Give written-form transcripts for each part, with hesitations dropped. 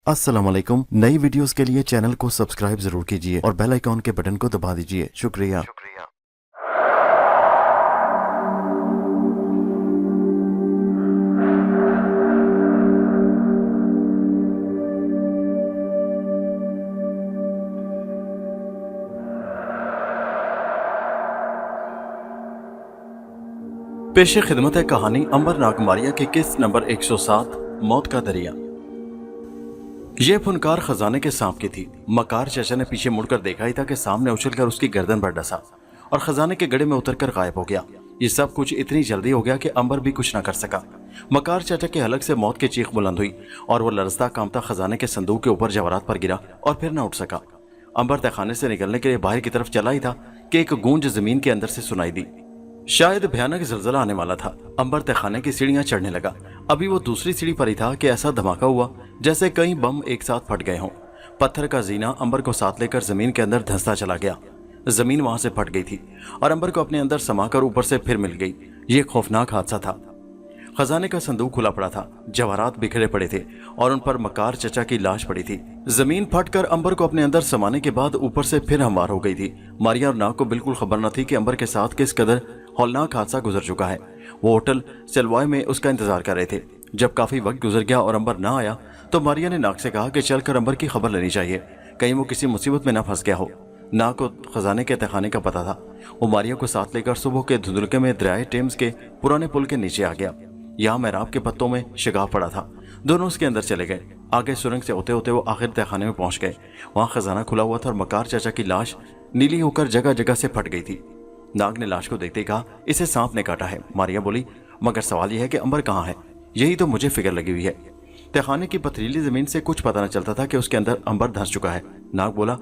अस्सलाम वालेकुम। नई वीडियोस के लिए चैनल को सब्सक्राइब जरूर कीजिए और बेल आइकॉन के बटन को दबा दीजिए। शुक्रिया। पेशे खिदमत है कहानी अंबर नागमारिया के किस्त नंबर 107 मौत का दरिया। यह फुनकार खजाने के सांप की थी। मकार चाचा ने पीछे मुड़कर देखा ही था कि सामने उछलकर उसकी गर्दन पर डसा और खजाने के गड्ढे में उतरकर गायब हो गया। ये सब कुछ इतनी जल्दी हो गया कि अंबर भी कुछ न कर सका। मकार चाचा के हलक से मौत की चीख बुलंद हुई और वो लरजता कांपता खजाने के संदूक के ऊपर जवारात पर गिरा और फिर न उठ सका। अंबर तहखाने से निकलने के लिए बाहर की तरफ चला ही था कि एक गूंज जमीन के अंदर से सुनाई दी। शायद भयानक जलजला आने वाला था। अंबर तहखाने की सीढ़ियां चढ़ने लगा। अभी वो दूसरी सीढ़ी पर ही था कि ऐसा धमाका हुआ जैसे कई बम एक साथ फट गए हों। पत्थर का जीना अंबर को साथ लेकर जमीन के अंदर धंसता चला गया। जमीन वहां से फट गई थी और अंबर को अपने अंदर समाकर ऊपर से फिर मिल गई। ये खौफनाक हादसा था। खजाने का संदूक खुला पड़ा था, जवाहरात बिखरे पड़े थे और उन पर मकार चचा की लाश पड़ी थी। जमीन फटकर अंबर को अपने अंदर समाने के बाद ऊपर से फिर हमवार हो गई थी। मारिया और नाग को बिल्कुल खबर न थी कि अंबर के साथ किस कदर हौलनाक हादसा गुजर चुका है। वो होटल सेल्वाय में उसका इंतजार कर रहे थे। जब काफी वक्त गुजर गया और अंबर ना आया तो मारिया ने नाग से कहा कि चलकर अंबर की खबर लेनी चाहिए, कहीं वो किसी मुसीबत में ना फंस गया हो। नाग को खजाने के तहखाने का पता था। वो मारिया को साथ लेकर सुबह के धुंधलके में दरियाए टेम्स के पुराने पुल के नीचे आ गया। यहाँ महराब के पत्तों में शिगाफ पड़ा था। दोनों उसके अंदर चले गए। आगे सुरंग से होते होते वो आखिर तहखाने में पहुंच गए। वहां खजाना खुला हुआ था और मकार चाचा की लाश नीली होकर जगह जगह से फट गई थी। नाग ने लाश को देखते ही कहा, इसे सांप ने काटा है। मारिया बोली, मगर सवाल यह है कि अंबर कहाँ है? यही तो मुझे फिक्र लगी हुई है। तहखाने की पथरीली जमीन से कुछ पता न चलता था कि उसके अंदर अंबर धंस चुका है। नाग बोला,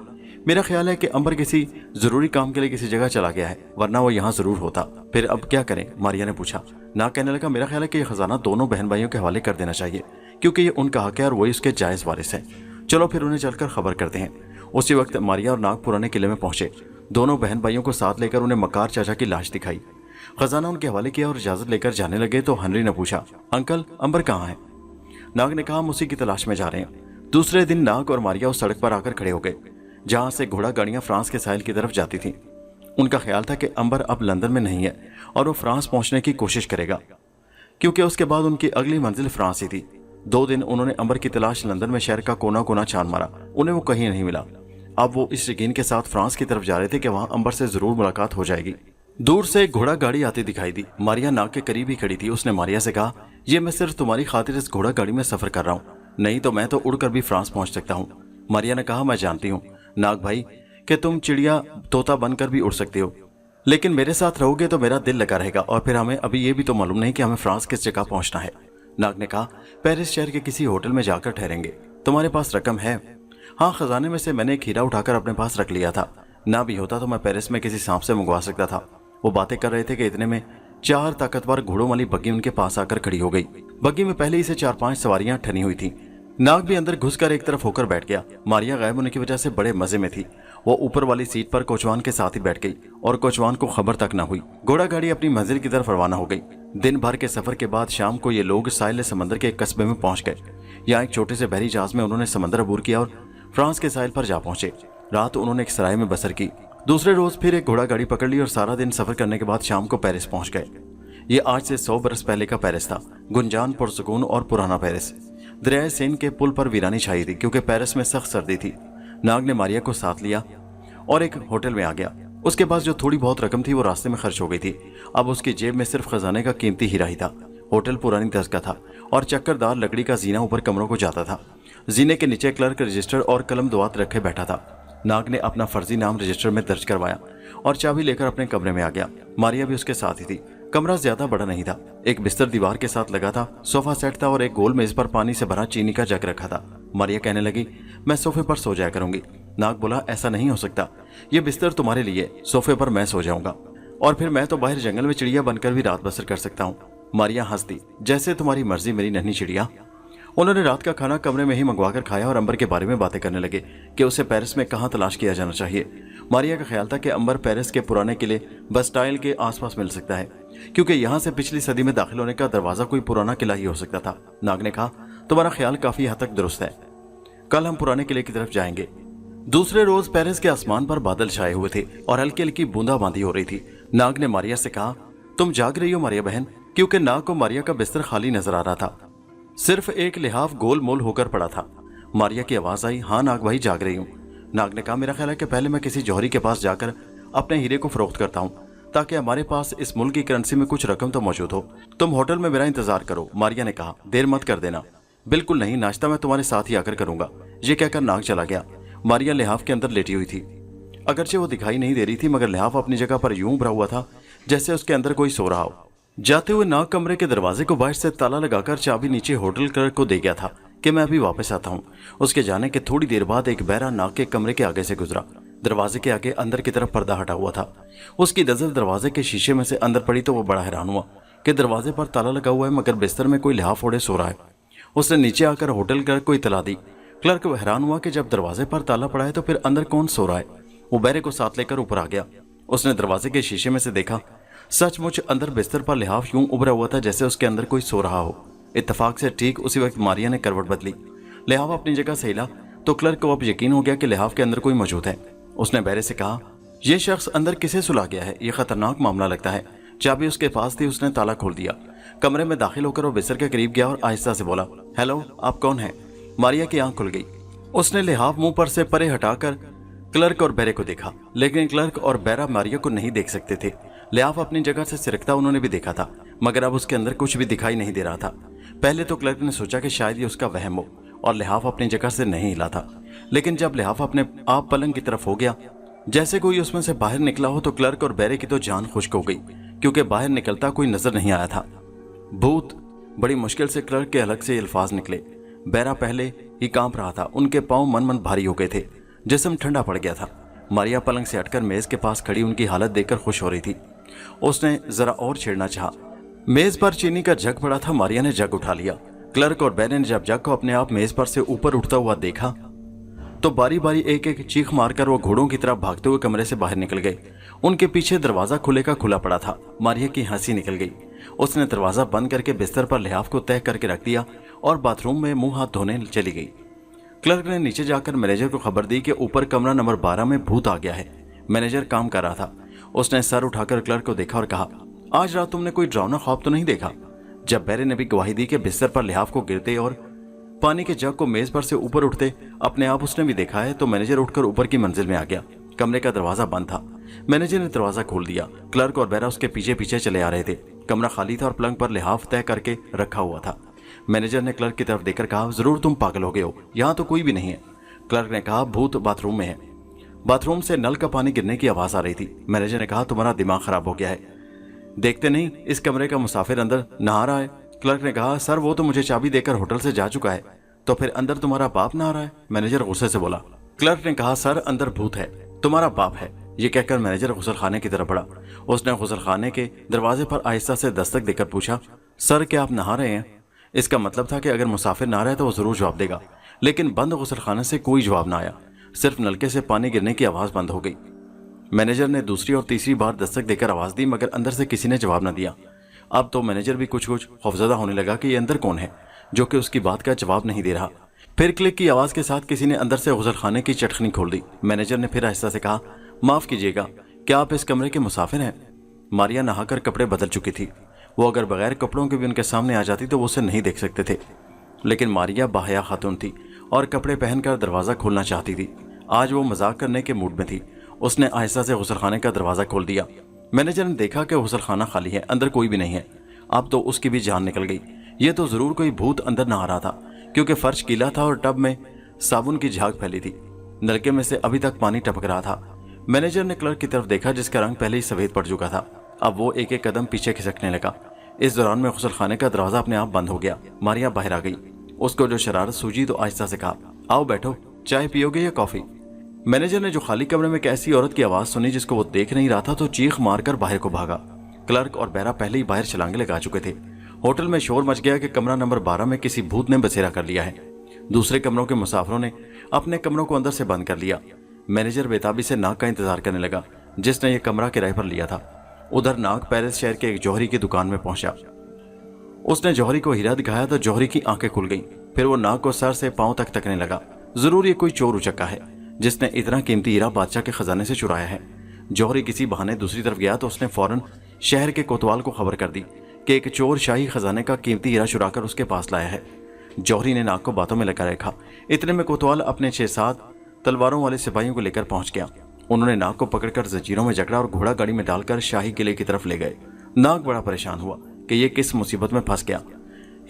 मेरा ख्याल है कि अंबर किसी जरूरी काम के लिए किसी जगह चला गया है, वरना वो यहाँ जरूर होता। फिर अब क्या करें? मारिया ने पूछा। नाग कहने लगा, मेरा ख्याल है कि यह खजाना दोनों बहन भाइयों के हवाले कर देना चाहिए, क्योंकि ये उनका हक है और वही उसके जायज वारिस है। चलो फिर उन्हें चलकर खबर करते हैं। उसी वक्त मारिया और नाग पुराने किले में पहुंचे। दोनों बहन भाइयों को साथ लेकर उन्हें मकार चाचा की लाश दिखाई। खजाना उनके हवाले किया और इजाजत लेकर जाने लगे तो हनरी ने पूछा, अंकल अंबर कहाँ है? नाग ने कहा, हम उसी की तलाश में जा रहे हैं। दूसरे दिन नाग और मारिया उस सड़क पर आकर खड़े हो गए जहां से घोड़ा गाड़ियां फ्रांस के साहिल की तरफ जाती थीं। उनका ख्याल था कि अंबर अब लंदन में नहीं है और वो फ्रांस पहुंचने की कोशिश करेगा, क्योंकि उसके बाद उनकी अगली मंजिल फ्रांस ही थी। 2 दिन उन्होंने अंबर की तलाश लंदन में शहर का कोना कोना छान मारा, उन्हें वो कहीं नहीं मिला। अब वो इस यकीन के साथ फ्रांस की तरफ जा रहे थे कि वहां अंबर से जरूर मुलाकात हो जाएगी। दूर से एक घोड़ा गाड़ी आती दिखाई दी। मारिया नाग के करीब ही खड़ी थी। उसने मारिया से कहा, यह मैं सिर्फ तुम्हारी खातिर इस घोड़ा गाड़ी में सफर कर रहा हूँ, नहीं तो मैं तो उड़कर भी फ्रांस पहुंच सकता हूँ। मारिया ने कहा, मैं जानती हूँ नाग भाई कि तुम चिड़िया तोता बनकर भी उड़ सकते हो, लेकिन मेरे साथ रहोगे तो मेरा दिल लगा रहेगा और फिर हमें अभी ये भी तो मालूम नहीं कि हमें फ्रांस किस जगह पहुंचना है। नाग ने कहा, पेरिस शहर के किसी होटल में जाकर ठहरेंगे। तुम्हारे पास रकम है? हाँ, खजाने में से मैंने एक हीरा उठाकर अपने पास रख लिया था। ना भी होता तो मैं पेरिस में किसी सांप से मंगवा सकता था। वो बातें कर रहे थे कि इतने में 4 ताकतवर घोड़ों वाली बग्गी उनके पास आकर खड़ी हो गई। बग्गी में पहले ही से 4-5 सवारियां ठनी हुई थी। नाग भी अंदर घुसकर एक तरफ होकर बैठ गया। मारिया गायब होने की वजह से बड़े मजे में थी। वो ऊपर वाली सीट पर कोचवान के साथ ही बैठ गई और कोचवान को खबर तक न हुई। घोड़ा गाड़ी अपनी मंजिल की तरफ रवाना हो गई। दिन भर के सफर के बाद शाम को ये लोग साहिल समंदर के एक कस्बे में पहुंच गए। यहाँ एक छोटे से बहरी जहाज में उन्होंने समंदर अबूर किया और फ्रांस के साहिल पर जा पहुंचे। रात उन्होंने एक सराय में बसर की। दूसरे रोज फिर एक घोड़ा गाड़ी पकड़ ली और सारा दिन सफर करने के बाद शाम को पेरिस पहुंच गए। ये आज से 100 बरस पहले का पेरिस था, गुंजान, पुरसकून और पुराना पेरिस। दरियाए सेन के पुल पर वीरानी छाई थी क्योंकि पेरिस में सख्त सर्दी थी। नाग ने मारिया को साथ लिया और एक होटल में आ गया। उसके पास जो थोड़ी बहुत रकम थी वो रास्ते में खर्च हो गई थी। अब उसकी जेब में सिर्फ खजाने का कीमती हीरा ही था। होटल पुरानी तर्ज का था और चक्करदार लकड़ी का जीना ऊपर कमरों को जाता था। जीने के नीचे क्लर्क रजिस्टर और कलम दुआत रखे बैठा था। नाग ने अपना फर्जी नाम रजिस्टर में दर्ज करवाया और चाबी लेकर अपने कमरे में आ गया। मारिया भी उसके साथ ही थी। कमरा ज्यादा बड़ा नहीं था। एक बिस्तर दीवार के साथ लगा था, सोफा सेट था और एक गोल मेज पर पानी से भरा चीनी का जग रखा था। मारिया कहने लगी, मैं सोफे पर सो जाया करूंगी। नाग बोला, ऐसा नहीं हो सकता, ये बिस्तर तुम्हारे लिए, सोफे पर मैं सो जाऊंगा और फिर मैं तो बाहर जंगल में चिड़िया बनकर भी रात बसर कर सकता हूँ। मारिया हंस दी, जैसे तुम्हारी मर्जी मेरी नन्ही चिड़िया। उन्होंने रात का खाना कमरे में ही मंगवा कर खाया और अंबर के बारे में बातें करने लगे कि उसे पेरिस में कहाँ तलाश किया जाना चाहिए। मारिया का ख्याल था कि अंबर पेरिस के पुराने किले बस्टाइल के आसपास मिल सकता है, क्योंकि यहाँ से पिछली सदी में दाखिल होने का दरवाजा कोई पुराना किला ही हो सकता था। नाग ने कहा, तुम्हारा ख्याल काफी हद तक दुरुस्त है। कल हम पुराने किले की तरफ जाएंगे। दूसरे रोज पेरिस के आसमान पर बादल छाए हुए थे और हल्की हल्की बूंदाबांदी हो रही थी। नाग ने मारिया से कहा, तुम जाग रही हो मारिया बहन? क्योंकि नाग को मारिया का बिस्तर खाली नजर आ रहा था, सिर्फ एक लिहाफ गोल मोल होकर पड़ा था। मारिया की आवाज आई, हाँ नाग भाई जाग रही हूँ। नाग ने कहा, मेरा ख्याल है कि पहले मैं किसी जौहरी के पास जाकर अपने हीरे को फरोख्त करता हूँ, ताकि हमारे पास इस मुल्क की करेंसी में कुछ रकम तो मौजूद हो। तुम होटल में मेरा इंतजार करो। मारिया ने कहा, देर मत कर देना। बिल्कुल नहीं, नाश्ता मैं तुम्हारे साथ ही आकर करूंगा। ये कहकर नाग चला गया। मारिया लिहाफ के अंदर लेटी हुई थी। अगरचे वो दिखाई नहीं दे रही थी, मगर लिहाफ अपनी जगह पर यूं उभरा हुआ था जैसे उसके अंदर कोई सो रहा हो। जाते हुए नाग कमरे के दरवाजे को बाहर से ताला लगाकर चाबी नीचे होटल क्लर्क को दे गया था कि मैं अभी वापस आता हूँ। उसके जाने के थोड़ी देर बाद एक बहरा नाग के कमरे के आगे से गुजरा। दरवाजे के आगे अंदर की तरफ पर्दा हटा हुआ था। उसकी नजर दरवाजे के शीशे में से अंदर पड़ी तो वो बड़ा हैरान हुआ कि दरवाजे पर ताला लगा हुआ है, मगर बिस्तर में कोई लिहाफ ओढ़े सो रहा है। उसने नीचे आकर होटल क्लर्क को इतला दी। क्लर्क हैरान हुआ कि जब दरवाजे पर ताला पड़ा है तो फिर अंदर कौन सो रहा है। वो बहरे को साथ लेकर ऊपर आ गया। उसने दरवाजे के शीशे में से देखा, सचमुच अंदर बिस्तर पर लिहाफ यूं उभरा हुआ था जैसे उसके अंदर कोई सो रहा हो। इत्तेफाक से ठीक उसी वक्त मारिया ने करवट बदली। लिहाफ अपनी जगह से हिला तो क्लर्क को अब यकीन हो गया कि लिहाफ के अंदर कोई मौजूद है। उसने बहरे से कहा, यह शख्स अंदर किसे सुला गया है? यह खतरनाक मामला लगता है। चाबी उसके पास थी। उसने ताला खोल दिया। कमरे में दाखिल होकर वो बिस्तर के करीब गया और आहिस्ता से बोला, हेलो, आप कौन हैं? मारिया की आंख खुल गई। उसने लिहाफ मुंह पर से परे हटाकर क्लर्क और बहरे को देखा, लेकिन क्लर्क और बहरा मारिया को नहीं देख सकते थे। लिहाफ अपनी जगह से सिरकता उन्होंने भी देखा था, मगर अब उसके अंदर कुछ भी दिखाई नहीं दे रहा था। पहले तो क्लर्क ने सोचा कि शायद ये उसका वहम हो और लिहाफ अपनी जगह से नहीं हिला था, लेकिन जब लिहाफ अपने आप पलंग की तरफ हो गया जैसे कोई उसमें से बाहर निकला हो, तो क्लर्क और बहरे की तो जान खुश्क हो गई, क्योंकि बाहर निकलता कोई नजर नहीं आया था। भूत। बड़ी मुश्किल से क्लर्क के अलग से अल्फाज निकले। बहरा पहले ही कांप रहा था। उनके पांव मन मन भारी हो गए थे। जिस्म ठंडा पड़ गया था। मारिया पलंग से हटकर मेज के पास खड़ी उनकी हालत देखकर खुश हो रही थी। उसने जरा और छेड़ना चाहा। मेज पर चीनी का जग पड़ा था। मारिया ने जग उठा लिया। क्लर्क और बहरे ने जब जग को अपने आप मेज पर से ऊपर उठता हुआ देखा तो बारी बारी एक एक चीख मारकर वो घोड़ों की तरह भागते हुए कमरे से बाहर निकल गए। उनके पीछे दरवाजा खुले का खुला पड़ा था। मारिया की हंसी निकल गई। उसने दरवाजा बंद करके बिस्तर पर लिहाफ को तय करके रख दिया और बाथरूम में मुंह हाथ धोने चली गई। क्लर्क ने नीचे जाकर मैनेजर को खबर दी कि ऊपर कमरा नंबर 12 में भूत आ गया है। मैनेजर काम कर रहा था। उसने सर उठाकर क्लर्क को देखा और कहा, आज रात तुमने कोई डरावना ख्वाब तो नहीं देखा? जब बहरे ने भी गवाही दी कि बिस्तर पर लिहाफ को गिरते और पानी के जग को मेज पर से ऊपर उठते अपने आप उसने भी देखा है, तो मैनेजर उठकर ऊपर की मंजिल में आ गया। कमरे का दरवाजा बंद था। मैनेजर ने दरवाजा खोल दिया। क्लर्क और बहरा उसके पीछे पीछे चले आ रहे थे। कमरा खाली था और पलंग पर लिहाफ तय करके रखा हुआ था। मैनेजर ने क्लर्क की तरफ देखकर कहा, जरूर तुम पागल हो गए हो, यहाँ तो कोई भी नहीं है। क्लर्क ने कहा, भूत बाथरूम में है। बाथरूम से नल का पानी गिरने की आवाज आ रही थी। मैनेजर ने कहा, तुम्हारा दिमाग खराब हो गया है, देखते नहीं इस कमरे का मुसाफिर अंदर नहा रहा है। क्लर्क ने कहा, सर वो तो मुझे चाबी देकर होटल से जा चुका है, तो फिर अंदर तुम्हारा बाप नहा रहा है? मैनेजर गुस्से से बोला। क्लर्क ने कहा, सर अंदर भूत है, तुम्हारा बाप है। ये कहकर मैनेजर गुसल खाने की तरफ बढ़ा। उसने गुसल खाने के दरवाजे पर आहिस्ता से दस्तक देकर पूछा, सर क्या आप नहा रहे हैं? इसका मतलब था कि अगर मुसाफिर नहा रहा है तो वो जरूर जवाब देगा, लेकिन बंद गुसल खाने से कोई जवाब ना आया। सिर्फ नलके से पानी गिरने की आवाज बंद हो गई। मैनेजर ने दूसरी और तीसरी बार दस्तक देकर आवाज दी, मगर अंदर से किसी ने जवाब न दिया। अब तो मैनेजर भी कुछ खौफजदा होने लगा कि ये अंदर कौन है जो कि उसकी बात का जवाब नहीं दे रहा। फिर क्लिक की आवाज के साथ किसी ने अंदर से गुसल खाने की चटखनी खोल दी। मैनेजर ने फिर आहिस्ता से कहा, माफ कीजिएगा, क्या आप इस कमरे के मुसाफिर हैं? मारिया नहाकर कपड़े बदल चुकी थी। वो अगर बगैर कपड़ों के भी उनके सामने आ जाती तो वो उसे नहीं देख सकते थे, लेकिन मारिया बाहया खातून थी और कपड़े पहनकर दरवाजा खोलना चाहती थी। आज वो मजाक करने के मूड में थी। उसने आहिस्ता से गुसल खाने का दरवाजा खोल दिया। मैनेजर ने देखा कि गुसल खाना खाली है, अंदर कोई भी नहीं है। अब तो उसकी भी जान निकल गई। ये तो जरूर कोई भूत अंदर नहा रहा था, क्योंकि फर्श गीला था और टब में साबुन की झाग फैली थी। नलके में से अभी तक पानी टपक रहा था। मैनेजर ने क्लर्क की तरफ देखा, जिसका रंग पहले ही सफेद पड़ चुका था। अब वो एक एक कदम पीछे खिसकने लगा। इस दौरान में गुसल खाने का दरवाजा अपने आप बंद हो गया। मारिया बाहर आ गई। उसको जो शरारत सूझी तो आहिस्ता से कहा, आओ बैठो, चाय पियोगे या कॉफी? मैनेजर ने जो खाली कमरे में एक ऐसी औरत की आवाज सुनी जिसको वो देख नहीं रहा था, तो चीख मारकर बाहर को भागा। क्लर्क और बहरा पहले ही बाहर छलांगे लगा चुके थे। होटल में शोर मच गया कि कमरा नंबर 12 में किसी भूत ने बसेरा कर लिया है। दूसरे कमरों के मुसाफिरों ने अपने कमरों को अंदर से बंद कर लिया। मैनेजर बेताबी से नाग का इंतजार करने लगा, जिसने ये कमरा किराए पर लिया था। उधर नाग पेरिस शहर के एक जौहरी की दुकान में पहुंचा। उसने जौहरी को हीरा दिखाया तो जौहरी की आंखें खुल गईं। फिर वो नाग को सर से पांव तक तकने लगा। जरूर ये कोई चोर उचक्का है जिसने इतना कीमती हीरा बादशाह के खजाने से चुराया है। जौहरी किसी बहाने दूसरी तरफ गया तो उसने फौरन शहर के कोतवाल को खबर कर दी कि एक चोर शाही खजाने का कीमती हीरा चुराकर उसके पास लाया है। जौहरी ने नाग को बातों में लगा रखा। इतने में कोतवाल अपने 6-7 तलवारों वाले सिपाहियों को लेकर पहुंच गया। उन्होंने नाग को पकड़कर जंजीरों में जकड़ा और घोड़ा गाड़ी में डालकर शाही किले की तरफ ले गए। नाग बड़ा परेशान हुआ कि ये किस मुसीबत में फंस गया।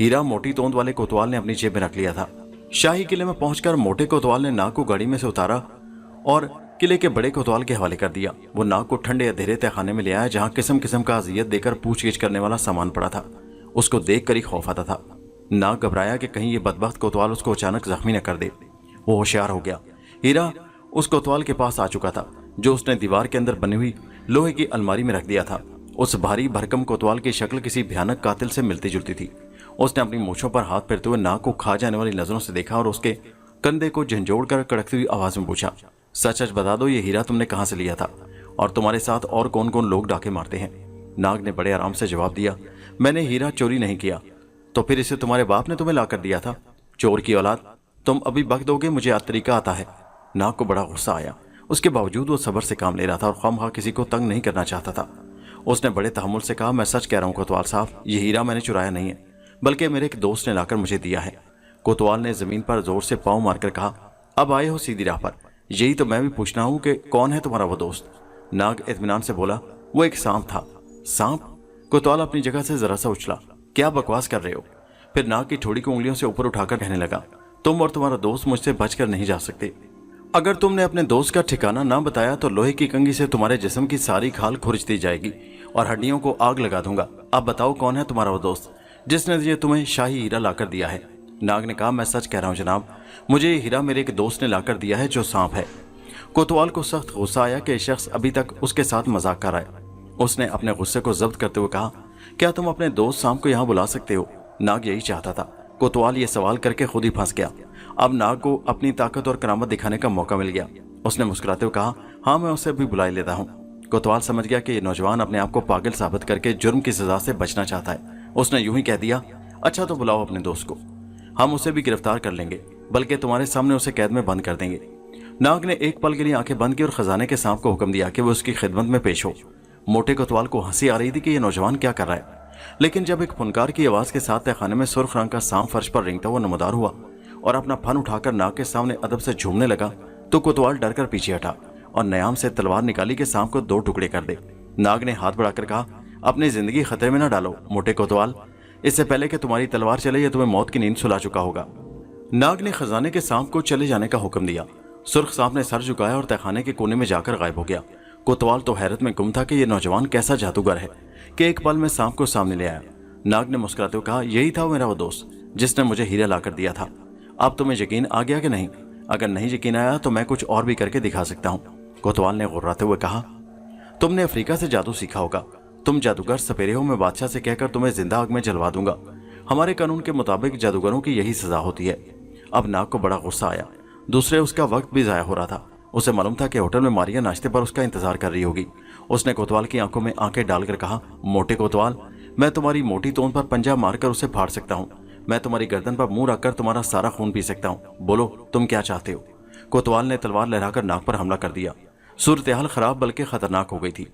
हीरा मोटी तोंद वाले कोतवाल ने अपनी जेब में रख लिया था। शाही किले में पहुंचकर मोटे कोतवाल ने नाग को गाड़ी में से उतारा और किले के बड़े कोतवाल के हवाले कर दिया। वो नाग को ठंडे अंधेरे तहखाने में ले आया जहां किस्म किस्म का अजियत देकर पूछगिछ करने वाला सामान पड़ा था। उसको देखकर ही खौफ आता था। नाग घबराया कि कहीं ये बदबख्त कोतवाल उसको अचानक जख्मी न कर दे। वो होशियार हो गया। हीरा उस कोतवाल के पास आ चुका था जो उसने दीवार के अंदर बनी हुई लोहे की अलमारी में रख दिया था। उस भारी भरकम कोतवाल की शक्ल किसी भयानक कातिल से मिलती जुलती थी। उसने अपनी मूंछों पर हाथ फेरते हुए नाग को खा जाने वाली नजरों से देखा और उसके कंधे को झंझोड़कर कड़कती हुई आवाज में पूछा, सच सच बता दो, ये हीरा तुमने कहां से लिया था और तुम्हारे साथ और कौन कौन लोग डाके मारते हैं? नाग ने बड़े आराम से जवाब दिया, मैंने हीरा चोरी नहीं किया। तो फिर इसे तुम्हारे बाप ने तुम्हें ला कर दिया था? चोर की औलाद, तुम अभी बक दोगे, मुझे तरीका आता है। नाग को बड़ा गुस्सा आया। उसके बावजूद वो सब्र से काम ले रहा था और ख्वामखा किसी को तंग नहीं करना चाहता था। उसने बड़े तहम्मुल से कहा, मैं सच कह रहा हूँ कोतवाल साहब, ये हीरा मैंने चुराया नहीं है, बल्कि मेरे एक दोस्त ने लाकर मुझे दिया है। कोतवाल ने जमीन पर जोर से पांव मारकर कहा, अब आए हो सीधी राह पर, यही तो मैं भी पूछना हूं कि कौन है तुम्हारा वो दोस्त? नाग इत्मीनान से बोला, वो एक सांप था। सांप? कोतवाल अपनी जगह से जरा सा उछला, क्या बकवास कर रहे हो? फिर नाग की ठोड़ी को उंगलियों से ऊपर उठाकर कहने लगा, तुम और तुम्हारा दोस्त मुझसे बचकर नहीं जा सकते। अगर तुमने अपने दोस्त का ठिकाना ना बताया तो लोहे की कंघी से तुम्हारे जिस्म की सारी खाल खुरच दी जाएगी और हड्डियों को आग लगा दूंगा। अब बताओ कौन है तुम्हारा वो दोस्त जिसने ये तुम्हें शाही हीरा लाकर दिया है? नाग ने कहा, मैं सच कह रहा हूं जनाब, मुझे ये हीरा मेरे एक दोस्त ने लाकर दिया है जो सांप है। कोतवाल को सख्त गुस्सा आया कि शख्स अभी तक उसके साथ मजाक कर रहा है। उसने अपने गुस्से को जब्त करते हुए कहा, क्या तुम अपने दोस्त सांप को यहाँ बुला सकते हो? नाग यही चाहता था। कोतवाल ये सवाल करके खुद ही फंस गया। अब नाग को अपनी ताकत और करामत दिखाने का मौका मिल गया। उसने मुस्कुराते हुए कहा, हाँ मैं उसे भी बुला लेता हूँ। कोतवाल समझ गया कि ये नौजवान अपने आप को पागल साबित करके जुर्म की सजा से बचना चाहता है। उसने यूं ही कह दिया, अच्छा तो बुलाओ अपने दोस्त को, हम उसे भी गिरफ्तार कर लेंगे, बल्कि तुम्हारे सामने उसे कैद में बंद कर देंगे। नाग ने एक पल के लिए आंखें बंद की और खजाने के सांप को हुक्म दिया कि वो उसकी खिदमत में पेश हो। मोटे कोतवाल को हंसी आ रही थी कि ये नौजवान क्या कर रहा है, लेकिन जब एक फुनकार की आवाज के साथ तहखाने में सुर्ख रंग का सांप फर्श पर रेंगता हुआ नमदार हुआ और अपना फन उठाकर नाग के सामने अदब से झूमने लगा तो कोतवाल डरकर पीछे हटा और नयाम से तलवार निकाली कि सांप को 2 टुकड़े कर दे। नाग ने हाथ बढ़ाकर कहा, अपनी जिंदगी खतरे में न डालो मोटे कोतवाल, इससे पहले कि तुम्हारी तलवार चले या तुम्हें मौत की नींद सुला चुका होगा। नाग ने खजाने के सांप को चले जाने का हुक्म दिया। सुर्ख सांप ने सर झुकाया और तहखाने के कोने में जाकर गायब हो गया। कोतवाल तो हैरत में गुम था कि यह नौजवान कैसा जादूगर है कि एक पल में सांप को सामने ले आया। नाग ने मुस्कुराते हुए कहा, यही था मेरा वो दोस्त जिसने मुझे हीरा लाकर दिया था। अब तुम्हें यकीन आ गया कि नहीं? अगर नहीं यकीन आया तो मैं कुछ और भी करके दिखा सकता हूँ। कोतवाल ने गुर्राते हुए कहा, तुमने अफ्रीका से जादू सीखा होगा, तुम जादूगर सपेरे हो, मैं बादशाह से कहकर तुम्हें जिंदा आग में जलवा दूंगा। हमारे कानून के मुताबिक जादूगरों की यही सजा होती है। अब नाग को बड़ा गुस्सा आया। दूसरे उसका वक्त भी जाया हो रहा था। उसे मालूम था कि होटल में मारिया नाश्ते पर उसका इंतजार कर रही होगी। उसने कोतवाल की आंखों में आंखें डालकर कहा, मोटे कोतवाल, मैं तुम्हारी मोटी तोंद पर पंजा मारकर उसे फाड़ सकता हूँ। मैं तुम्हारी गर्दन पर मुंह रखकर तुम्हारा सारा खून पी सकता हूँ। बोलो तुम क्या चाहते हो? कोतवाल ने तलवार लहराकर नाग पर हमला कर दिया। सूरत हाल खराब बल्कि खतरनाक हो गई थी।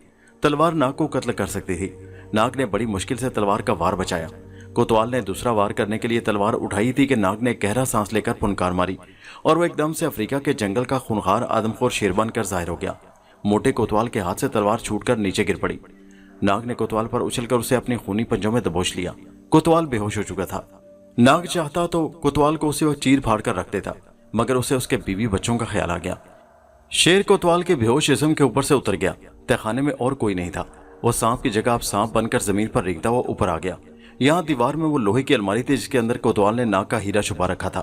तलवार नाग को कत्ल कर सकती थी। नाग ने बड़ी मुश्किल से तलवार का वार बचाया। कोतवाल ने दूसरा वार करने के लिए तलवार उठाई थी कि नाग ने गहरा सांस लेकर फुनकार मारी और वो एकदम से अफ्रीका के जंगल का खूनखार आदमखोर शेर बनकर जाहिर हो गया। मोटे कोतवाल के हाथ से तलवार छूटकर नीचे गिर पड़ी। नाग ने कोतवाल पर उछलकर उसे अपनी खूनी पंजों में दबोच लिया। कोतवाल बेहोश हो चुका था। नाग चाहता तो कोतवाल को उसे चीर फाड़ कर रख देता, मगर उसे उसके बीवी बच्चों का ख्याल आ गया। शेर कोतवाल के बेहोश जिस्म के ऊपर से उतर गया। तहखाने में और कोई नहीं था। वो सांप की जगह अब सांप बनकर जमीन पर रेंगता हुआ ऊपर आ गया। यहाँ दीवार में वो लोहे की अलमारी थी जिसके अंदर कोतवाल ने नाग का हीरा छुपा रखा था।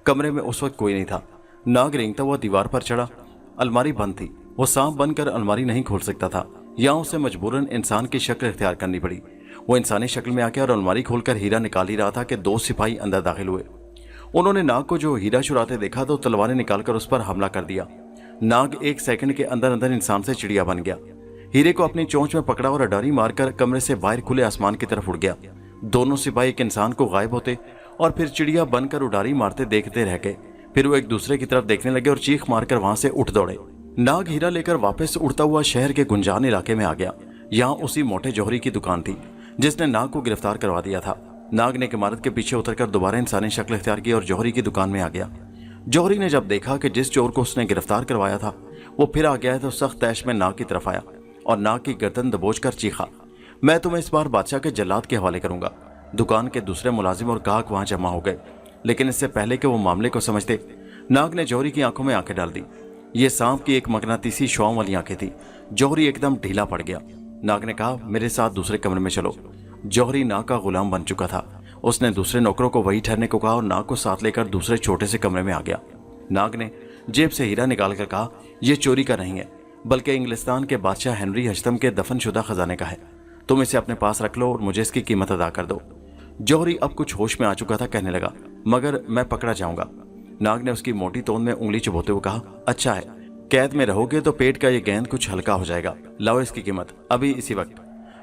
कमरे में उस वक्त कोई नहीं था। नाग रेंगता हुआ दीवार पर चढ़ा। अलमारी बंद थी। वो सांप बनकर अलमारी नहीं खोल सकता था। यहाँ उसे मजबूरन इंसान की शक्ल इख्तियार करनी पड़ी। वो इंसानी शक्ल में आके और अलमारी खोलकर हीरा निकाल ही रहा था कि 2 सिपाही अंदर दाखिल हुए। उन्होंने नाग को जो हीरा चुराते देखा तो तलवारें निकालकर उस पर हमला कर दिया। नाग 1 सेकंड के अंदर अंदर इंसान से चिड़िया बन गया। हीरे को अपनी चोंच में पकड़ा और अडारी मारकर कमरे से बाहर खुले आसमान की तरफ उड़ गया। दोनों सिपाही एक इंसान को गायब होते और फिर चिड़िया बनकर उडारी मारते देखते रह गए। फिर वो एक दूसरे की तरफ देखने लगे और चीख मारकर वहां से उठ दौड़े। नाग हीरा लेकर वापस उड़ता हुआ शहर के गुंजान इलाके में आ गया। यहाँ उसी मोटे जौहरी की दुकान थी जिसने नाग को गिरफ्तार करवा दिया था। नाग ने एक इमारत के पीछे उतरकर दोबारा इंसानी शक्ल इख्तियार की और जौहरी की दुकान में आ गया। जौहरी ने जब देखा कि जिस चोर को उसने गिरफ्तार करवाया था वो फिर आ गया है तो सख्त तैश में नाग की तरफ आया और नाग की गर्दन दबोच कर चीखा, मैं तुम्हें इस बार बादशाह के जल्लाद के हवाले करूंगा। दुकान के दूसरे मुलाजिम और गाहक वहां जमा हो गए, लेकिन इससे पहले कि वो मामले को समझते नाग ने जौहरी की आंखों में आंखें डाल दी। ये सांप की एक मगनातीसी शौं वाली आंखें थी। जौहरी एकदम ढीला पड़ गया। नाग ने कहा, मेरे साथ दूसरे कमरे में चलो। जौहरी नाग का गुलाम बन चुका था। उसने दूसरे नौकरों को वही ठहरने को कहा और नाग को साथ लेकर दूसरे छोटे से कमरे में आ गया। नाग ने जेब से हीरा निकालकर कहा, यह चोरी का नहीं है बल्कि इंग्लिस्तान के बादशाह हेनरी हश्तम के दफनशुदा खजाने का है। तुम इसे अपने पास रख लो और मुझे इसकी कीमत अदा कर दो। जौहरी अब कुछ होश में आ चुका था, कहने लगा, मगर मैं पकड़ा जाऊंगा। नाग ने उसकी मोटी तोंद में उंगली चुभोते हुए कहा, अच्छा है, कैद में रहोगे तो पेट का ये गेंद कुछ हल्का हो जाएगा। लाओ इसकी कीमत अभी इसी वक्त।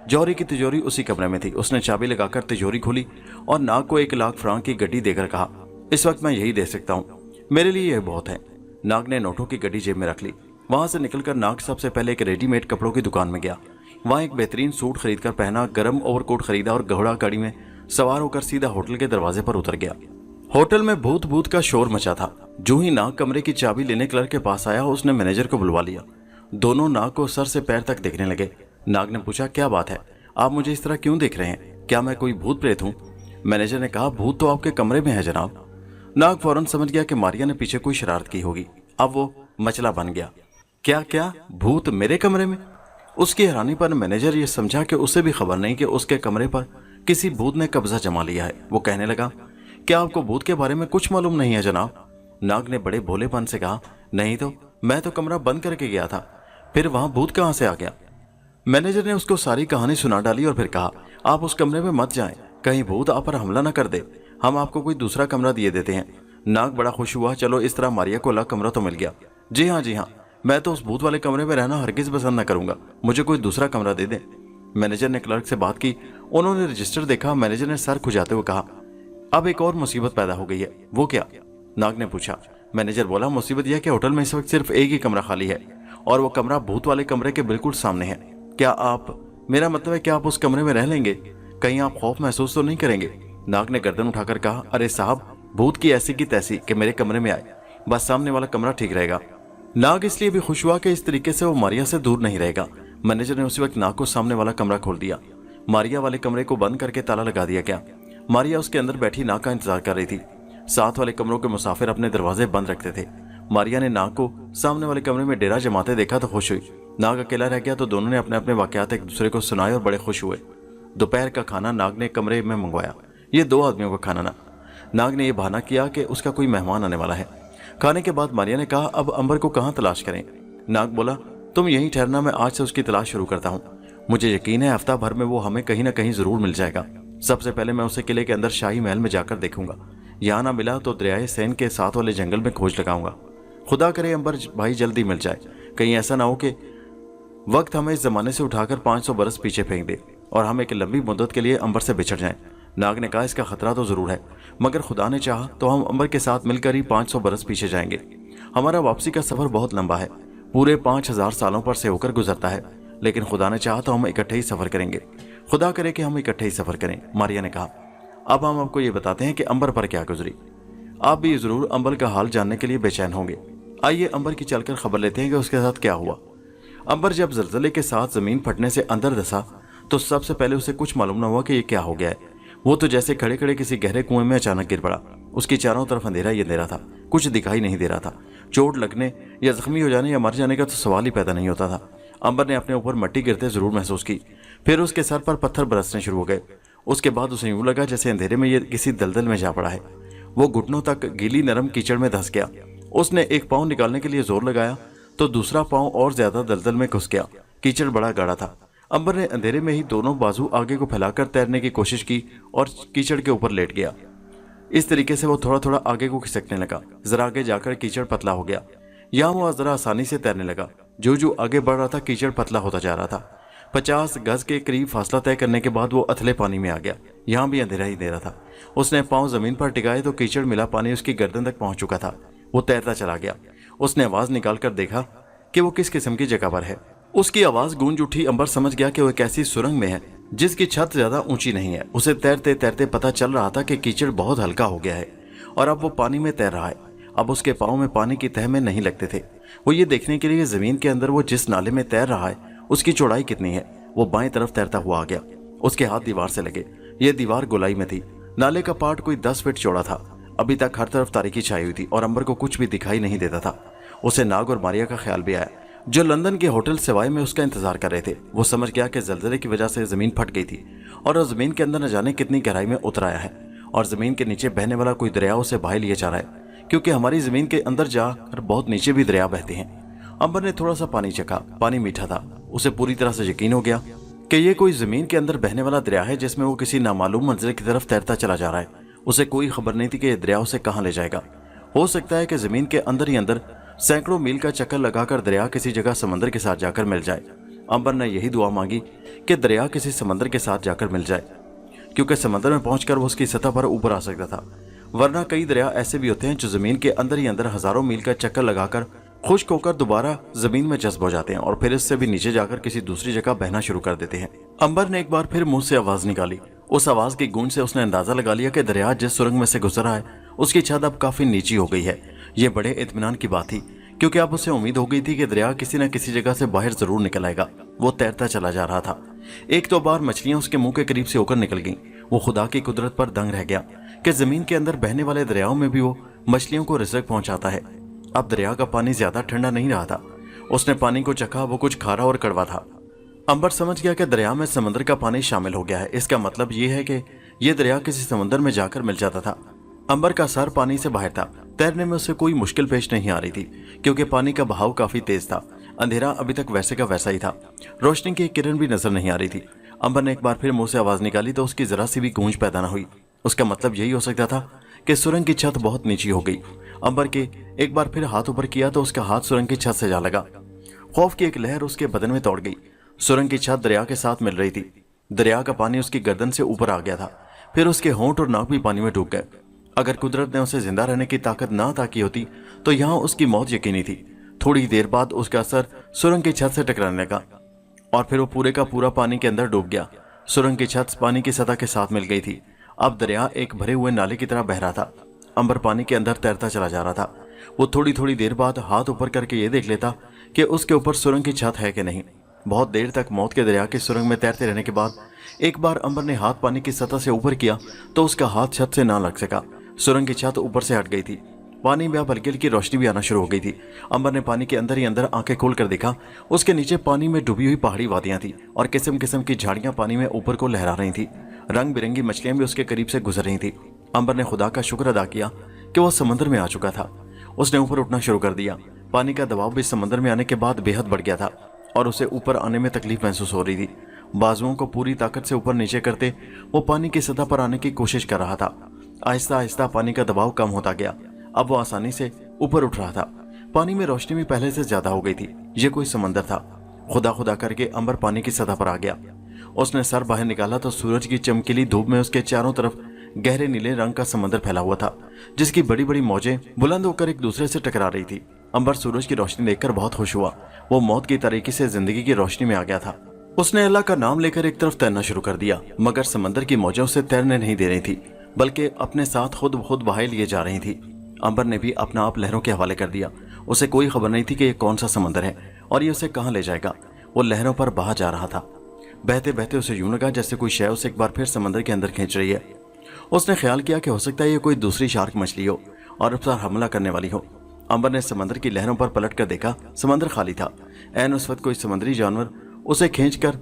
जौहरी की तिजोरी उसी कमरे में थी। उसने चाबी लगाकर तिजोरी खोली और नाग को 1 लाख फ्रांक की गड्डी देकर कहा, इस वक्त मैं यही दे सकता हूँ, मेरे लिए यह बहुत है। नाग ने नोटों की गड्डी जेब में रख ली। वहां से निकलकर नाग सबसे पहले एक रेडीमेड कपड़ों की दुकान में गया। वहां एक बेहतरीन सूट खरीदकर पहना, गर्म ओवरकोट खरीदा और घोड़ा गाड़ी में सवार होकर सीधा होटल के दरवाजे पर उतर गया। होटल में भूत भूत का शोर मचा था। जो ही नाग कमरे की चाबी लेने क्लर्क के पास आया उसने मैनेजर को बुलवा लिया। दोनों नाग को सर से पैर तक देखने लगे। नाग ने पूछा, क्या बात है, आप मुझे इस तरह क्यों देख रहे हैं? क्या मैं कोई भूत प्रेत हूँ? मैनेजर ने कहा, भूत तो आपके कमरे में है जनाब। नाग फौरन समझ गया कि मारिया ने पीछे कोई शरारत की होगी। अब वो मचला बन गया। क्या क्या भूत मेरे कमरे में? उसकी हैरानी पर मैनेजर ये समझा कि उसे भी खबर नहीं कि उसके कमरे पर किसी भूत ने कब्जा जमा लिया है। वो कहने लगा, क्या आपको भूत के बारे में कुछ मालूम नहीं है जनाब? नाग ने बड़े भोलेपन से कहा, नहीं तो मैं तो कमरा बंद करके गया था, फिर वहां भूत कहां से आ गया? मैनेजर ने उसको सारी कहानी सुना डाली और फिर कहा, आप उस कमरे में मत जाएं, कहीं भूत आप पर हमला न कर दे। हम आपको कोई दूसरा कमरा दिए देते हैं। नाग बड़ा खुश हुआ, चलो इस तरह मारिया को अलग कमरा तो मिल गया। जी हाँ, मैं तो उस भूत वाले कमरे में रहना हरगिज पसंद न करूंगा, मुझे कोई दूसरा कमरा दे दे। मैनेजर ने क्लर्क से बात की। उन्होंने रजिस्टर देखा। मैनेजर ने सर खुजाते हुए कहा, अब एक और मुसीबत पैदा हो गई है। वो क्या? नाग ने पूछा। मैनेजर बोला, मुसीबत यह कि होटल में इस वक्त सिर्फ एक ही कमरा खाली है और वो कमरा भूत वाले कमरे के बिल्कुल सामने है। क्या आप, मेरा मतलब है कि आप उस कमरे में रह लेंगे? कहीं आप खौफ महसूस तो नहीं करेंगे? नाग ने गर्दन उठाकर कहा, अरे साहब, भूत की ऐसी की तैसी कि मेरे कमरे में आए, बस सामने वाला कमरा ठीक रहेगा। नाग इसलिए भी खुश हुआ कि इस तरीके से वो मारिया से दूर नहीं रहेगा। मैनेजर ने उसी वक्त नाग को सामने वाला कमरा खोल दिया। मारिया वाले कमरे को बंद करके ताला लगा दिया गया। मारिया उसके अंदर बैठी नाग का इंतजार कर रही थी। साथ वाले कमरों के मुसाफिर अपने दरवाजे बंद रखते थे। मारिया ने नाग को सामने वाले कमरे में डेरा जमाते देखा तो खुश हुई। नाग अकेला रह गया तो दोनों ने अपने अपने वाकयात एक दूसरे को सुनाए और बड़े खुश हुए। दोपहर का खाना नाग ने कमरे में मंगवाया। ये 2 आदमियों का खाना ना। नाग ने यह बहाना किया कि उसका कोई मेहमान आने वाला है। खाने के बाद मारिया ने कहा, अब अंबर को कहाँ तलाश करें? नाग बोला, तुम यहीं ठहरना, मैं आज से उसकी तलाश शुरू करता हूँ। मुझे यकीन है हफ्ता भर में वो हमें कहीं ना कहीं जरूर मिल जाएगा। सबसे पहले मैं उसे किले के अंदर शाही महल में जाकर देखूंगा। यहाँ ना मिला तो दरियाए सैन के साथ वाले जंगल में खोज लगाऊंगा। खुदा करे अंबर भाई जल्दी मिल जाए। कहीं ऐसा ना हो कि वक्त हमें इस जमाने से उठाकर 500 बरस पीछे फेंक दे और हम एक लंबी मुद्दत के लिए अंबर से बिछड़ जाएं। नाग ने कहा, इसका खतरा तो जरूर है, मगर खुदा ने चाहा तो हम अंबर के साथ मिलकर ही 500 बरस पीछे जाएंगे। हमारा वापसी का सफर बहुत लंबा है, पूरे 5000 सालों पर से होकर गुजरता है, लेकिन खुदा ने चाहा तो हम इकट्ठे ही सफर करेंगे। खुदा करे कि हम इकट्ठे ही सफर करें। मारिया ने कहा, अब हम आपको ये बताते हैं कि अंबर पर क्या गुजरी। आप भी जरूर अंबर का हाल जानने के लिए बेचैन होंगे। आइए अंबर की चलकर खबर लेते हैं कि उसके साथ क्या हुआ। अंबर जब जलजले के साथ जमीन फटने से अंदर धंसा तो सबसे पहले उसे कुछ मालूम न हुआ कि ये क्या हो गया है। वो तो जैसे खड़े खड़े किसी गहरे कुएं में अचानक गिर पड़ा। उसकी चारों तरफ अंधेरा ही अंधेरा था, कुछ दिखाई नहीं दे रहा था। चोट लगने या जख्मी हो जाने या मर जाने का तो सवाल ही पैदा नहीं होता था। अंबर ने अपने ऊपर मट्टी गिरते जरूर महसूस की। फिर उसके सर पर पत्थर बरसने शुरू हो गए। उसके बाद उसे यूं लगा जैसे अंधेरे में ये किसी दलदल में जा पड़ा है। वो घुटनों तक गीली नरम कीचड़ में धंस गया। उसने एक पाँव निकालने के लिए जोर लगाया तो दूसरा पाँव और ज्यादा दलदल में घुस गया। कीचड़ बड़ा गाढ़ा था। अंबर ने अंधेरे में ही दोनों बाजू आगे को फैलाकर तैरने की कोशिश की और कीचड़ के ऊपर लेट गया। इस तरीके से वो थोड़ा थोड़ा आगे को खिसकने लगा। जरा आगे जाकर कीचड़ पतला हो गया। यहाँ वो जरा आसानी से तैरने लगा। जो आगे बढ़ रहा था कीचड़ पतला होता जा रहा था। 50 गज के करीब फासला तय करने के बाद वो अथले पानी में आ गया। यहाँ भी अंधेरा ही अंधेरा था। उसने पाँव जमीन पर टिकाए तो कीचड़ मिला पानी उसकी गर्दन तक पहुंच चुका था। वो तैरता चला गया। उसने आवाज निकालकर देखा कि वो किस किस्म की जगह पर है। उसकी आवाज गूंज उठी। अंबर समझ गया कि वो एक ऐसी सुरंग में है जिसकी छत ज्यादा ऊंची नहीं है। उसे तैरते तैरते पता चल रहा था कि कीचड़ बहुत हल्का हो गया है और अब वो पानी में तैर रहा है। अब उसके पाँव में पानी की तह में नहीं लगते थे। वो ये देखने के लिए जमीन के अंदर वो जिस नाले में तैर रहा है उसकी चौड़ाई कितनी है। वो बाएं तरफ तैरता हुआ आ गया। उसके हाथ दीवार से लगे। ये दीवार गोलाई में थी। नाले का पार्ट कोई 10 फीट चौड़ा था। अभी तक हर तरफ तारीकी छाई हुई थी और अंबर को कुछ भी दिखाई नहीं देता था। उसे नाग और मारिया का ख्याल भी आया जो लंदन के होटल सिवाय में उसका इंतजार कर रहे थे। वो समझ गया कि जलजले की वजह से जमीन फट गई थी और वो जमीन के अंदर न जाने कितनी गहराई में उतर आया है और जमीन के नीचे बहने वाला कोई दरिया उसे बाहर लिए जा रहा है, क्योंकि हमारी जमीन के अंदर जाकर बहुत नीचे भी दरिया बहते हैं। अंबर ने थोड़ा सा पानी चखा। पानी मीठा था। उसे पूरी तरह से यकीन हो गया कि ये कोई जमीन के अंदर बहने वाला दरिया है जिसमें वो किसी नामालूम मंजिल की तरफ तैरता चला जा रहा है। उसे कोई खबर नहीं थी कि यह दरिया उसे कहाँ ले जाएगा। हो सकता है कि जमीन के अंदर ही अंदर सैकड़ों मील का चक्कर लगाकर दरिया किसी जगह समंदर के साथ जाकर मिल जाए। अंबर ने यही दुआ मांगी कि दरिया किसी समंदर के साथ जाकर मिल जाए, क्योंकि समंदर में पहुंचकर वो उसकी सतह पर ऊपर आ सकता था। वरना कई दरिया ऐसे भी होते हैं जो जमीन के अंदर ही अंदर हजारों मील का चक्कर लगाकर खुश्क होकर दोबारा जमीन में जज्ब हो जाते हैं और फिर इससे भी नीचे जाकर किसी दूसरी जगह बहना शुरू कर देते हैं। अंबर ने एक बार फिर मुंह से आवाज निकाली। उस आवाज की गूंज से उसने अंदाजा लगा लिया कि दरिया जिस सुरंग में से गुजर रहा है उसकी छत अब काफी नीची हो गई है। ये बड़े इत्मीनान की बात थी, क्योंकि अब उसे उम्मीद हो गई थी कि दरिया किसी न किसी जगह से बाहर जरूर निकल आएगा। वो तैरता चला जा रहा था। एक दो बार मछलियां उसके मुंह के करीब से होकर निकल गईं। वो खुदा की कुदरत पर दंग रह गया कि जमीन के अंदर बहने वाले दरियाओं में भी वो मछलियों को रिज़्क पहुंचाता है। अब दरिया का पानी ज्यादा ठंडा नहीं रहा था। उसने पानी को चखा। वो कुछ खारा और कड़वा था। अंबर समझ गया कि दरिया में समंदर का पानी शामिल हो गया है। इसका मतलब ये है कि यह दरिया किसी समंदर में जाकर मिल जाता था। अंबर का सर पानी से बाहर था। तैरने में उसे कोई मुश्किल पेश नहीं आ रही थी, क्योंकि पानी का बहाव काफी तेज था। अंधेरा अभी तक वैसे का वैसा ही था। रोशनी की एक किरण भी नजर नहीं आ रही थी। अंबर ने एक बार फिर मुंह से आवाज निकाली तो उसकी जरा सी भी गूंज पैदा न हुई। उसका मतलब यही हो सकता था कि सुरंग की छत बहुत नीची हो गई। अंबर के एक बार फिर हाथ ऊपर किया तो उसका हाथ सुरंग की छत से जा लगा। खौफ की एक लहर उसके बदन में दौड़ गई। सुरंग की छत दरिया के साथ मिल रही थी। दरिया का पानी उसकी गर्दन से ऊपर आ गया था। फिर उसके होंठ और नाक भी पानी में डूब गए। अगर कुदरत ने उसे जिंदा रहने की ताकत ना अता की होती तो यहाँ उसकी मौत यकीनी थी। थोड़ी देर बाद उसका सर सुरंग की छत से टकराने लगा और फिर वो पूरे का पूरा पानी के अंदर डूब गया। सुरंग की छत पानी की सतह के साथ मिल गई थी। अब दरिया एक भरे हुए नाले की तरह बह रहा था। अंबर पानी के अंदर तैरता चला जा रहा था। वो थोड़ी थोड़ी देर बाद हाथ ऊपर करके ये देख लेता कि उसके ऊपर सुरंग की छत है कि नहीं। बहुत देर तक मौत के दरिया की सुरंग में तैरते रहने के बाद एक बार अंबर ने हाथ पानी की सतह से ऊपर किया तो उसका हाथ छत से ना लग सका। सुरंग की छत ऊपर से हट गई थी। पानी में अब हल्की हल्की रोशनी भी आना शुरू हो गई थी। अंबर ने पानी के अंदर ही अंदर आंखें खोल कर देखा। उसके नीचे पानी में डूबी हुई पहाड़ी वादियां थी और किस्म किस्म की झाड़ियां पानी में ऊपर को लहरा रही थी। रंग बिरंगी मछलियां भी उसके करीब से गुजर रही थी। अंबर ने खुदा का शुक्र अदा किया कि वह समंदर में आ चुका था। उसने ऊपर उठना शुरू कर दिया। पानी का दबाव भी समंदर में आने के बाद बेहद बढ़ गया था और उसे ऊपर आने में तकलीफ महसूस हो रही थी। बाजुओं को पूरी ताकत से ऊपर नीचे करते वो पानी की सतह पर आने की कोशिश कर रहा था। आहिस्ता आहिस्ता पानी का दबाव कम होता गया। अब वो आसानी से ऊपर उठ रहा था। पानी में रोशनी भी पहले से ज्यादा हो गई थी। ये कोई समंदर था। खुदा खुदा करके अंबर पानी की सतह पर आ गया। उसने सर बाहर निकाला तो सूरज की चमकीली धूप में उसके चारों तरफ गहरे नीले रंग का समंदर फैला हुआ था, जिसकी बड़ी बड़ी मौजें बुलंद होकर एक दूसरे से टकरा रही थी। अंबर सूरज की रोशनी देखकर बहुत खुश हुआ। वो मौत की तरीके से जिंदगी की रोशनी में आ गया था। उसने अल्लाह का नाम लेकर एक तरफ तैरना शुरू कर दिया, मगर समंदर की मौजें उसे तैरने नहीं दे रही थी, बल्कि अपने साथ खुद बहाए लिए जा रही थी। अंबर ने भी अपना आप लहरों के हवाले कर दिया। उसे कोई खबर नहीं थी कि यह कौन सा समंदर है और ये उसे कहाँ ले जाएगा। वो लहरों पर बहा जा रहा था। बहते बहते उसे यूं लगा जैसे कोई शय उसे एक बार फिर समंदर के अंदर खींच रही है। उसने ख्याल किया कि हो सकता है ये कोई दूसरी शार्क मछली हो और उस पर हमला करने वाली हो। अंबर ने समंदर की लहरों पर पलट कर देखा। समंदर खाली था। ऐन उस वक्त कोई समुद्री जानवर उसे खींचकर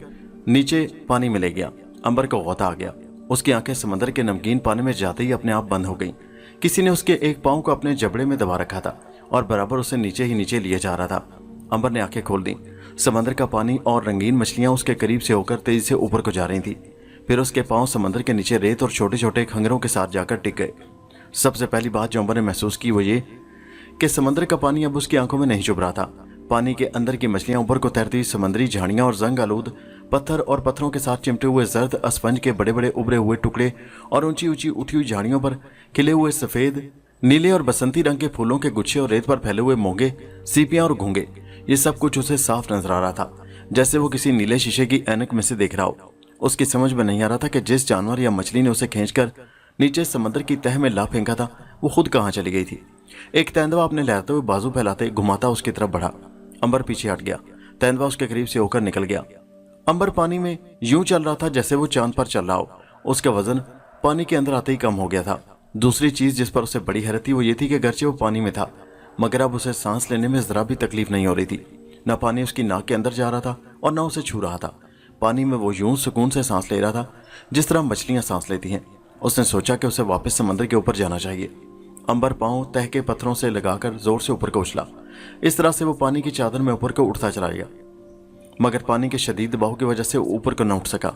नीचे पानी में ले गया। अंबर को गौता आ गया। उसकी आंखें समंदर के नमकीन पानी में जाते ही अपने आप बंद हो गईं। किसी ने उसके एक पांव को अपने जबड़े में दबा रखा था और बराबर उसे नीचे ही नीचे लिए जा रहा था। अंबर ने आंखें खोल दी। समंदर का पानी और रंगीन मछलियां उसके करीब से होकर तेजी से ऊपर को जा रही थी। फिर उसके पांव समंदर के नीचे रेत और छोटे छोटे खंगरों के साथ जाकर टिक गए। सबसे पहली बात जो अंबर ने महसूस की वो ये कि समंदर का पानी अब उसकी आंखों में नहीं चुभ रहा था। पानी के अंदर की मछलियां ऊपर को तैरती समुद्री झाड़ियां और जंग आलूद पत्थर और पत्थरों के साथ चिमटे हुए जर्द अस्पंज के बड़े बड़े उभरे हुए टुकड़े और ऊंची ऊंची उठी हुई झाड़ियों पर खिले हुए सफेद नीले और बसंती रंग के फूलों के गुच्छे और रेत पर फैले हुए मोंगे, सीपियां और घोंगे, ये सब कुछ उसे साफ नजर आ रहा था, जैसे वो किसी नीले शीशे की ऐनक में से देख रहा हो। उसकी समझ में नहीं आ रहा था कि जिस जानवर या मछली ने उसे खींचकर नीचे समंदर की तह में ला फेंका था, वो खुद कहाँ चली गई थी। एक तेंदुआ अपने लहरते हुए बाजू फैलाते घुमाता उसकी तरफ बढ़ा। अंबर पीछे हट गया। तेंदुआ उसके करीब से होकर निकल गया। अंबर पानी में यूं चल रहा था जैसे वो चांद पर चल रहा हो। उसका वजन पानी के अंदर आते ही कम हो गया था। दूसरी चीज जिस पर उसे बड़ी हैरत थी वो ये थी कि अगरचे वो पानी में था, मगर अब उसे सांस लेने में जरा भी तकलीफ नहीं हो रही थी। न पानी उसकी नाक के अंदर जा रहा था और न उसे छू रहा था। पानी में वो यूं सुकून से सांस ले रहा था जिस तरह मछलियां सांस लेती हैं। उसने सोचा कि उसे वापस समंदर के ऊपर जाना चाहिए। अंबर पांव तह के पत्थरों से लगाकर जोर से ऊपर को उछला। इस तरह से वो पानी की चादर में ऊपर को उठता चला गया, मगर पानी के शदीद दबाव की वजह से ऊपर को न उठ सका।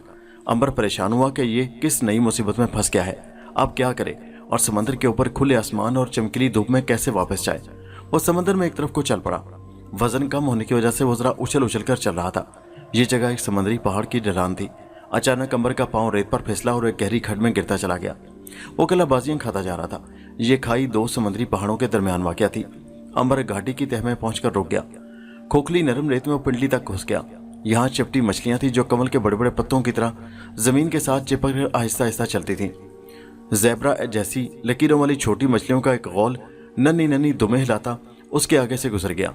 अंबर परेशान हुआ कि ये किस नई मुसीबत में फंस गया है, अब क्या करे और समंदर के ऊपर खुले आसमान और चमकीली धूप में कैसे वापस जाए। वो समंदर में एक तरफ को चल पड़ा। वजन कम होने की वजह से वो जरा उछल उछल कर चल रहा था। ये जगह एक समुद्री पहाड़ की ढलान थी। अचानक अंबर का पांव रेत पर फिसला और एक गहरी खड्ड में गिरता चला गया। वो कलाबाजियां खाता जा रहा था। ये खाई दो समुद्री पहाड़ों के दरमियान वाक़या थी। अंबर घाटी की तह में पहुंचकर रुक गया। खोखली नरम रेत में वो पिंडली तक घुस गया। यहाँ चिपटी मछलियां थी जो कमल के बड़े बड़े पत्तों की तरह जमीन के साथ चिपक कर आहिस्ता आहिस्ता चलती थीं। ज़ेब्रा जैसी लकीरों वाली छोटी मछलियों का एक गौल नन्ही नन्ही दुमें हिलाता उसके आगे से गुजर गया।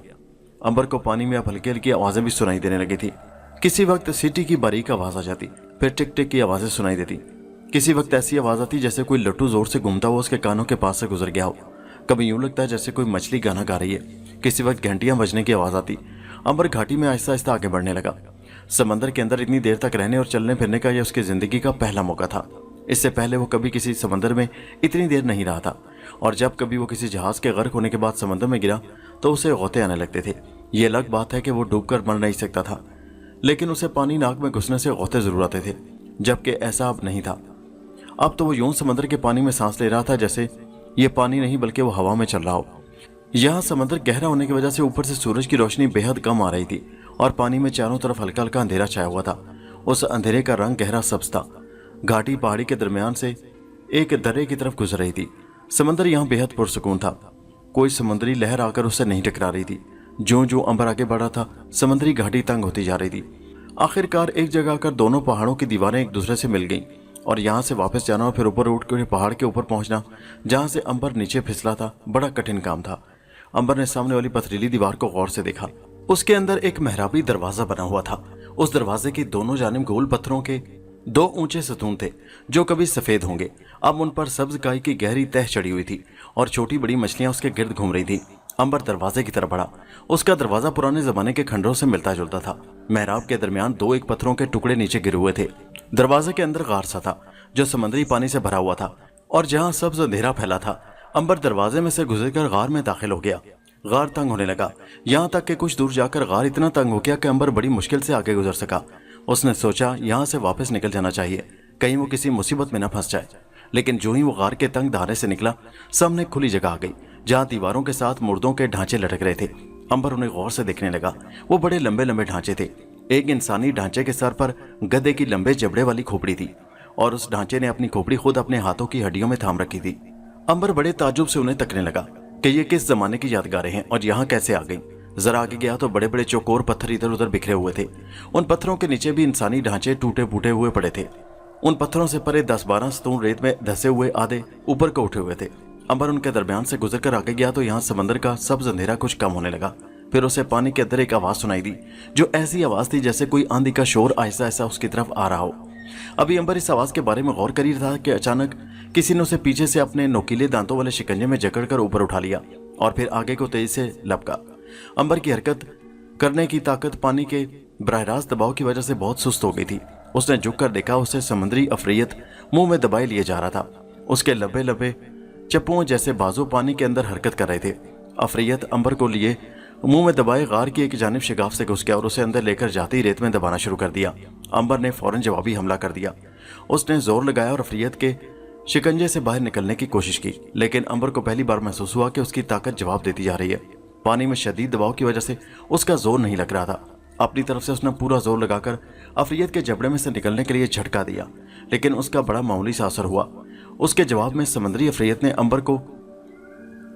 अंबर को पानी में अब हल्की हल्की आवाजें भी सुनाई देने लगी थी। किसी वक्त सीटी की बारीक आवाज आ जाती, फिर टिक टिक की आवाजें सुनाई देती। किसी वक्त ऐसी आवाज आती जैसे कोई लट्टू जोर से घूमता हुआ उसके कानों के पास से गुजर गया हो। कभी यूं लगता है जैसे कोई मछली गाना गा रही है। किसी वक्त घंटियां बजने की आवाज आती। अंबर घाटी में आहिस्ता आहिस्ता आगे बढ़ने लगा। समंदर के अंदर इतनी देर तक रहने और चलने फिरने का यह उसकी जिंदगी का पहला मौका था। इससे पहले वो कभी किसी समंदर में इतनी देर नहीं रहा था, और जब कभी वो किसी जहाज के गर्क होने के बाद समंदर में गिरा तो उसे गौते आने लगते थे। ये अलग बात है कि वो डूबकर मर नहीं सकता था, लेकिन उसे पानी नाक में घुसने से गौते जरूर आते थे, जबकि ऐसा अब नहीं था। अब तो वो यूं समंदर के पानी में सांस ले रहा था जैसे ये पानी नहीं बल्कि वो हवा में चल रहा हो। यहाँ समंदर गहरा होने की वजह से ऊपर से सूरज की रोशनी बेहद कम आ रही थी और पानी में चारों तरफ हल्का हल्का अंधेरा छाया हुआ था। उस अंधेरे का रंग गहरा सब्ज था। घाटी पहाड़ी के दरमियान से एक दर्रे की तरफ गुजर रही थी। समंदर यहाँ बेहद पुरसुकून था। कोई समुद्री लहर आकर उससे नहीं टकरा रही थी। जो जो अंबर आगे बढ़ा था समुद्री घाटी तंग होती जा रही थी। आखिरकार एक जगह आकर दोनों पहाड़ों की दीवारें एक दूसरे से मिल गईं और यहाँ से वापस जाना और फिर ऊपर उठ कर पहाड़ के ऊपर पहुंचना जहाँ से अंबर नीचे फिसला था बड़ा कठिन काम था। अंबर ने सामने वाली पथरीली दीवार को गौर से देखा। उसके अंदर एक मेहराबी दरवाजा बना हुआ था। उस दरवाजे की दोनों जानिब गोल पत्थरों के दो ऊंचे सतून थे जो कभी सफेद होंगे। अब उन पर सब्ज गाय की गहरी तह चढ़ी हुई थी और छोटी बड़ी मछलियां उसके गिर्द घूम रही थी। अंबर दरवाजे की तरफ बढ़ा। उसका दरवाजा पुराने जमाने के खंडरों से मिलता जुलता था। मेहराब के दरमियान दो एक पत्थरों के टुकड़े नीचे गिरे हुए थे। दरवाजे के अंदर गार सा था जो समुद्री पानी से भरा हुआ था और जहाँ सब्ज अंधेरा फैला था। अंबर दरवाजे में से गुजरकर गार में दाखिल हो गया। गार तंग होने लगा, यहाँ तक कि कुछ दूर जाकर गार इतना तंग हो गया कि अंबर बड़ी मुश्किल से आगे गुजर सका। उसने सोचा यहाँ से वापस निकल जाना चाहिए, कहीं वो किसी मुसीबत में न फंस जाए। लेकिन जो ही वो गार के तंग धारे से निकला, सामने खुली जगह आ गई जहाँ दीवारों के साथ मुर्दों के ढांचे लटक रहे थे। अंबर उन्हें गौर से देखने लगा। वो बड़े लंबे लंबे ढांचे थे। एक इंसानी ढांचे के सर पर गधे की लंबे जबड़े वाली खोपड़ी थी और उस ढांचे ने अपनी खोपड़ी खुद अपने हाथों की हड्डियों में थाम रखी थी। अंबर बड़े ताज्जुब से उन्हें तकने लगा कि ये किस जमाने की यादगारें हैं और यहाँ कैसे आ गई। जरा आगे गया तो बड़े बड़े चौकोर पत्थर इधर उधर बिखरे हुए थे। उन पत्थरों के नीचे भी इंसानी ढांचे टूटे फूटे हुए पड़े थे। उन पत्थरों से परे 10-12 सतून रेत में धसे हुए आधे ऊपर को उठे हुए थे। अंबर उनके दरमियान से गुजरकर आगे गया तो यहाँ समंदर का सब्ज अंधेरा कुछ कम होने लगा। फिर उसे पानी के अंदर एक आवाज सुनाई दी जो ऐसी आवाज थी जैसे कोई आंधी का शोर आहिस्ता आहिस्ता उसकी तरफ आ रहा हो। अभी अंबर इस आवाज के बारे में गौर कर ही रहा कि अचानक किसी ने उसे पीछे से अपने नोकीले दांतों वाले शिकंजे में जकड़कर ऊपर उठा लिया और फिर आगे को तेजी से लपका। अंबर की हरकत करने की ताकत पानी के बराह रास्त दबाव की वजह से बहुत सुस्त हो गई थी। उसने झुककर देखा, उसे समुद्री अफरियत मुंह में दबाए लिए जा रहा था। उसके लंबे लंबे चप्पुओं जैसे बाजू पानी के अंदर हरकत कर रहे थे। अफरियत अंबर को लिए मुंह में दबाए गार की एक जानिब शिगाफ से घुस गया और उसे अंदर लेकर जाते ही रेत में दबाना शुरू कर दिया। अंबर ने फौरन जवाबी हमला कर दिया। उसने जोर लगाया और अफरियत के शिकंजे से बाहर निकलने की कोशिश की, लेकिन अंबर को पहली बार महसूस हुआ कि उसकी ताकत जवाब देती जा रही है। पानी में शदीद दबाव की वजह से उसका जोर नहीं लग रहा था। अपनी तरफ से उसने पूरा जोर लगाकर अफरियत के जबड़े में से निकलने के लिए झटका दिया, लेकिन उसका बड़ा मामूली सा असर हुआ। उसके जवाब में समुद्री अफरियत ने अंबर को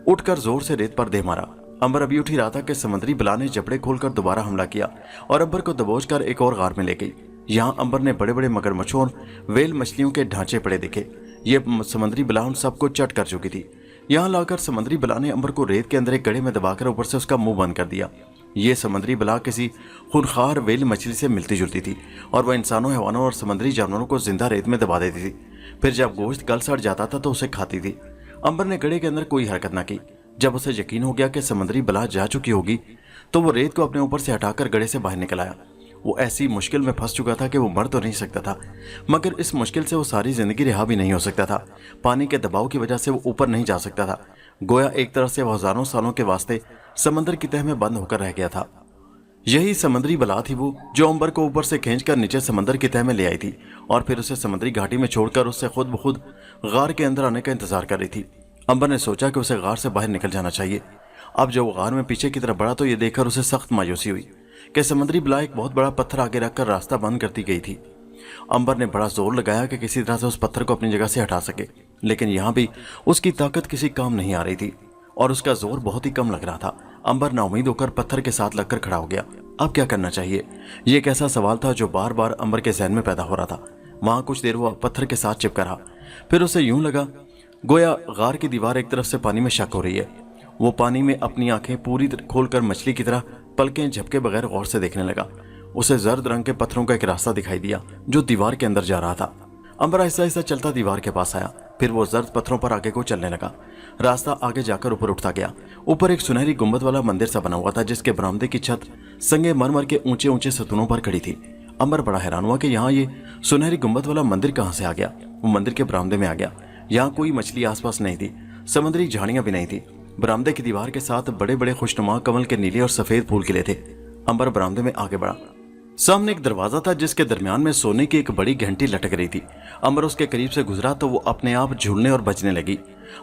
उठ कर जोर से रेत पर दे मारा। अंबर अभी उठ ही रहा था कि समुद्री बला ने जबड़े खोलकर दोबारा हमला किया और अंबर को दबोच कर एक और गार में ले गई। यहाँ अंबर ने बड़े बड़े मगरमच्छों और वेल मछलियों के ढांचे पड़े देखे। ये समुद्री बला उन सबको चट कर चुकी थी। यहाँ लाकर समुद्री बला ने अंबर को रेत के अंदर एक गड्ढे में दबाकर ऊपर से उसका मुंह बंद कर दिया। ये समुद्री बला किसी खूंखार वेल मछली से मिलती जुलती थी और वह इंसानों, हैवानों और समुद्री जानवरों को जिंदा रेत में दबा देती थी। फिर जब गोश्त गल सड़ जाता था तो उसे खाती थी। अंबर ने गड्ढे के अंदर कोई हरकत न की। जब उसे यकीन हो गया कि समुद्री बला जा चुकी होगी तो वो रेत को अपने ऊपर से हटाकर गड्ढे से बाहर निकल आया। वो ऐसी मुश्किल में फंस चुका था कि वो मर तो नहीं सकता था, मगर इस मुश्किल से वो सारी जिंदगी रिहा भी नहीं हो सकता था। पानी के दबाव की वजह से वो ऊपर नहीं जा सकता था। गोया एक तरह से वो हजारों सालों के वास्ते समंदर की तह में बंद होकर रह गया था। यही समुद्री बला थी वो जो अंबर को ऊपर से खींचकर नीचे समंदर की तह में ले आई थी और फिर उसे समुद्री घाटी में छोड़कर उससे खुद ब खुद गार के अंदर आने का इंतजार कर रही थी। अंबर ने सोचा कि उसे गार से बाहर निकल जाना चाहिए। अब जब वो गार में पीछे की तरफ बढ़ा तो ये देखकर उसे सख्त मायूसी हुई कि समुद्री बला एक बहुत बड़ा पत्थर आगे रखकर रास्ता बंद करती गई थी। अंबर ने बड़ा जोर लगाया कि किसी तरह से उस पत्थर को अपनी जगह से हटा सके, लेकिन यहाँ भी उसकी ताकत किसी काम नहीं आ रही थी और उसका जोर बहुत ही कम लग रहा था। अंबर नाउमीद होकर पत्थर के साथ लगकर खड़ा हो गया। अब क्या करना चाहिए, ये एक ऐसा सवाल था जो बार बार अंबर के जहन में पैदा हो रहा था। वहां कुछ देर वो पत्थर के साथ चिपका रहा, फिर उसे यूं लगा गोया गार की दीवार एक तरफ से पानी में शक हो रही है। वो पानी में अपनी आंखें पूरी खोलकर मछली की तरह पलकें झपके बगैर गौर से देखने लगा। उसे जर्द रंग के पत्थरों का एक रास्ता दिखाई दिया जो दीवार के अंदर जा रहा था। अंबर आहिस्ता आहिस्ता चलता दीवार के पास आया, फिर वो जर्द पत्थरों पर आगे को चलने लगा। रास्ता आगे जाकर ऊपर उठता गया। ऊपर एक सुनहरी गुंबद वाला मंदिर सा बना हुआ था जिसके बरामदे की छत संगे मरमर के ऊंचे ऊंचे सतूनों पर खड़ी थी। अंबर बड़ा हैरान हुआ कि यहाँ ये सुनहरी गुंबद वाला मंदिर कहाँ से आ गया। वो मंदिर के बरामदे में आ गया। यहाँ कोई मछली आसपास नहीं थी, समुद्री झाड़ियां भी नहीं थी। बरामदे की दीवार के साथ बड़े बड़े खुशनुमा कमल के नीले और सफेद फूल खिले थे। अंबर बरामदे में आगे बढ़ा। सामने एक दरवाजा था जिसके दरमियान में सोने की एक बड़ी घंटी लटक रही थी। अंबर उसके करीब से गुजरा तो वो अपने आप झूलने और बजने लगी।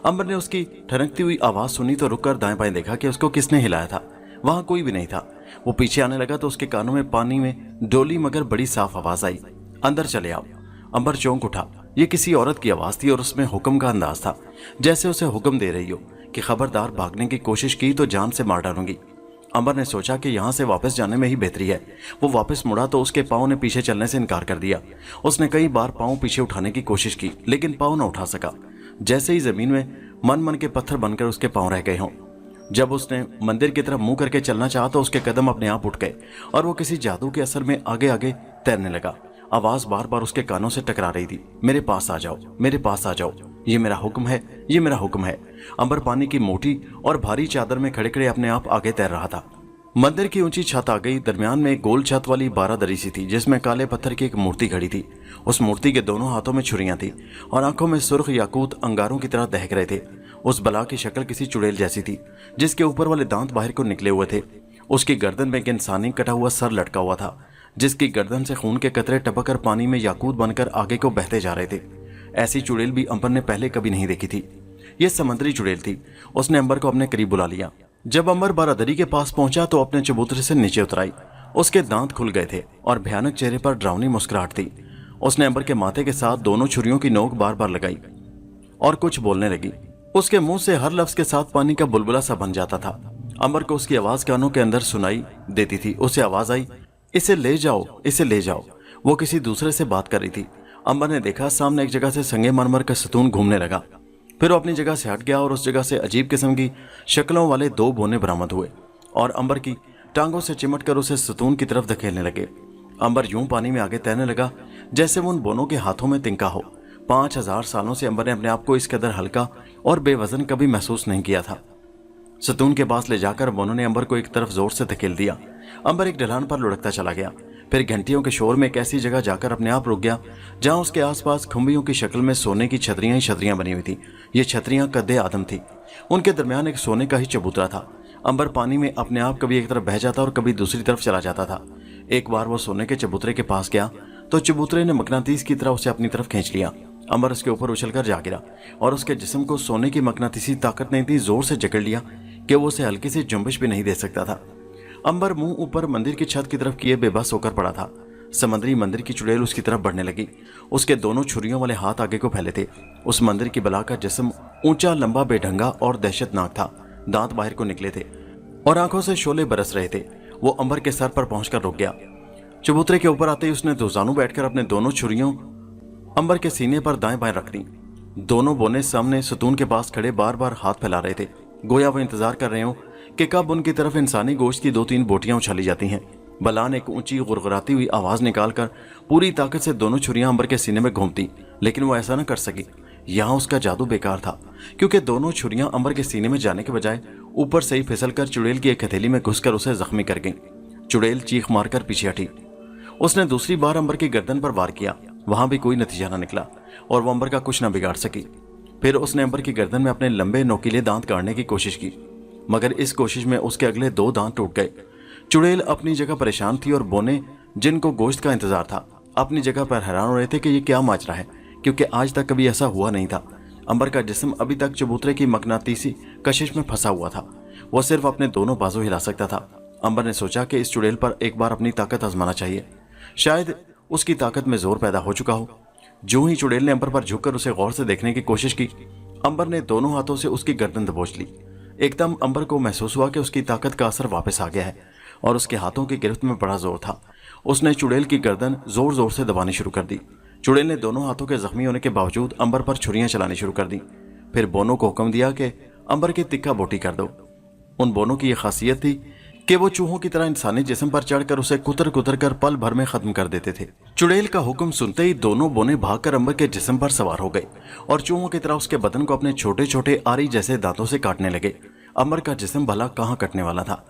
अंबर ने उसकी ठनकती हुई आवाज सुनी तो रुककर दाएं बाएं देखा कि उसको किसने हिलाया था। वहां कोई भी नहीं था। वो पीछे आने लगा तो उसके कानों में पानी में डोली मगर बड़ी साफ आवाज आई, अंदर चले आओ। अंबर चौंक उठा। ये किसी औरत की आवाज थी और उसमें हुक्म का अंदाज था, जैसे उसे हुक्म दे रही हो कि खबरदार भागने की कोशिश की तो जान से मार डालूंगी। अंबर ने सोचा कि यहाँ से वापस जाने में ही बेहतरी है। वो वापस मुड़ा तो उसके पाँव ने पीछे चलने से इनकार कर दिया। उसने कई बार पाँव पीछे उठाने की कोशिश की लेकिन पाँव न उठा सका, जैसे ही जमीन में मन मन के पत्थर बनकर उसके पाँव रह गए हों। जब उसने मंदिर की तरफ मुंह करके चलना चाहा तो उसके कदम अपने आप उठ गए और वो किसी जादू के असर में आगे आगे तैरने लगा। आवाज बार बार उसके कानों से टकरा रही थी, मेरे पास आ जाओ, मेरे पास आ जाओ, ये मेरा हुक्म है, ये मेरा हुक्म है। अंबर पानी की मोटी और भारी चादर में खड़े खड़े अपने आप आगे तैर रहा था। मंदिर की ऊंची छत आ गई। दरमियान में एक गोल छत वाली बारादरी सी थी जिसमें काले पत्थर की एक मूर्ति खड़ी थी। उस मूर्ति के दोनों हाथों में छुरियां थी और आंखों में सुर्ख याकूत अंगारों की तरह दहक रहे थे। उस बला की शक्ल किसी चुड़ैल जैसी थी जिसके ऊपर वाले दांत बाहर को निकले हुए थे। उसकी गर्दन में एक इंसानी कटा हुआ सर लटका हुआ था जिसकी गर्दन से खून के कतरे टपक कर पानी में याकूत बनकर आगे को बहते जा रहे थे। ऐसी चुड़ैल भी अंबर ने पहले कभी नहीं देखी थी। यह समुद्री चुड़ैल थी। उसने अंबर को अपने करीब बुला लिया। जब अंबर बारादरी के पास पहुंचा तो अपने चबूतरे से नीचे उतराई। उसके दांत खुल गए थे और भयानक चेहरे पर डरावनी मुस्कुराहट थी। उसने अंबर के माथे के साथ दोनों छुरियों की नोक बार बार लगाई और कुछ बोलने लगी। उसके मुंह से हर लफ्ज के साथ पानी का बुलबुला सा बन जाता था। अंबर को उसकी आवाज कानों के अंदर सुनाई देती थी। उसे आवाज आई, इसे ले जाओ, इसे ले जाओ। वो किसी दूसरे से बात कर रही थी। अंबर ने देखा सामने एक जगह से संगे मरमर का सतून घूमने लगा। फिर वो अपनी जगह से हट गया और उस जगह से अजीब किस्म की शक्लों वाले दो बोने बरामद हुए और अंबर की टांगों से चिमट कर उसे सतून की तरफ धकेलने लगे। अंबर यूं पानी में आगे तैरने लगा जैसे वो उन बोनों के हाथों में तिनका हो। 5000 सालों से अंबर ने अपने आप को इस कदर हल्का और बेवजन कभी महसूस नहीं किया था। सतून के पास ले जाकर बोनों ने अंबर को एक तरफ जोर से धकेल दिया। अंबर एक ढलान पर लुढ़कता चला गया। फिर घंटियों के शोर में एक ऐसी जगह जाकर अपने आप रुक गया जहां उसके आसपास खुम्बियों की शक्ल में सोने की छतरियां ही छतरियां बनी हुई थी। ये छतरियां कद्दे आदम थी। उनके दरमियान एक सोने का ही चबूतरा था। अंबर पानी में अपने आप कभी एक तरफ बह जाता और कभी दूसरी तरफ चला जाता था। एक बार वो सोने के चबूतरे के पास गया तो चबूतरे ने मकनातीस की तरह उसे अपनी तरफ खींच लिया। अंबर उसके ऊपर उछलकर जा गिरा और उसके जिस्म को सोने की मकनातीसी ताकत ने इतनी जोर से जकड़ लिया कि वो उसे हल्की सी जुम्बिश भी नहीं दे सकता था। अंबर मुंह ऊपर मंदिर की छत की तरफ किए बेबस होकर पड़ा था। समुद्री मंदिर की चुड़ैल उसकी तरफ बढ़ने लगी। उसके दोनों छुरियों वाले हाथ आगे को फैले थे। उस मंदिर की बला का जिस्म ऊंचा, लंबा, बेढंगा और दहशतनाक था। दांत बाहर को निकले थे और आंखों से शोले बरस रहे थे। वो अंबर के सर पर पहुंचकर रुक गया। चबूतरे के ऊपर आते ही उसने दोजानू बैठकर अपने दोनों छुरियों अंबर के सीने पर दाएं बाएं रख दी। दोनों बोने सामने सतून के पास खड़े बार बार हाथ फैला रहे थे, गोया वो इंतजार कर रहे हो कि कब उनकी तरफ इंसानी गोश्त की 2-3 बोटियां उछाली जाती हैं। बलान एक ऊंची गुरगुराती हुई आवाज निकालकर पूरी ताकत से दोनों छुरियां अंबर के सीने में घूमती, लेकिन वो ऐसा न कर सकी। यहाँ उसका जादू बेकार था, क्योंकि दोनों छुरियां अंबर के सीने में जाने के बजाय ऊपर से ही फिसलकर चुड़ैल की एक हथेली में घुसकर उसे जख्मी कर गई। चुड़ैल चीख मारकर पीछे हटी। उसने दूसरी बार अंबर की गर्दन पर वार किया। वहां भी कोई नतीजा न निकला और वो अंबर का कुछ न बिगाड़ सकी। फिर उसने अंबर की गर्दन में अपने लंबे नोकीले दांत गाड़ने की कोशिश की, मगर इस कोशिश में उसके अगले 2 दांत टूट गए। चुड़ैल अपनी जगह परेशान थी और बोने, जिनको गोश्त का इंतजार था, अपनी जगह पर हैरान हो रहे थे कि ये क्या माजरा है, क्योंकि आज तक कभी ऐसा हुआ नहीं था। अंबर का जिस्म अभी तक चबूतरे की मकनातीसी कशिश में फंसा हुआ था। वो सिर्फ अपने दोनों बाजू हिला सकता था। अंबर ने सोचा कि इस चुड़ैल पर एक बार अपनी ताकत आजमाना चाहिए। शायद उसकी ताकत में जोर पैदा हो चुका हो। जो ही चुड़ैल ने अंबर पर झुककर उसे गौर से देखने की कोशिश की, अंबर ने दोनों हाथों से उसकी गर्दन दबोच ली। एकदम अंबर को महसूस हुआ कि उसकी ताकत का असर वापस आ गया है और उसके हाथों की गिरफ्त में बड़ा जोर था। उसने चुड़ैल की गर्दन जोर जोर से दबानी शुरू कर दी। चुड़ैल ने दोनों हाथों के जख्मी होने के बावजूद अंबर पर छुरियां चलानी शुरू कर दी। फिर बोनों को हुक्म दिया कि अंबर की तिक्का बोटी कर दो। उन बोनों की यह खासियत थी कि वो चूहों की तरह इंसानी जिस्म पर चढ़कर उसे कुतर कुतर कर पल भर में खत्म कर देते थे। चुड़ैल का हुक्म सुनते ही दोनों बोने भागकर अंबर के जिस्म पर सवार हो गए और चूहों की तरह उसके बदन को अपने छोटे छोटे आरी जैसे दांतों से काटने लगे। अंबर का जिस्म भला कहाँ कटने वाला था।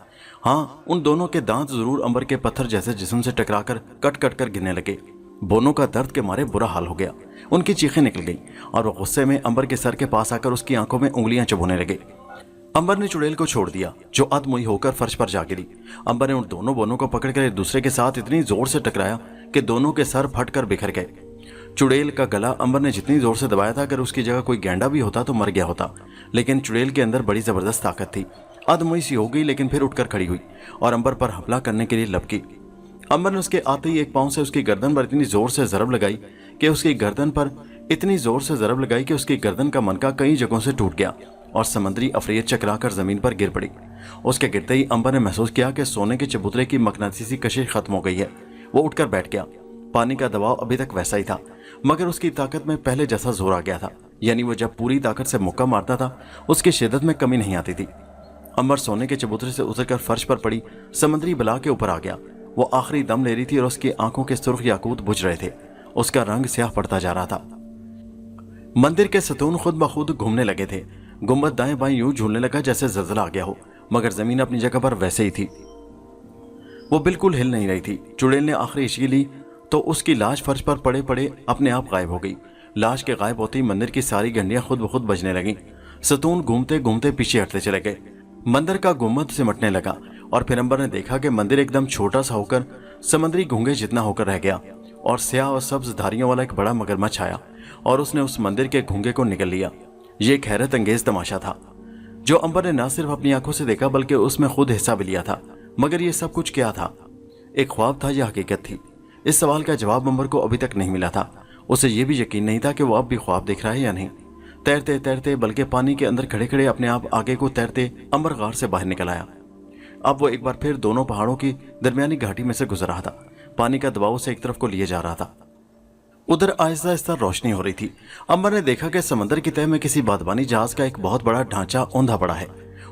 हाँ, उन दोनों के दांत जरूर अंबर के पत्थर जैसे जिस्म से टकराकर कट कट कर गिरने लगे। बोनों का दर्द के मारे बुरा हाल हो गया। उनकी चीखें निकल गईं और वो गुस्से में अंबर के सर के पास आकर उसकी आंखों में उंगलियां चुभोने लगे। अंबर ने चुड़ैल को छोड़ दिया, जो अधमुई होकर फर्श पर जा गिरी। अंबर ने उन दोनों बोनों को पकड़कर एक दूसरे के साथ इतनी जोर से टकराया कि दोनों के सर फटकर बिखर गए। चुड़ैल का गला अंबर ने जितनी जोर से दबाया था, अगर उसकी जगह कोई गैंडा भी होता तो मर गया होता। लेकिन चुड़ैल के अंदर बड़ी जबरदस्त ताकत थी। अधमुई सी हो गई, लेकिन फिर उठकर खड़ी हुई और अंबर पर हमला करने के लिए लपकी। अंबर ने उसके आते ही एक पांव से उसकी गर्दन पर इतनी जोर से जरब लगाई कि उसकी गर्दन का मनका कई जगहों से टूट गया और समंदरी अफरीत चकराकर जमीन पर गिर पड़ी। उसके गिरते ही अंबर ने महसूस किया कि सोने के चबूतरे की मकनातीसी कशिश खत्म हो गई है। वो उठकर बैठ गया। पानी का दबाव अभी तक वैसा ही था, मगर उसकी ताकत में पहले जैसा जोर आ गया था। यानी वो जब पूरी ताकत से मुक्का मारता था, उसकी शिद्दत में कमी नहीं आती थी। अंबर सोने के चबूतरे से उतरकर फर्श पर पड़ी समंदरी बला के ऊपर आ गया। वो आखिरी दम ले रही थी और उसकी आंखों के सुर्ख याकूत बुझ रहे थे। उसका रंग स्याह पड़ता जा रहा था। मंदिर के सतून खुद ब खुद घूमने लगे थे। गुंबद दाएं बाएं यूं झूलने लगा जैसे जलजला आ गया हो, मगर जमीन अपनी जगह पर वैसे ही थी। वो बिल्कुल हिल नहीं रही थी। चुड़ैल ने आखिरी इश्की ली तो उसकी लाश फर्श पर पड़े पड़े अपने आप गायब हो गई। लाश के गायब होते ही मंदिर की सारी घंटियां खुद ब खुद बजने लगीं। सतून घूमते घूमते पीछे हटते चले गए। मंदिर का गुंबद सिमटने लगा और फिर अंबर ने देखा कि मंदिर एकदम छोटा सा होकर समंदरी घोंगे जितना होकर रह गया और स्याह और सब्ज धारियों वाला एक बड़ा मगरमच्छ आया और उसने उस मंदिर के घोंगे को निगल लिया। ये एक हैरत अंगेज तमाशा था जो अंबर ने न सिर्फ अपनी आंखों से देखा बल्कि उसमें खुद हिस्सा भी लिया था। मगर ये सब कुछ क्या था? एक ख्वाब था या हकीकत थी? इस सवाल का जवाब अंबर को अभी तक नहीं मिला था। उसे यह भी यकीन नहीं था कि वो अब भी ख्वाब देख रहा है या नहीं। तैरते तैरते, बल्कि पानी के अंदर खड़े खड़े अपने आप आगे को तैरते अंबर गार से बाहर निकल आया। अब वो एक बार फिर दोनों पहाड़ों की दरमियानी घाटी में से गुजर रहा था। पानी का दबाव उसे एक तरफ को लिए जा रहा था। उधर आहिस्ता आहिस्ता रोशनी हो रही थी। अंबर ने देखा कि समंदर की तह में किसी बादबानी जहाज का एक बहुत बड़ा ढांचा औंधा पड़ा है।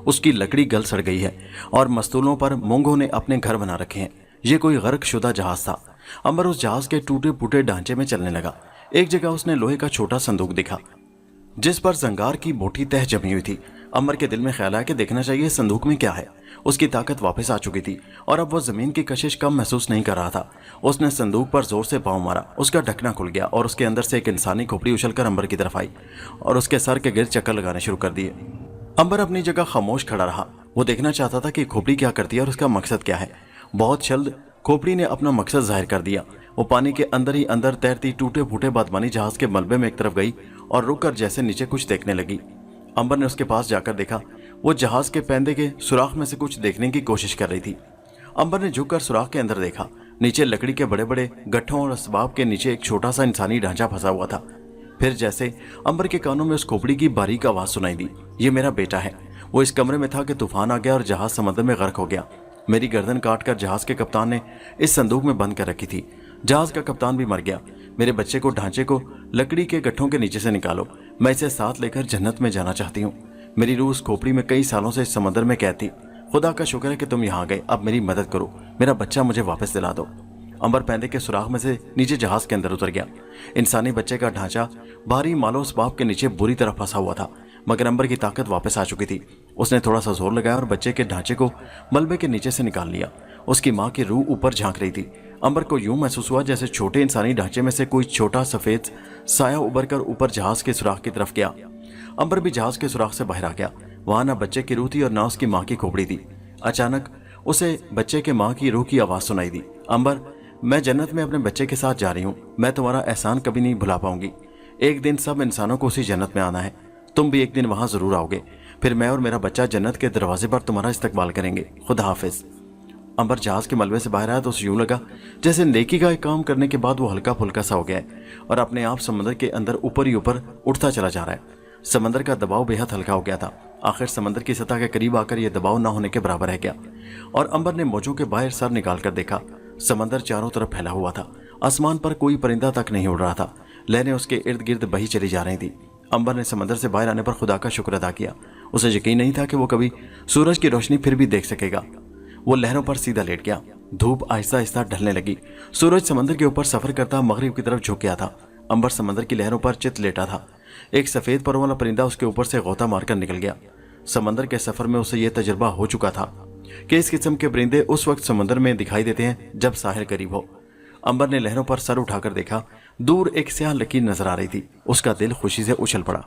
उसकी लकड़ी गल सड़ गई है और मस्तूलों पर मूंगों ने अपने घर बना रखे हैं। ये कोई गर्क शुदा जहाज था। अंबर उस जहाज के टूटे फूटे ढांचे में चलने लगा। एक जगह उसने लोहे का छोटा संदूक देखा जिस पर जंगार की मोटी तह जमी हुई थी। अंबर के दिल में ख्याल आया कि देखना चाहिए संदूक में क्या है। उसकी ताकत वापस आ चुकी थी और अब वो जमीन की कशिश कम महसूस नहीं कर रहा था। उसने संदूक पर जोर से पांव मारा। उसका ढकना खुल गया और उसके अंदर से एक इंसानी खोपड़ी उछलकर अंबर की तरफ आई और उसके सर के गिर्द चक्कर लगाने शुरू कर दिए। अंबर अपनी जगह खामोश खड़ा रहा। वो देखना चाहता था कि खोपड़ी क्या करती है और उसका मकसद क्या है। बहुत जल्द खोपड़ी ने अपना मकसद जाहिर कर दिया। वो पानी के अंदर ही अंदर तैरती टूटे फूटे बादमानी जहाज के मलबे में एक तरफ गई और रुककर जैसे नीचे कुछ देखने लगी। अंबर ने उसके पास जाकर देखा। वो जहाज के पैंदे के सुराख में से कुछ देखने की कोशिश कर रही थी। अंबर ने झुककर सुराख के अंदर देखा। नीचे लकड़ी के बड़े बड़े गट्ठों और असबाब के नीचे एक छोटा सा इंसानी ढांचा फंसा हुआ था। फिर जैसे अंबर के कानों में उस खोपड़ी की बारीक आवाज सुनाई दी, ये मेरा बेटा है। वो इस कमरे में था कि तूफान आ गया और जहाज समंदर में गर्क हो गया। मेरी गर्दन काट कर जहाज के कप्तान ने इस संदूक में बंद कर रखी थी। जहाज का कप्तान भी मर गया। मेरे बच्चे को ढांचे को लकड़ी के गट्ठों के नीचे से निकालो, मैं इसे साथ लेकर जन्नत में जाना चाहती हूँ। मेरी रूह उस खोपड़ी में कई सालों से इस समंदर में कैद थी। खुदा का शुक्र है कि तुम यहाँ गए, अब मेरी मदद करो, मेरा बच्चा मुझे वापस दिला दो। अंबर पैंदे के सुराख में से नीचे जहाज के अंदर उतर गया। इंसानी बच्चे का ढांचा भारी मालो असबाब के नीचे बुरी तरह फंसा हुआ था, मगर अंबर की ताकत वापस आ चुकी थी। उसने थोड़ा सा जोर लगाया और बच्चे के ढांचे को मलबे के नीचे से निकाल लिया। उसकी माँ की रूह ऊपर झांक रही थी। अंबर को यूं महसूस हुआ जैसे छोटे इंसानी ढांचे में से कोई छोटा सफेद साया उबर कर ऊपर जहाज के सुराख की तरफ गया। अंबर भी जहाज के सुराख से बाहर आ गया। वहां ना बच्चे की रूह थी और ना उसकी माँ की खोपड़ी थी। अचानक उसे बच्चे के माँ की रूह की आवाज सुनाई दी, अंबर, मैं जन्नत में अपने बच्चे के साथ जा रही हूँ। मैं तुम्हारा एहसान कभी नहीं भुला पाऊंगी। एक दिन सब इंसानों को उसी जन्नत में आना है। तुम भी एक दिन वहां जरूर आओगे। फिर मैं और मेरा बच्चा जन्नत के दरवाजे पर तुम्हारा इस्तकबाल करेंगे। खुदा हाफिज। अंबर जहाज के मलबे से बाहर आया तो उसे यूं लगा जैसे नेकी का एक काम करने के बाद वो हल्का फुल्का सा हो गया है और अपने आप समंदर के अंदर ऊपर ही ऊपर उठता चला जा रहा है। समंदर का दबाव बेहद हल्का हो गया था। आखिर समंदर की सतह के करीब आकर यह दबाव न होने के बराबर रह गया और अंबर ने मौजों के बाहर सर निकाल कर देखा। समंदर चारों तरफ फैला हुआ था। आसमान पर कोई परिंदा तक नहीं उड़ रहा था। लहरें उसके इर्द गिर्द बही चली जा रही थी। अंबर ने समंदर से बाहर आने पर खुदा का शुक्र अदा किया। उसे यकीन नहीं था कि वो कभी सूरज की रोशनी फिर भी देख सकेगा। वो लहरों पर सीधा लेट गया। धूप आहिस्ता आहिस्ता ढलने लगी। सूरज समंदर के ऊपर सफर करता मगरिब की तरफ झुक गया था। अंबर समंदर की लहरों पर चित लेटा था। एक सफेद परों वाला परिंदा उसके ऊपर से गौता मारकर निकल गया। समंदर के सफर में उसे यह तजुर्बा हो चुका था कि इस किस्म के परिंदे उस वक्त समंदर में दिखाई देते हैं जब साहिल करीब हो। अंबर ने लहरों पर सर उठाकर देखा। दूर एक स्याह लकीर नजर आ रही थी। उसका दिल खुशी से उछल पड़ा।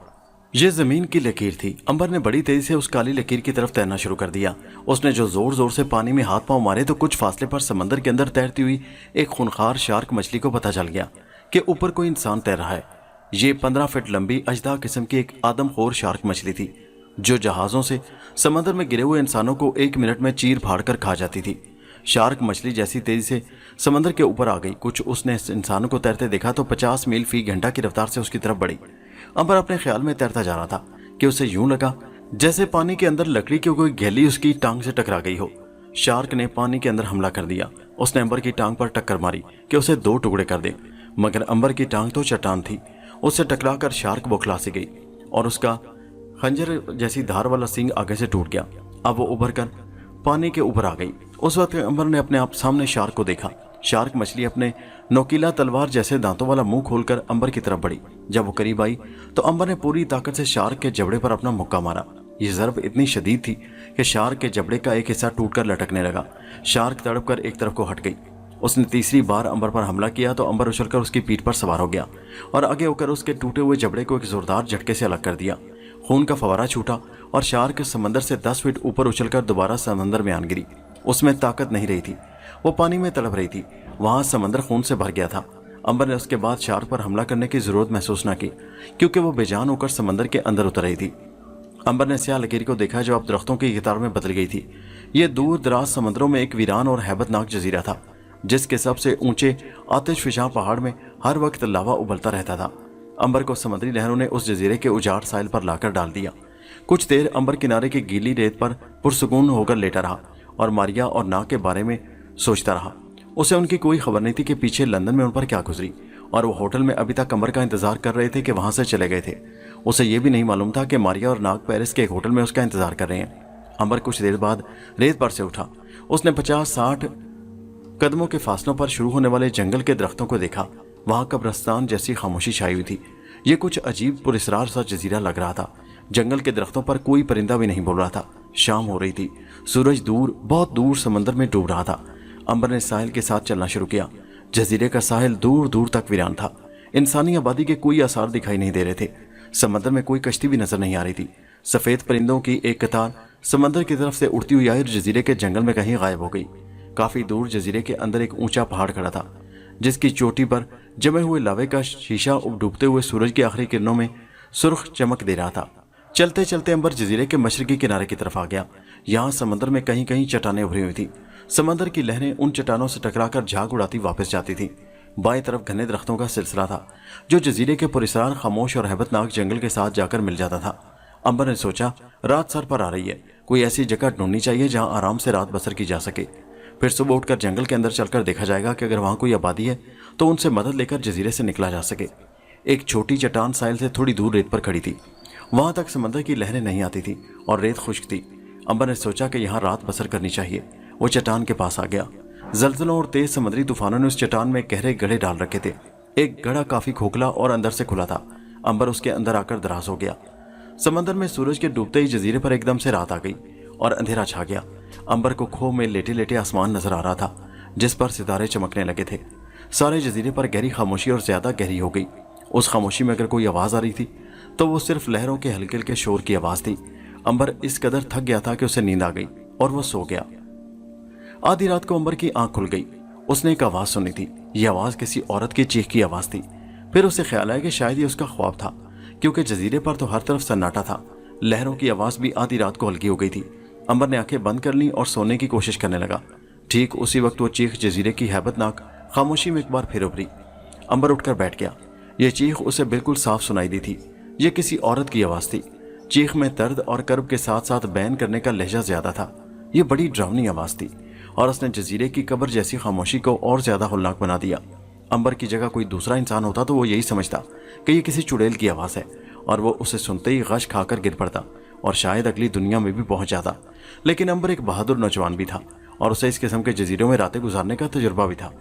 यह जमीन की लकीर थी। अंबर ने बड़ी तेजी से उस काली लकीर की तरफ तैरना शुरू कर दिया। उसने जो जोर जोर से पानी में हाथ पांव मारे तो कुछ फासले पर समंदर के अंदर तैरती हुई एक खूंखार शार्क मछली को पता चल गया कि ऊपर कोई इंसान तैर रहा है। ये 15 फीट लंबी अजदा किस्म की एक आदमखोर शार्क मछली थी जो जहाजों से समंदर में गिरे हुए इंसानों को 1 मिनट में चीर फाड़ कर खा जाती थी। शार्क मछली जैसी तेजी से समंदर के ऊपर आ गई, कुछ उसने इंसानों को तैरते देखा तो 50 मील फी घंटा की रफ्तार से उसकी तरफ बढ़ी। अंबर अपने ख्याल में तैरता जा रहा था कि उसे यूं लगा जैसे पानी के अंदर लकड़ी की कोई गैली उसकी टांग से टकरा गई हो। शार्क ने पानी के अंदर हमला कर दिया। उसने अंबर की टांग पर टक्कर मारी कि उसे 2 टुकड़े कर दे, मगर अंबर की टांग तो चट्टान थी। उससे टकराकर शार्क बौखला सी गई और उसका खंजर जैसी धार वाला सींग आगे से टूट गया। अब वो उभर कर पानी के ऊपर आ गई। उस वक्त अंबर ने अपने आप सामने शार्क को देखा। शार्क मछली अपने नोकीला तलवार जैसे दांतों वाला मुंह खोलकर अंबर की तरफ बढ़ी। जब वो करीब आई तो अंबर ने पूरी ताकत से शार्क के जबड़े पर अपना मुक्का मारा। ये ज़रब इतनी शदीद थी कि शार्क के जबड़े का एक हिस्सा टूटकर लटकने लगा। शार्क तड़प कर एक तरफ को हट गई। उसने तीसरी बार अंबर पर हमला किया तो अंबर उछलकर उसकी पीठ पर सवार हो गया और आगे होकर उसके टूटे हुए जबड़े को एक जोरदार झटके से अलग कर दिया। खून का फवारा छूटा और शार्क समंदर से 10 फीट ऊपर उछलकर दोबारा समंदर में आन गिरी। उसमें ताकत नहीं रही थी। वो पानी में तड़प रही थी। वहां समंदर खून से भर गया था। अंबर ने उसके बाद शार्क पर हमला करने की जरूरत महसूस न की क्योंकि वो बेजान होकर समंदर के अंदर उतर रही थी। अंबर ने स्याह लकीर को देखा जो अब दरख्तों की कतार में बदल गई थी। यह दूर दराज समंदरों में एक वीरान और हैबतनाक जजीरा था जिसके सबसे ऊंचे आतिशफिशां पहाड़ में हर वक्त लावा उबलता रहता था। अंबर को समुद्री लहरों ने उस जजीरे के उजाड़ साहिल पर लाकर डाल दिया। कुछ देर अंबर किनारे की गीली रेत पर पुरसुकून होकर लेटा रहा और मारिया और नाग के बारे में सोचता रहा। उसे उनकी कोई खबर नहीं थी कि पीछे लंदन में उन पर क्या गुजरी और वो होटल में अभी तक अंबर का इंतजार कर रहे थे कि वहां से चले गए थे। उसे यह भी नहीं मालूम था कि मारिया और नाग पेरिस के एक होटल में उसका इंतजार कर रहे हैं। अंबर कुछ देर बाद रेत पर से उठा। उसने 50-60 कदमों के फासलों पर शुरू होने वाले जंगल के दरख्तों को देखा। वहां कब्रिस्तान जैसी खामोशी छाई हुई थी। ये कुछ अजीब पुरस्रार सा जजीरा लग रहा था। जंगल के दरख्तों पर कोई परिंदा भी नहीं बोल रहा था। शाम हो रही थी। सूरज दूर, बहुत दूर समंदर में डूब रहा था। अंबर ने साहिल के साथ चलना शुरू किया। जजीरे का साहिल दूर दूर तक वीरान था। इंसानी आबादी के कोई आसार दिखाई नहीं दे रहे थे। समंदर में कोई कश्ती भी नजर नहीं आ रही थी। सफेद परिंदों की एक कतार समंदर की तरफ से उड़ती हुई आई और जजीरे के जंगल में कहीं गायब हो गई। काफी दूर जजीरे के अंदर एक ऊंचा पहाड़ खड़ा था जिसकी चोटी पर जमे हुए लावे का शीशा डूबते हुए सूरज की आखिरी किरणों में सुर्ख चमक दे रहा था। चलते चलते अंबर जजीरे के मशरकी किनारे की तरफ आ गया। यहाँ समंदर में कहीं कहीं चट्टानें उभरी हुई थी। समंदर की लहरें उन चट्टानों से टकराकर झाग उड़ाती वापस जाती थीं। बाएं तरफ घने दरख्तों का सिलसिला था जो जजीरे के पुरस्कार खामोश और हैबतनाक जंगल के साथ जाकर मिल जाता था। अंबर ने सोचा, रात सर पर आ रही है, कोई ऐसी जगह ढूंढनी चाहिए जहां आराम से रात बसर की जा सके। फिर सुबह उठकर जंगल के अंदर चलकर देखा जाएगा कि अगर वहां कोई आबादी है तो उनसे मदद लेकर जजीरे से निकला जा सके। एक छोटी चट्टान साहिल से थोड़ी दूर रेत पर खड़ी थी। वहां तक समंदर की लहरें नहीं आती थी और रेत खुश्क थी। अंबर ने सोचा कि यहाँ रात बसर करनी चाहिए। वो चट्टान के पास आ गया। जलजलों और तेज समुद्री तूफानों ने उस चट्टान में गहरे गड्ढे डाल रखे थे। एक गड्ढा काफी खोखला और अंदर से खुला था। अंबर उसके अंदर आकर दराज हो गया। समंदर में सूरज के डूबते ही जजीरे पर एकदम से रात आ गई और अंधेरा छा गया। अंबर को खो में लेटे लेटे आसमान नजर आ रहा था जिस पर सितारे चमकने लगे थे। सारे जजीरे पर गहरी खामोशी और ज्यादा गहरी हो गई। उस खामोशी में अगर कोई आवाज आ रही थी तो वो सिर्फ लहरों के हल्के हल्के शोर की आवाज थी। अंबर इस कदर थक गया था कि उसे नींद आ गई और वो सो गया। आधी रात को अंबर की आंख खुल गई। उसने एक आवाज सुनी थी। यह आवाज किसी औरत की चीख की आवाज थी। फिर उसे ख्याल आया कि शायद ये उसका ख्वाब था, क्योंकि जजीरे पर तो हर तरफ सन्नाटा था। लहरों की आवाज भी आधी रात को हल्की हो गई थी। अंबर ने आंखें बंद कर ली और सोने की कोशिश करने लगा। ठीक उसी वक्त वो चीख जजीरे की हैबतनाक खामोशी में एक बार फिर उभरी। अंबर उठकर बैठ गया। यह चीख उसे बिल्कुल साफ सुनाई दी थी। यह किसी औरत की आवाज थी। चीख में दर्द और कर्ब के साथ साथ बयान करने का लहजा ज्यादा था। यह बड़ी डरावनी आवाज थी और उसने जजीरे की कब्र जैसी खामोशी को और ज्यादा होलनाक बना दिया। अंबर की जगह कोई दूसरा इंसान होता तो वो यही समझता कि यह किसी चुड़ैल की आवाज है और वो उसे सुनते ही गश खाकर गिर पड़ता और शायद अगली दुनिया में भी पहुंच जाता। लेकिन अंबर एक बहादुर नौजवान भी था और उसे इस किस्म के जजीरों में रातें गुजारने का तजुर्बा भी था।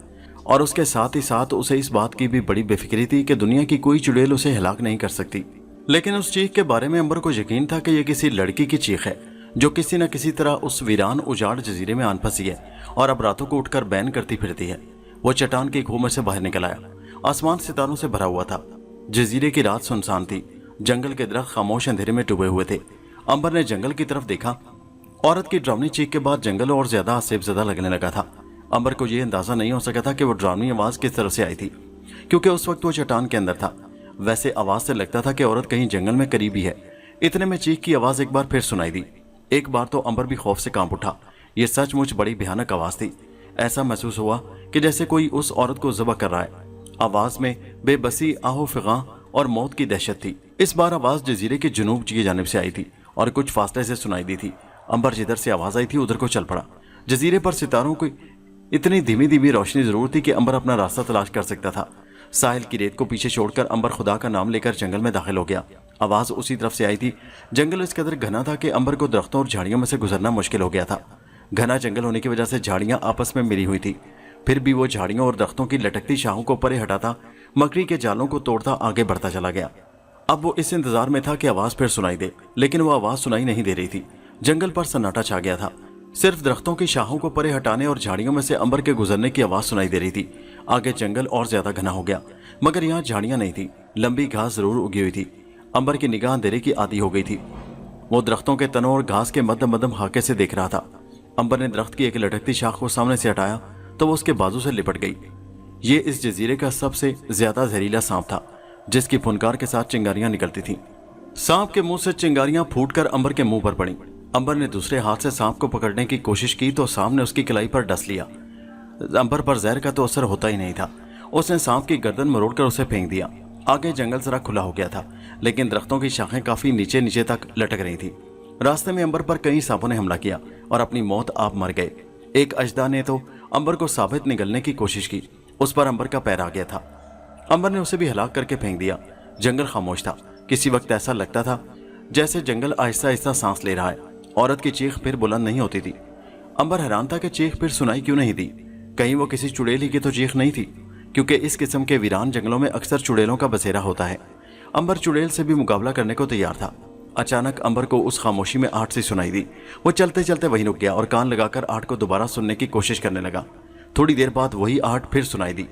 और उसके साथ ही साथ उसे इस बात की भी बड़ी बेफिक्री थी कि दुनिया की कोई चुड़ैल उसे हिलाक नहीं कर सकती। लेकिन उस चीख के बारे में अंबर को यकीन था कि यह किसी लड़की की चीख है जो किसी न किसी तरह उस वीरान उजाड़ जजीरे में आन फंसी है और अब रातों को उठकर बैन करती फिरती है। वो चट्टान की घूम से बाहर निकल आया। आसमान सितारों से भरा हुआ था। जजीरे की रात सुनसान थी। जंगल के दरख्त खामोश अंधेरे में डूबे हुए थे। अंबर ने जंगल की तरफ देखा। औरत की डरावनी चीख के बाद जंगल और ज्यादा आसेबजदा लगने लगा था। अंबर को यह अंदाजा नहीं हो सका था कि वो डरावनी आवाज किस तरफ से आई थी, क्योंकि उस वक्त वो चट्टान के अंदर था। वैसे आवाज से लगता था कि औरत कहीं जंगल में करीब ही है। इतने में चीख की आवाज एक बार फिर सुनाई दी। एक बार तो अंबर भी खौफ से कांप उठा। यह सचमुच बड़ी भयानक आवाज थी। ऐसा महसूस हुआ कि जैसे कोई उस औरत को ज़बह कर रहा है। आवाज में बेबसी, आहो फिगा और मौत की दहशत थी। इस बार आवाज जजीरे के जुनूब की जानिब से आई थी और कुछ फासले से सुनाई दी थी। अंबर जिधर से आवाज आई थी उधर को चल पड़ा। जजीरे पर सितारों की इतनी धीमी धीमी रोशनी जरूर थी कि अंबर अपना रास्ता तलाश कर सकता था। साहिल की रेत को पीछे छोड़कर अंबर खुदा का नाम लेकर जंगल में दाखिल हो गया। आवाज उसी तरफ से आई थी। जंगल इस कदर घना था कि अंबर को दरख्तों और झाड़ियों में से गुजरना मुश्किल हो गया था। घना जंगल होने की वजह से झाड़ियां आपस में मिली हुई थी। फिर भी वो झाड़ियों और दरख्तों की लटकती शाहों को परे हटाता, मकड़ी के जालों को तोड़ता आगे बढ़ता चला गया। अब वो इस इंतजार में था कि आवाज फिर सुनाई दे, लेकिन वो आवाज सुनाई नहीं दे रही थी। जंगल पर सन्नाटा छा गया था। सिर्फ दरख्तों की शाहों को परे हटाने और झाड़ियों में से अंबर के गुजरने की आवाज सुनाई दे रही थी। आगे जंगल और ज्यादा घना हो गया, मगर यहाँ झाड़ियां नहीं थी। लंबी घास जरूर उगी हुई थी। अंबर की निगाह अंधेरे की आदी हो गई थी। वो दरख्तों के तनों और घास के मध्यम मध्यम हाके से देख रहा था। अंबर ने दरख्त की एक लटकती शाख को सामने से हटाया तो वो उसके बाजू से लिपट गई। ये इस जजीरे का सबसे ज्यादा जहरीला सांप था, जिसकी फुनकार के साथ चिंगारियां निकलती थीं। सांप के मुंह से चिंगारियां फूटकर अंबर के मुंह पर पड़ी। अंबर ने दूसरे हाथ से सांप को पकड़ने की कोशिश की तो सांप ने उसकी कलाई पर डस लिया। अंबर पर जहर का तो असर होता ही नहीं था। उसने सांप की गर्दन मरोड़कर उसे फेंक दिया। आगे जंगल जरा खुला हो गया था, लेकिन दरख्तों की शाखें काफी नीचे नीचे तक लटक रही थी। रास्ते में अंबर पर कई सांपों ने हमला किया और अपनी मौत आप मर गए। एक अजदा ने तो अंबर को साबित निगलने की कोशिश की। उस पर अंबर का पैर आ गया था। अंबर ने उसे भी हलाक करके फेंक दिया। जंगल खामोश था। किसी वक्त ऐसा लगता था जैसे जंगल आहिस्ता आहिस्ता सांस ले रहा है। औरत की चीख फिर बुलंद नहीं होती थी। अंबर हैरान था कि चीख फिर सुनाई क्यों नहीं दी। कहीं वो किसी चुड़ैल ही की तो चीख नहीं थी, क्योंकि इस किस्म के वीरान जंगलों में अक्सर चुड़ैलों का बसेरा होता है। अंबर चुड़ैल से भी मुकाबला करने को तैयार था। अचानक अंबर को उस खामोशी में आहट सी सुनाई दी। वो चलते चलते वहीं रुक गया और कान लगाकर आहट को दोबारा सुनने की कोशिश करने लगा। थोड़ी देर बाद वही आहट फिर सुनाई दी।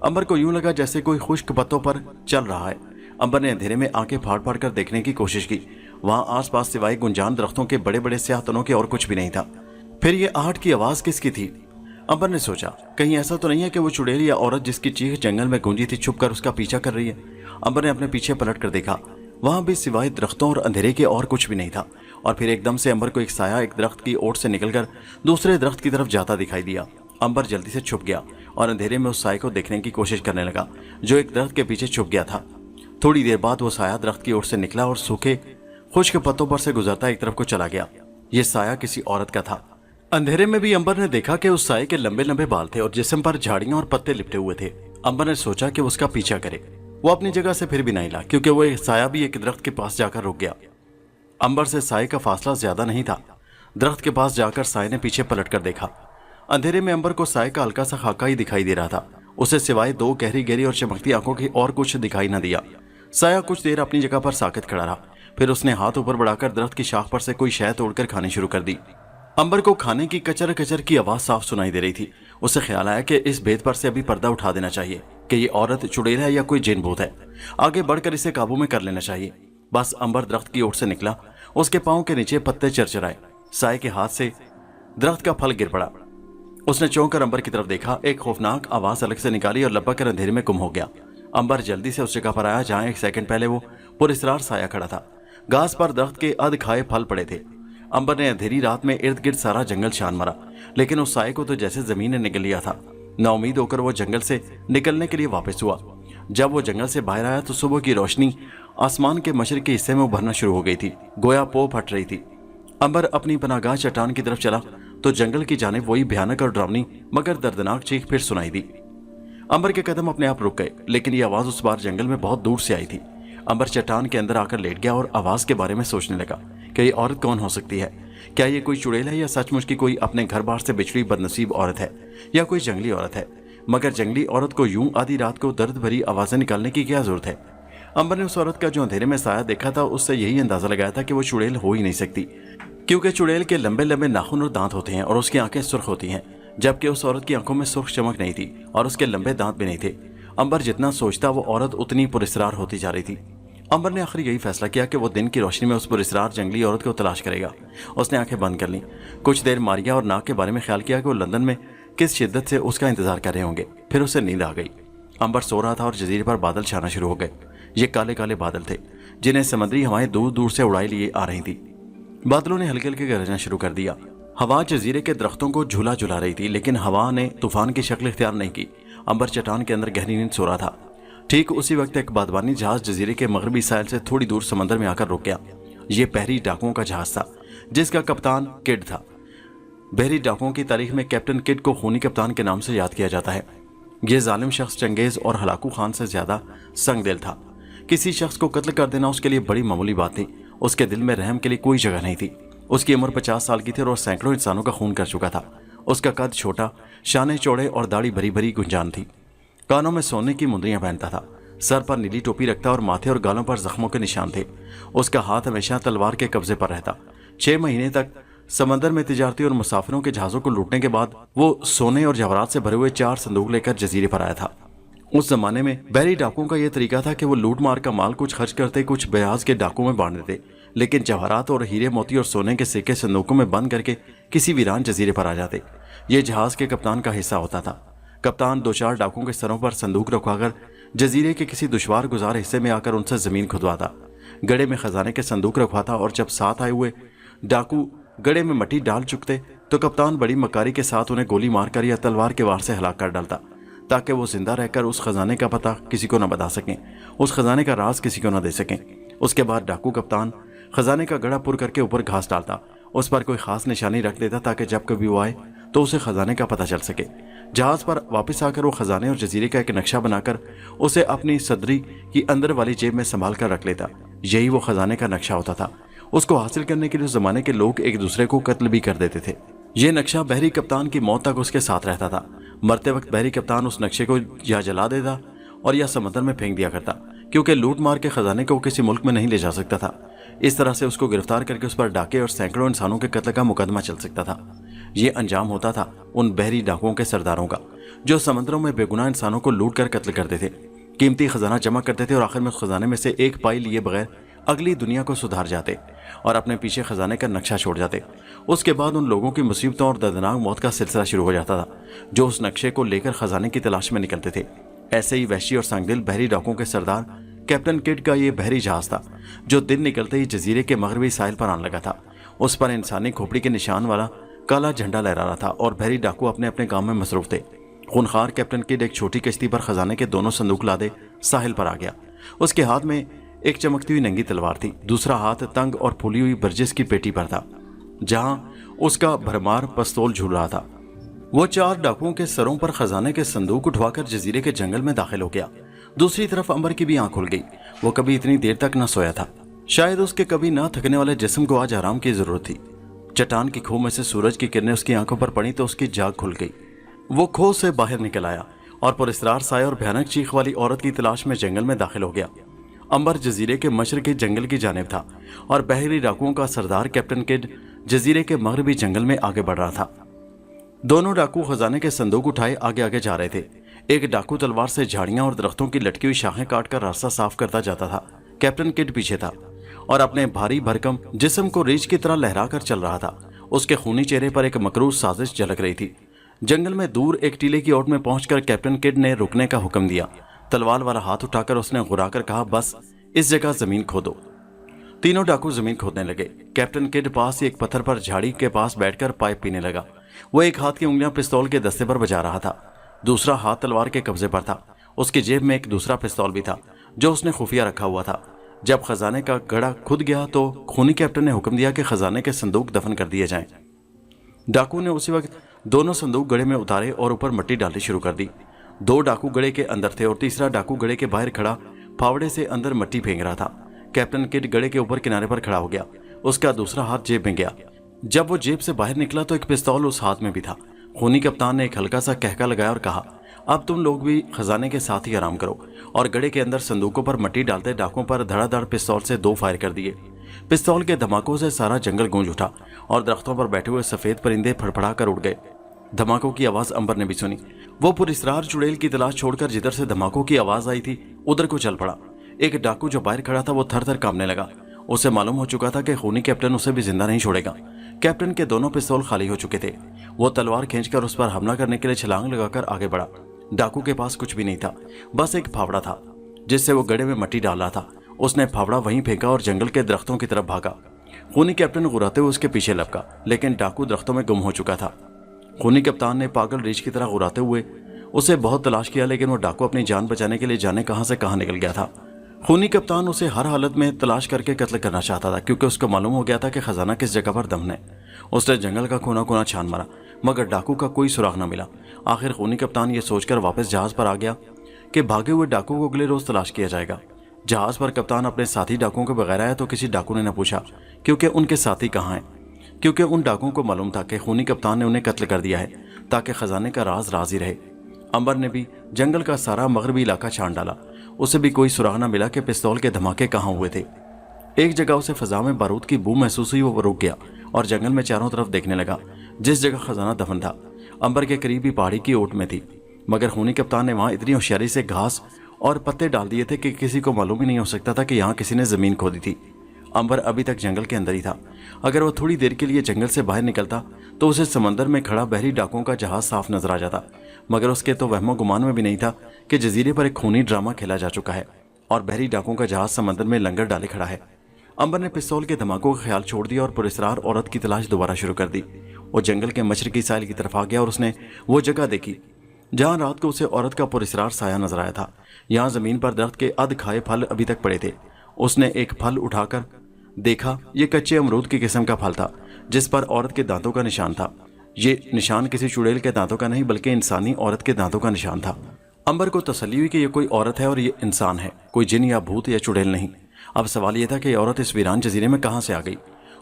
अंबर को यूं लगा जैसे कोई खुश्क पत्तों पर चल रहा है। अंबर ने अंधेरे में आंखें फाड़ फाड़ कर देखने की कोशिश की। वहां आसपास सिवाय गुंजान दरख्तों के बड़े बड़े स्याह तनों के और कुछ भी नहीं था। फिर ये आहट की आवाज किसकी थी? अंबर ने सोचा, कहीं ऐसा तो नहीं है कि वो चुड़ैल या औरत जिसकी चीख जंगल में गूंजी थी छुपकर उसका पीछा कर रही है। अंबर ने अपने पीछे पलट कर देखा। वहां भी सिवाय दरख्तों और अंधेरे के और कुछ भी नहीं था। और फिर एकदम से अंबर को एक साया एक दरख्त की ओट से निकलकर दूसरे दरख्त की तरफ जाता दिखाई दिया। अंबर जल्दी से छुप गया और अंधेरे में उस साये को देखने की कोशिश करने लगा जो एक दरख्त के पीछे छुप गया था। थोड़ी देर बाद वो साया दरख्त की ओर से निकला और सूखे खुश्क पत्तों पर से गुजरता एक तरफ को चला गया। ये साया किसी औरत का था। अंधेरे में भी अंबर ने देखा कि उस साये के लंबे लंबे बाल थे और जिस्म पर झाड़ियां और पत्ते लिपटे हुए थे। अंबर ने सोचा कि वो उसका पीछा करे। वो अपनी जगह से फिर भी नहीं हिला क्योंकि वो साया भी एक दरख्त के पास जाकर रुक गया। अंबर से साये का फासला ज्यादा नहीं था। दरख्त के पास जाकर साये ने पीछे पलट कर देखा। अंधेरे में अंबर को साये का हल्का सा खाका ही दिखाई दे रहा था। उसे सिवाय दो गहरी गहरी और चमकती आंखों की और कुछ दिखाई न दिया। साया कुछ देर अपनी जगह पर साकित खड़ा रहा, फिर उसने हाथ ऊपर बढ़ाकर दरख्त की शाख पर से कोई शय तोड़कर खानी शुरू कर दी। अंबर को खाने की कचर कचर की आवाज साफ सुनाई दे रही थी। उसे ख्याल आया कि इस भेद पर से अभी पर्दा उठा देना चाहिए कि ये औरत चुड़ैल है या कोई जिन भूत है। आगे बढ़कर इसे काबू में कर लेना चाहिए। बस अंबर दरख्त की ओर से निकला। उसके पांव के नीचे पत्ते चरचराए। साये के हाथ से दरख्त का फल गिर पड़ा। उसने चौंक कर अंबर की तरफ देखा, एक खौफनाक आवाज अलग से निकाली और लपक कर अंधेरे में गुम हो गया। अंबर जल्दी से उस जगह पर आया जहां एक सेकंड पहले वो पुरस्कार साया खड़ा था। घास पर दरख्त के अध खाए फल पड़े थे। अंबर ने अंधेरी रात में इर्द गिर्द सारा जंगल छान मारा, लेकिन उस साये को तो जैसे जमीन ने निगल लिया था। नाउमीद होकर वो जंगल से निकलने के लिए वापस हुआ। जब वो जंगल से बाहर आया तो सुबह की रोशनी आसमान के मशरकी हिस्से में उभरना शुरू हो गई थी, गोया पो फट रही थी। अंबर अपनी पनागाह चट्टान की तरफ चला तो जंगल की जानिब वही भयानक और डरावनी मगर दर्दनाक चीख फिर सुनाई दी। अंबर के कदम अपने आप रुक गए, लेकिन ये आवाज उस बार जंगल में बहुत दूर से आई थी। अंबर चट्टान के अंदर आकर लेट गया और आवाज के बारे में सोचने लगा कि ये औरत कौन हो सकती है। क्या ये कोई चुड़ैल है या सचमुच की कोई अपने घर बार से बिछड़ी बदनसीब औरत है या कोई जंगली औरत है। मगर जंगली औरत को यूं आधी रात को दर्द भरी आवाजें निकालने की क्या जरूरत है। अंबर ने उस औरत का जो अंधेरे में साया देखा था उससे यही अंदाजा लगाया था कि वो चुड़ैल हो ही नहीं सकती, क्योंकि चुड़ैल के लंबे लंबे नाखून और दांत होते हैं और उसकी आंखें सुर्ख होती हैं, जबकि उस औरत की आंखों में सुर्ख चमक नहीं थी और उसके लंबे दांत भी नहीं थे। अंबर जितना सोचता वो औरत उतनी पुरस्कार होती जा रही थी। अंबर ने आखिर यही फैसला किया कि वो दिन की रोशनी में उस पुरस्कार जंगली औरत को तलाश करेगा। उसने आंखें बंद कर ली। कुछ देर मारिया और नाक के बारे में ख्याल किया कि वो लंदन में किस शिद्दत से उसका इंतजार कर रहे होंगे। फिर उसे नींद आ गई। अंबर सो रहा था और जजीरे पर बादल छाना शुरू हो गए। ये काले काले बादल थे जिन्हें समुद्री हवाएं दूर दूर से उड़ाई लिए आ रही थी। बादलों ने हल्के हल्के गरजना शुरू कर दिया। हवा जजीरे के दरख्तों को झूला झुला रही थी, लेकिन हवा ने तूफान की शक्ल इख्तियार नहीं की। अंबर चट्टान के अंदर गहरी नींद सो रहा था। ठीक उसी वक्त एक बादबानी जहाज जजीरे के मगरबी साहिल से थोड़ी दूर समंदर में आकर रुक गया। ये बहरी डाकुओं का जहाज था जिसका कप्तान किड था। बहरी डाकुओं की तारीख में कैप्टन किड को खूनी कप्तान के नाम से याद किया जाता है। यह जालिम शख्स चंगेज और हलाकू खान से ज्यादा संगदिल था। किसी शख्स को कत्ल कर देना उसके लिए बड़ी मामूली बात थी। उसके दिल में रहम के लिए कोई जगह नहीं थी। उसकी उम्र 50 साल की थी और सैकड़ों इंसानों का खून कर चुका था। उसका कद छोटा, शाने चौड़े और दाढ़ी भरी भरी गुंजान थी। कानों में सोने की मुंदरियां पहनता था। सर पर नीली टोपी रखता और माथे और गालों पर जख्मों के निशान थे। उसका हाथ हमेशा तलवार के कब्जे पर रहता। 6 महीने तक समंदर में तिजारती और मुसाफिरों के जहाजों को लूटने के बाद वो सोने और जवाहरात से भरे हुए 4 संदूक लेकर जजीरे पर आया था। उस जमाने में बहरी डाकुओं का यह तरीका था कि वो लूट मार का माल कुछ खर्च करते, कुछ ब्याज के डाकुओं में बांट देते, लेकिन जवाहरात और हीरे मोती और सोने के सिक्के संदूकों में बंद करके किसी वीरान जजीरे पर आ जाते। ये जहाज के कप्तान का हिस्सा होता था। कप्तान 2-4 डाकुओं के सरों पर संदूक रखवाकर जजीरे के किसी दुश्वार गुजार हिस्से में आकर उनसे जमीन खुदवाता, गड़े में खजाने के संदूक रखवाता और जब साथ आए हुए डाकू गड़े में मट्टी डाल चुकते तो कप्तान बड़ी मकारी के साथ उन्हें गोली मारकर या तलवार के वार से हलाक कर डालता, ताकि वो जिंदा रहकर उस खजाने का पता किसी को न बता सकें, उस खजाने का राज किसी को न दे सकें। उसके बाद डाकू कप्तान खजाने का गड़ा पुर करके ऊपर घास डालता, उस पर कोई खास निशानी रख देता ताकि जब कभी वो आए तो उसे खजाने का पता चल सके। जहाज पर वापस आकर वो खजाने और जजीरे का एक नक्शा बनाकर उसे अपनी सदरी की अंदर वाली जेब में संभाल कर रख लेता। यही वो खजाने का नक्शा होता था। उसको हासिल करने के लिए उस जमाने के लोग एक दूसरे को कत्ल भी कर देते थे। ये नक्शा बहरी कप्तान की मौत तक उसके साथ रहता था। मरते वक्त बहरी कप्तान उस नक्शे को या जला देता और या समंदर में फेंक दिया करता, क्योंकि लूट मार के खजाने को किसी मुल्क में नहीं ले जा सकता था। इस तरह से उसको गिरफ्तार करके उस पर डाके और सैकड़ों इंसानों के कत्ल का मुकदमा चल सकता था। ये अंजाम होता था उन बहरी डाकुओं के सरदारों का, जो समंदरों में बेगुनाह इंसानों को लूट कर कत्ल करते थे, कीमती खजाना जमा करते थे और आखिर में उस खजाने में से एक पाई लिए बगैर अगली दुनिया को सुधार जाते और अपने पीछे खजाने का नक्शा छोड़ जाते। उसके बाद उन लोगों की मुसीबतों और दर्दनाक मौत का सिलसिला शुरू हो जाता था जो उस नक्शे को लेकर खजाने की तलाश में निकलते थे। ऐसे ही वहशी और सांगदिल बहरी डाकुओं के सरदार कैप्टन किड का ये बहरी जहाज था जो दिन निकलते ही जजीरे के मगरबी साहिल पर आने लगा था। उस पर इंसानी खोपड़ी के निशान वाला काला झंडा लहरा रहा था और बहरी डाकू अपने अपने काम में मसरूफ थे। खूनखार कैप्टन किड एक छोटी कश्ती पर खजाने के दोनों संदूक लादे साहिल पर आ गया। उसके हाथ में एक चमकती हुई नंगी तलवार थी, दूसरा हाथ तंग और फूली हुई बर्जिस की पेटी पर था जहां उसका भरमार पिस्तौल झूल रहा था। वो 4 डाकुओं के सरों पर खजाने के संदूक उठवाकर जजीरे के जंगल में दाखिल हो गया। दूसरी तरफ अंबर की भी आंख खुल गई। वो कभी इतनी देर तक न सोया था। शायद उसके कभी ना थकने वाले जिस्म को आज आराम की जरूरत थी। चट्टान की खो में से सूरज की किरणें उसकी आंखों पर पड़ी तो उसकी जाग खुल गई। वो खो से बाहर निकल आया और पुरस्रार साया और भयानक चीख वाली औरत की तलाश में जंगल में दाखिल हो गया। अंबर जजीरे के मशरकी जंगल की जानिब था और बहरी डाकुओं का सरदार कैप्टन किड जजीरे के मगरबी जंगल में आगे बढ़ रहा था। दोनों डाकू खजाने के संदूक उठाए आगे आगे जा रहे थे। एक डाकू तलवार से झाड़ियां और दरख्तों की लटकी हुई शाखें काटकर रास्ता साफ करता जाता था। कैप्टन किड पीछे था और अपने भारी भरकम जिस्म को रीछ की तरह लहरा कर चल रहा था। उसके खूनी चेहरे पर एक मकरूज साजिश झलक रही थी। जंगल में दूर एक टीले की ओट में पहुंचकर कैप्टन किड ने रुकने का हुक्म दिया। तलवार वाला हाथ उठाकर उसने घुराकर कहा, बस इस जगह जमीन खोदो। तीनों डाकू जमीन खोदने लगे। कैप्टन किड पास ही एक पत्थर पर झाड़ी के पास बैठकर पाइप पीने लगा। वो एक हाथ की उंगलियां पिस्तौल के दस्ते पर बजा रहा था, दूसरा हाथ तलवार के कब्जे पर था। उसकी जेब में एक दूसरा पिस्तौल भी था जो उसने खुफिया रखा हुआ था। जब खजाने का गड़ा खुद गया तो खूनी कैप्टन ने हुक्म दिया कि खजाने के संदूक दफन कर दिए जाएं। डाकू ने उसी वक्त दोनों संदूक गड़े में उतारे और ऊपर मिट्टी डालनी शुरू कर दी। 2 डाकू गड़े के अंदर थे और तीसरा डाकू गड़े के बाहर खड़ा फावड़े से अंदर मिट्टी फेंक रहा था। कैप्टन किड गड़े के ऊपर किनारे पर खड़ा हो गया। उसका दूसरा हाथ जेब में गया। जब वो जेब से बाहर निकला तो एक पिस्तौल उस हाथ में भी था। खूनी कप्तान ने एक हल्का सा कहका लगाया और कहा, अब तुम लोग भी खजाने के साथ ही आराम करो। और गड़े के अंदर संदूकों पर मिट्टी डालते डाकुओं पर धड़ाधड़ पिस्तौल से 2 फायर कर दिए। पिस्तौल के धमाकों से सारा जंगल गूंज उठा और दरख्तों पर बैठे हुए सफेद परिंदे फड़फड़ा कर उड़ गए। धमाकों की आवाज अंबर ने भी सुनी। वो पुरस्रार चुड़ैल की तलाश छोड़कर जिधर से धमाकों की आवाज आई थी उधर को चल पड़ा। एक डाकू जो बाहर खड़ा था वो थर थर कांपने लगा। उसे मालूम हो चुका था कि खूनी कैप्टन उसे भी जिंदा नहीं छोड़ेगा। कैप्टन के दोनों पिस्तौल खाली हो चुके थे। वो तलवार खींचकर उस पर हमला करने के लिए छलांग लगाकर आगे बढ़ा। डाकू के पास कुछ भी नहीं था, बस एक फावड़ा था जिससे वो गड़े में मिट्टी डाल रहा था। उसने फावड़ा वहीं फेंका और जंगल के दरख्तों की तरफ भागा। खूनी कैप्टन गुर्राते हुए उसके पीछे लपका, लेकिन डाकू दरख्तों में गुम हो चुका था। खूनी कप्तान ने पागल रीछ की तरह गुर्राते हुए उसे बहुत तलाश किया, लेकिन वो डाकू अपनी जान बचाने के लिए जाने कहां से कहां निकल गया था। खूनी कप्तान उसे हर हालत में तलाश करके कत्ल करना चाहता था, क्योंकि उसको मालूम हो गया था कि खजाना किस जगह पर दफन है। उसने जंगल का कोना कोना छान मारा, मगर डाकू का कोई सुराग न मिला। आखिर खूनी कप्तान ये सोचकर वापस जहाज पर आ गया कि भागे हुए डाकू को अगले रोज तलाश किया जाएगा। जहाज पर कप्तान अपने साथी डाकुओं के बगैर आया तो किसी डाकू ने न पूछा क्योंकि उनके साथी कहाँ हैं, क्योंकि उन डाकुओं को मालूम था कि खूनी कप्तान ने उन्हें कत्ल कर दिया है ताकि खजाने का राज राज ही रहे। अंबर ने भी जंगल का सारा मगरबी इलाका छान डाला। उसे भी कोई सुराग न मिला कि पिस्तौल के धमाके कहाँ हुए थे। एक जगह उसे फजा में बारूद की बू महसूस हुई। वो रुक गया और जंगल में चारों तरफ देखने लगा जिस जगह खजाना दफन था। अंबर के करीब ही पहाड़ी की ओट में थी, मगर खूनी कप्तान ने वहां इतनी होशियारी से घास और पत्ते डाल दिए थे कि किसी को मालूम ही नहीं हो सकता था कि यहाँ किसी ने जमीन खोदी थी। अंबर अभी तक जंगल के अंदर ही था। अगर वो थोड़ी देर के लिए जंगल से बाहर निकलता तो उसे समंदर में खड़ा बहरी डाकुओं का जहाज साफ नजर आ जाता, मगर उसके तो वहमो गुमान में भी नहीं था कि जजीरे पर एक खूनी ड्रामा खेला जा चुका है और बहरी डाकुओं का जहाज समंदर में लंगर डाले खड़ा है। अंबर ने पिस्तौल के धमाकों का ख्याल छोड़ दिया और पुरस्रार औरत की तलाश दोबारा शुरू कर दी। वो जंगल के मशरकी साहिल की तरफ आ गया और उसने वो जगह देखी जहां रात को उसे औरत का पुरस्रार साया नजर आया था। यहाँ जमीन पर दरख्त के अध खाए फल अभी तक पड़े थे। उसने एक फल उठाकर देखा, ये कच्चे अमरूद की किस्म का फल था जिस पर औरत के दांतों का निशान था। ये निशान किसी चुड़ैल के दांतों का नहीं बल्कि इंसानी औरत के दांतों का निशान था। अंबर को तसल्ली हुई कि ये कोई औरत है और ये इंसान है, कोई जिन या भूत या चुड़ैल नहीं। अब सवाल यह था कि औरत इस वीरान जजीरे में कहाँ से आ गई।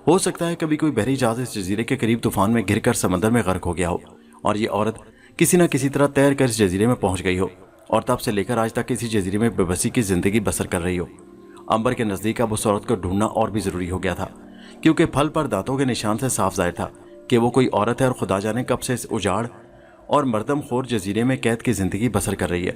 हो सकता है कभी कोई बहरी जहाज इस जजीरे के करीब तूफान में गिरकर समंदर में गर्क हो गया हो और ये औरत किसी न किसी तरह तैर कर इस जजीरे में पहुंच गई हो और तब से लेकर आज तक इसी जजीरे में बेबसी की जिंदगी बसर कर रही हो। अंबर के नजदीक अब उस औरत को ढूंढना और भी जरूरी हो गया था, क्योंकि फल पर दांतों के निशान से साफ जाहिर था कि वो कोई औरत है और खुदा जाने कब से इस उजाड़ और मर्दम खोर जजीरे में कैद की जिंदगी बसर कर रही है।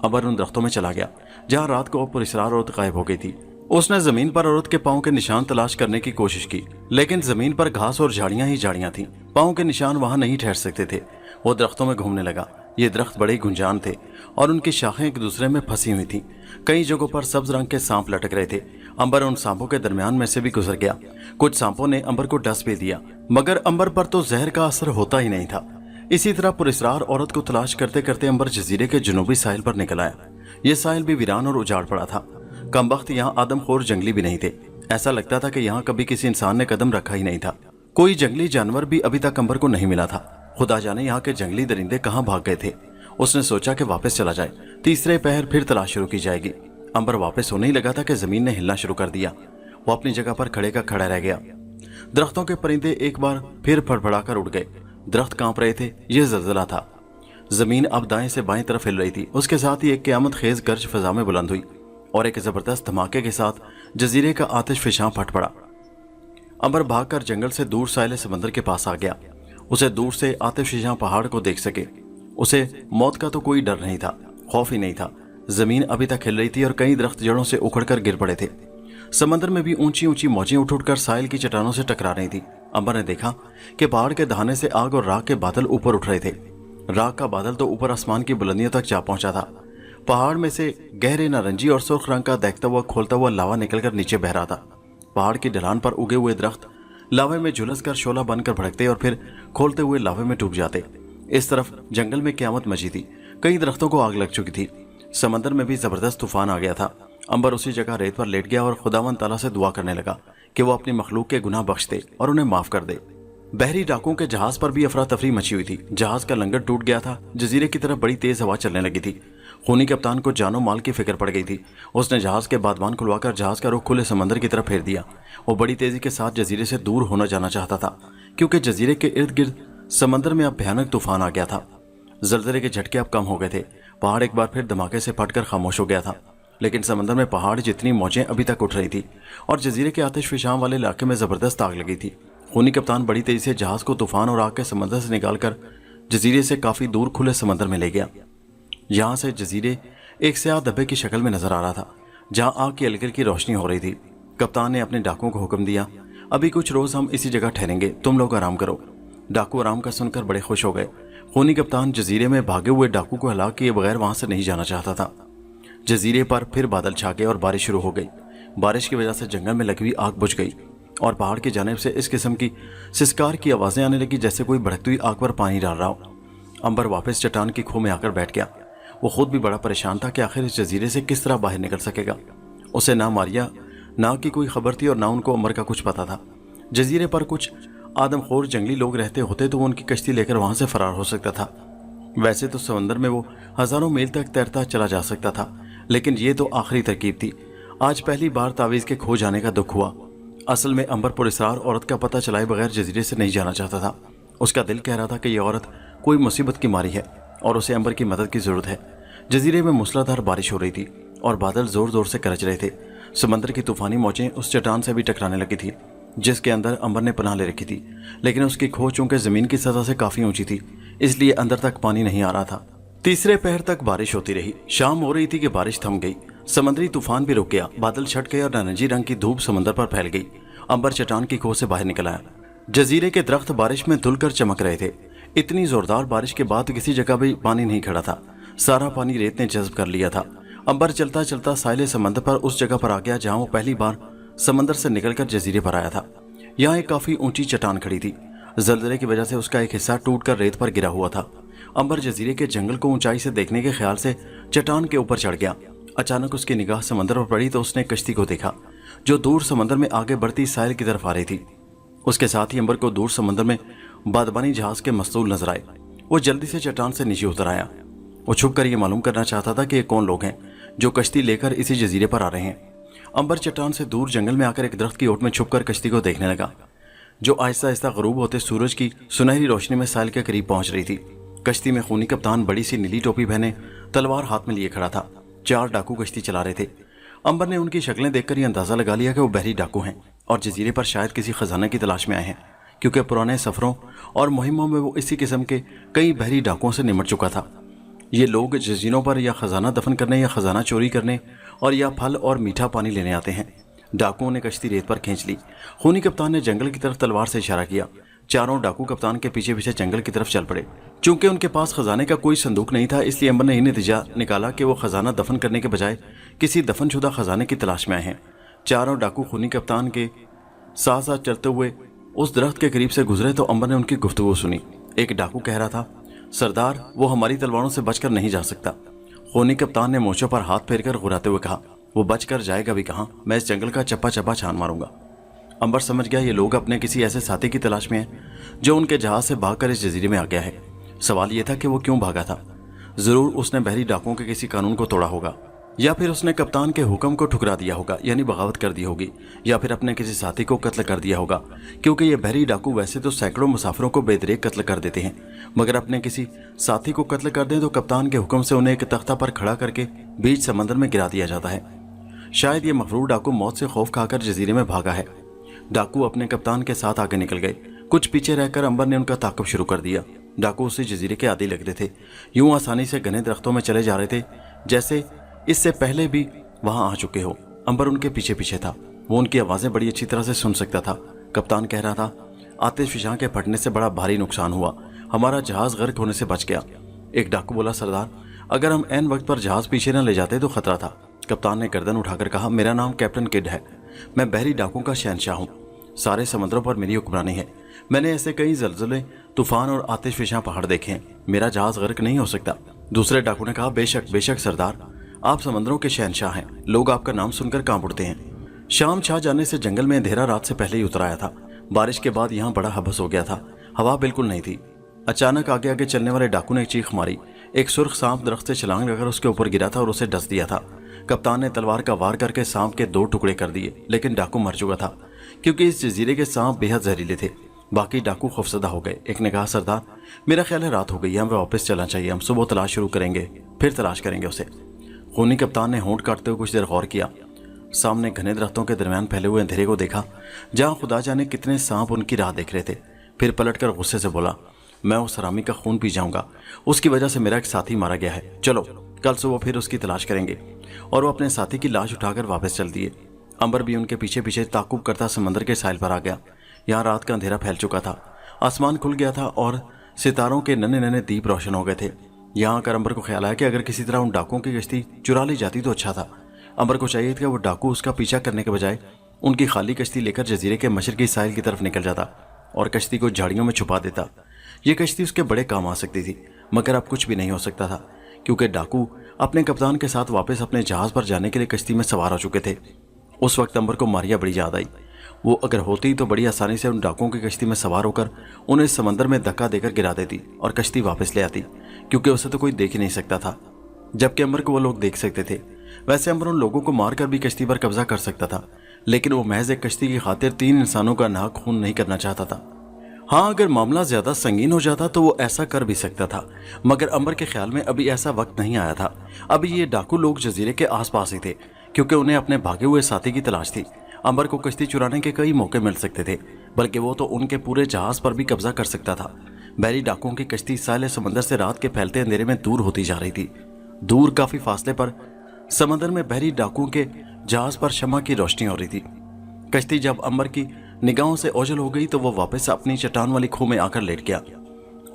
अंबर उन दरख्तों में चला गया जहाँ रात को पुरस्रार औरत गायब हो गई थी। उसने जमीन पर औरत के पांव के निशान तलाश करने की कोशिश की, लेकिन जमीन पर घास और झाड़ियां ही झाड़ियां थीं। पांव के निशान वहां नहीं ठहर सकते थे। वो दरख्तों में घूमने लगा। یہ درخت بڑے گنجان تھے اور ان کی شاخیں ایک دوسرے میں پھنسی ہوئی تھیں۔ کئی جگہوں پر سبز رنگ کے سانپ لٹک رہے تھے۔ امبر ان سانپوں کے درمیان میں سے بھی گزر گیا۔ کچھ سانپوں نے امبر کو ڈس بھی دیا، مگر امبر پر تو زہر کا اثر ہوتا ہی نہیں تھا۔ اسی طرح پراسرار عورت کو تلاش کرتے کرتے امبر جزیرے کے جنوبی ساحل پر نکل آیا۔ یہ ساحل بھی ویران اور اجاڑ پڑا تھا۔ کم وقت یہاں آدم خور جنگلی بھی نہیں تھے۔ ایسا لگتا تھا کہ یہاں کبھی کسی انسان نے قدم رکھا ہی نہیں تھا۔ کوئی جنگلی جانور بھی ابھی تک امبر کو نہیں ملا تھا۔ خدا جانے یہاں کے جنگلی درندے کہاں بھاگ گئے تھے۔ اس نے سوچا کہ واپس چلا جائے، تیسرے پہر پھر تلاش شروع کی جائے گی۔ امبر واپس ہونے ہی لگا تھا کہ زمین نے ہلنا شروع کر دیا۔ وہ اپنی جگہ پر کھڑے کا کھڑا رہ گیا۔ درختوں کے پرندے ایک بار پھر پھڑپڑا کر اڑ گئے۔ درخت کانپ رہے تھے۔ یہ زلزلہ تھا۔ زمین اب دائیں سے بائیں طرف ہل رہی تھی۔ اس کے ساتھ ہی ایک قیامت خیز گرج فضا میں بلند ہوئی اور ایک زبردست دھماکے کے ساتھ جزیرے کا آتش فشاں پھٹ پڑا۔ امبر بھاگ کر جنگل سے دور ساحل سمندر کے پاس آ گیا۔ اسے دور سے آتش فشاں پہاڑ کو دیکھ سکے۔ اسے موت کا تو کوئی ڈر نہیں تھا، خوف ہی نہیں تھا۔ زمین ابھی تک ہل رہی تھی اور کئی درخت جڑوں سے اکھڑ کر گر پڑے تھے۔ سمندر میں بھی اونچی اونچی موجیں اٹھ اٹھ کر ساحل کی چٹانوں سے ٹکرا رہی تھی۔ امبر نے دیکھا کہ پہاڑ کے دہانے سے آگ اور راکھ کے بادل اوپر اٹھ رہے تھے۔ راکھ کا بادل تو اوپر آسمان کی بلندیوں تک جا پہنچا تھا۔ پہاڑ میں سے گہرے نارنجی اور سرخ رنگ کا دیکھتا ہوا کھولتا ہوا لاوا نکل کر نیچے بہ رہا تھا۔ پہاڑ کی ڈھلان پر اگے ہوئے درخت لاوے میں جھلس کر شعلہ بن کر بھڑکتے اور پھر کھولتے ہوئے لاوے میں ڈوب جاتے۔ اس طرف جنگل میں قیامت مچی تھی۔ کئی درختوں کو آگ لگ چکی تھی۔ سمندر میں بھی زبردست طوفان آ گیا تھا۔ امبر اسی جگہ ریت پر لیٹ گیا اور خداوند تعالیٰ سے دعا کرنے لگا کہ وہ اپنی مخلوق کے گناہ بخش دے اور انہیں معاف کر دے۔ بحری ڈاکوؤں کے جہاز پر بھی افراتفری مچی ہوئی تھی۔ جہاز کا لنگر ٹوٹ گیا تھا۔ جزیرے کی طرف بڑی تیز ہوا چلنے لگی تھی۔ خونی کپتان کو جان و مال کی فکر پڑ گئی تھی۔ اس نے جہاز کے بادبان کھلوا کر جہاز کا رخ کھلے سمندر کی طرف پھیر دیا۔ وہ بڑی تیزی کے ساتھ جزیرے سے دور ہونا جانا چاہتا تھا، کیونکہ جزیرے کے ارد گرد سمندر میں اب بھیانک طوفان آ گیا تھا۔ زلزلے کے جھٹکے اب کم ہو گئے تھے۔ پہاڑ ایک بار پھر دھماکے سے پھٹ کر خاموش ہو گیا تھا، لیکن سمندر میں پہاڑ جتنی موجیں ابھی تک اٹھ رہی تھی اور جزیرے کے آتش فشاں والے علاقے میں زبردست آگ لگی تھی۔ خونی کپتان بڑی تیزی سے جہاز کو طوفان اور آگ کے سمندر سے نکال کر جزیرے سے کافی دور کھلے سمندر میں لے گیا۔ یہاں سے جزیرے ایک سیاہ دبے کی شکل میں نظر آ رہا تھا، جہاں آگ کی الگر کی روشنی ہو رہی تھی۔ کپتان نے اپنے ڈاکوؤں کو حکم دیا، ابھی کچھ روز ہم اسی جگہ ٹھہریں گے، تم لوگ آرام کرو۔ ڈاکو آرام کا سن کر بڑے خوش ہو گئے۔ خونی کپتان جزیرے میں بھاگے ہوئے ڈاکو کو ہلاک کیے بغیر وہاں سے نہیں جانا چاہتا تھا۔ جزیرے پر پھر بادل چھا گئے اور بارش شروع ہو گئی۔ بارش کی وجہ سے جنگل میں لگی ہوئی آگ بجھ گئی اور پہاڑ کی جانب سے اس قسم کی سسکار کی آوازیں آنے لگی جیسے کوئی بھڑکتی ہوئی آگ پر پانی ڈال رہا ہو۔ امبر واپس چٹان کی کھو میں آ کر بیٹھ گیا۔ وہ خود بھی بڑا پریشان تھا کہ آخر اس جزیرے سے کس طرح باہر نکل سکے گا۔ اسے نہ ماریا نہ کی کوئی خبر تھی اور نہ ان کو امبر کا کچھ پتا تھا۔ جزیرے پر کچھ آدم خور جنگلی لوگ رہتے ہوتے تو وہ ان کی کشتی لے کر وہاں سے فرار ہو سکتا تھا۔ ویسے تو سمندر میں وہ ہزاروں میل تک تیرتا چلا جا سکتا تھا، لیکن یہ تو آخری ترکیب تھی۔ آج پہلی بار تعویذ کے کھو جانے کا دکھ ہوا۔ اصل میں امبر پراسرار عورت کا پتہ چلائے بغیر جزیرے سے نہیں جانا چاہتا تھا۔ اس کا دل کہہ رہا تھا کہ یہ عورت کوئی مصیبت کی ماری ہے اور اسے امبر کی مدد کی ضرورت ہے۔ جزیرے میں موسلادھار بارش ہو رہی تھی اور بادل زور زور سے گرج رہے تھے۔ سمندر کی طوفانی موجیں اس چٹان سے بھی ٹکرانے لگی تھی جس کے اندر امبر نے پناہ لے رکھی تھی، لیکن اس کی کھو چونکہ زمین کی سطح سے کافی اونچی تھی، اس لیے اندر تک پانی نہیں آ رہا تھا۔ تیسرے پہر تک بارش ہوتی رہی۔ شام ہو رہی تھی کہ بارش تھم گئی۔ سمندری طوفان بھی رک گیا۔ بادل چھٹ گئے اور نارنجی رنگ کی دھوپ سمندر پر پھیل گئی۔ امبر چٹان کی کھو سے باہر نکل آیا۔ جزیرے کے درخت بارش میں دھل کر چمک رہے تھے۔ اتنی زوردار بارش کے بعد کسی جگہ بھی پانی نہیں کھڑا تھا۔ سارا پانی ریت نے جذب کر لیا تھا۔ امبر چلتا چلتا ساحل سمندر پر اس جگہ پر آ گیا جہاں وہ پہلی بار سمندر سے نکل کر جزیرے پر آیا تھا۔ یہاں ایک کافی اونچی چٹان کھڑی تھی۔ زلزلے کی وجہ سے اس کا ایک حصہ ٹوٹ کر ریت پر گرا ہوا تھا۔ امبر جزیرے کے جنگل کو اونچائی سے دیکھنے کے خیال سے چٹان کے اوپر چڑھ گیا۔ اچانک اس کی نگاہ سمندر پر پڑی تو اس نے کشتی کو دیکھا جو دور سمندر میں آگے بڑھتی ساحل کی طرف آ رہی تھی۔ اس کے ساتھ ہی امبر کو دور سمندر میں بادبانی جہاز کے مستول نظر آئے۔ وہ جلدی سے چٹان سے نیچے اتر آیا۔ وہ چھپ کر یہ معلوم کرنا چاہتا تھا کہ یہ کون لوگ ہیں جو کشتی لے کر اسی جزیرے پر آ رہے ہیں۔ امبر چٹان سے دور جنگل میں آ کر ایک درخت کی اوٹ میں چھپ کر کشتی کو دیکھنے لگا جو آہستہ آہستہ غروب ہوتے سورج کی سنہری روشنی میں ساحل کے قریب پہنچ رہی تھی۔ کشتی میں خونی کپتان بڑی سی نیلی ٹوپی پہنے تلوار ہاتھ میں لیے کھڑا تھا۔ 4 ڈاکو کشتی چلا رہے تھے۔ امبر نے ان کی شکلیں دیکھ کر یہ اندازہ لگا لیا کہ وہ بحری ڈاکو ہیں اور جزیرے پر شاید کسی خزانہ کی تلاش میں آئے ہیں، کیونکہ پرانے سفروں اور مہموں میں وہ اسی قسم کے کئی بحری ڈاکوؤں سے نمٹ چکا تھا۔ یہ لوگ جزیروں پر یا خزانہ دفن کرنے یا خزانہ چوری کرنے اور یا پھل اور میٹھا پانی لینے آتے ہیں۔ ڈاکوؤں نے کشتی ریت پر کھینچ لی۔ خونی کپتان نے جنگل کی طرف تلوار سے اشارہ کیا۔ चारों डाकू कप्तान के पीछे पीछे जंगल की तरफ चल पड़े। चूंकि उनके पास खजाने का कोई संदूक नहीं था, इसलिए अंबर ने यही नतीजा निकाला कि वो खजाना दफन करने के बजाय किसी दफनशुदा खजाने की तलाश में आए हैं। चारों डाकू खूनी कप्तान के साथ साथ चलते हुए उस दरख्त के करीब से गुजरे तो अंबर ने उनकी गुफ्तगू सुनी। एक डाकू कह रहा था, सरदार, वो हमारी तलवारों से बचकर नहीं जा सकता। खूनी कप्तान ने मोचों पर हाथ फेरकर घुराते हुए कहा, वो बचकर जाएगा भी कहाँ? मैं इस जंगल का चप्पा चप्पा छान मारूंगा। अंबर समझ गया ये लोग अपने किसी ऐसे साथी की तलाश में हैं जो उनके जहाज से भागकर इस जजीरे में आ गया है। सवाल यह था कि वो क्यों भागा था। जरूर उसने बहरी डाकुओं के किसी कानून को तोड़ा होगा, या फिर उसने कप्तान के हुक्म को ठुकरा दिया होगा, यानी बगावत कर दी होगी, या फिर अपने किसी साथी को कत्ल कर दिया होगा। क्योंकि ये बहरी डाकू वैसे तो सैकड़ों मुसाफिरों को बेदरेक कत्ल कर देते हैं, मगर अपने किसी साथी को कत्ल कर दें तो कप्तान के हुक्म से उन्हें एक तख्ता पर खड़ा करके बीच समंदर में गिरा दिया जाता है। शायद ये मगरूर डाकू मौत से खौफ खाकर जजीरे में भागा है। डाकू अपने कप्तान के साथ आगे निकल गए। कुछ पीछे रहकर अंबर ने उनका ताक़ुब शुरू कर दिया। डाकू उसी जजीरे के आदी लग रहे थे, यूं आसानी से घने दरख्तों में चले जा रहे थे जैसे इससे पहले भी वहां आ चुके हो। अंबर उनके पीछे पीछे था, वो उनकी आवाज़ें बड़ी अच्छी तरह से सुन सकता था। कप्तान कह रहा था, आतिशफशां के फटने से बड़ा भारी नुकसान हुआ, हमारा जहाज गर्क होने से बच गया। एक डाकू बोला, सरदार, अगर हम ऐन वक्त पर जहाज पीछे न ले जाते तो खतरा था। कप्तान ने गर्दन उठाकर कहा, मेरा नाम कैप्टन किड है, मैं बहरी डाकुओं का शहनशाह हूँ, सारे समंदरों पर मेरी हुक्मरानी है। मैंने ऐसे कई जलजले, तूफान और आतिशफशां पहाड़ देखे हैं, मेरा जहाज गर्क नहीं हो सकता। दूसरे डाकू ने कहा, बेशक बेशक सरदार, आप समंदरों के शहनशाह हैं, लोग आपका नाम सुनकर कांप उठते हैं। शाम छा जाने से जंगल में अंधेरा रात से पहले ही उतर आया था। बारिश के बाद यहाँ बड़ा हबस हो गया था, हवा बिल्कुल नहीं थी। अचानक आगे आगे चलने वाले डाकू ने एक चीख मारी। एक सुर्ख सांप दरख्त से छलांग लगाकर उसके ऊपर गिरा था और उसे डस दिया था। कप्तान ने तलवार का वार करके सांप के 2 टुकड़े कर दिए, लेकिन डाकू मर चुका था, क्योंकि इस जजीरे के सांप बेहद जहरीले थे। बाकी डाकू खौफजदा हो गए। एक ने कहा, सरदार, मेरा ख्याल है रात हो गई है, हमें वापस चलना चाहिए, हम सुबह तलाश शुरू करेंगे, फिर तलाश करेंगे उसे। खूनी कप्तान ने होंठ काटते हुए कुछ देर गौर किया। सामने घने दरख्तों के दरमियान फैले हुए अंधेरे को देखा, जहां खुदा जाने कितने सांप उनकी राह देख रहे थे। फिर पलटकर गुस्से से बोला, मैं उस हरामी का खून पी जाऊंगा, उसकी वजह से मेरा एक साथी मारा गया है, चलो कल सुबह फिर उसकी तलाश करेंगे। और वो अपने साथी की लाश उठाकर वापस चल दिए। अंबर भी उनके पीछे पीछे ताकुब करता समंदर के साहिल पर आ गया। यहाँ रात का अंधेरा फैल चुका था, आसमान खुल गया था और सितारों के नन्हे नन्हे दीप रोशन हो गए थे। यहाँ आकर अंबर को ख्याल आया कि अगर किसी तरह उन डाकुओं की कश्ती चुरा ली जाती तो अच्छा था। अंबर को चाहिए था कि वो डाकू उसका पीछा करने के बजाय उनकी खाली कश्ती लेकर जजीरे के मशरकी साहिल की तरफ निकल जाता और कश्ती को झाड़ियों में छुपा देता। ये कश्ती उसके बड़े काम आ सकती थी, मगर अब कुछ भी नहीं हो सकता था, क्योंकि डाकू अपने कप्तान के साथ वापस अपने जहाज पर जाने के लिए कश्ती में सवार हो चुके थे। उस वक्त अंबर को मारिया बड़ी याद आई। वो अगर होती तो बड़ी आसानी से उन डाकुओं की कश्ती में सवार होकर उन्हें समंदर में धक्का देकर गिरा देती और कश्ती वापस ले आती, क्योंकि उसे तो कोई देख ही नहीं सकता था, जबकि अंबर को वो लोग देख सकते थे। वैसे अंबर उन लोगों को मारकर भी कश्ती पर कब्जा कर सकता था, लेकिन वो महज एक कश्ती की खातिर 3 इंसानों का नाक खून नहीं करना चाहता था। हाँ, अगर मामला ज्यादा संगीन हो जाता तो वो ऐसा कर भी सकता था, मगर अंबर के ख्याल में अभी ऐसा वक्त नहीं आया था। अभी ये डाकू लोग जजीरे के आसपास ही थे, क्योंकि उन्हें अपने भागे हुए साथी की तलाश थी। अंबर को कश्ती चुराने के कई मौके मिल सकते थे, बल्कि वो तो उनके पूरे जहाज पर भी कब्जा कर सकता था। बहरी डाकुओं की कश्ती साहिल समंदर से रात के फैलते अंधेरे में दूर होती जा रही थी। दूर काफी फासले पर समंदर में बहरी डाकुओं के जहाज पर शमा की रोशनी हो रही थी। कश्ती जब अंबर की निगाहों से ओझल हो गई तो वो वापस अपनी चट्टान वाली खो में आकर लेट गया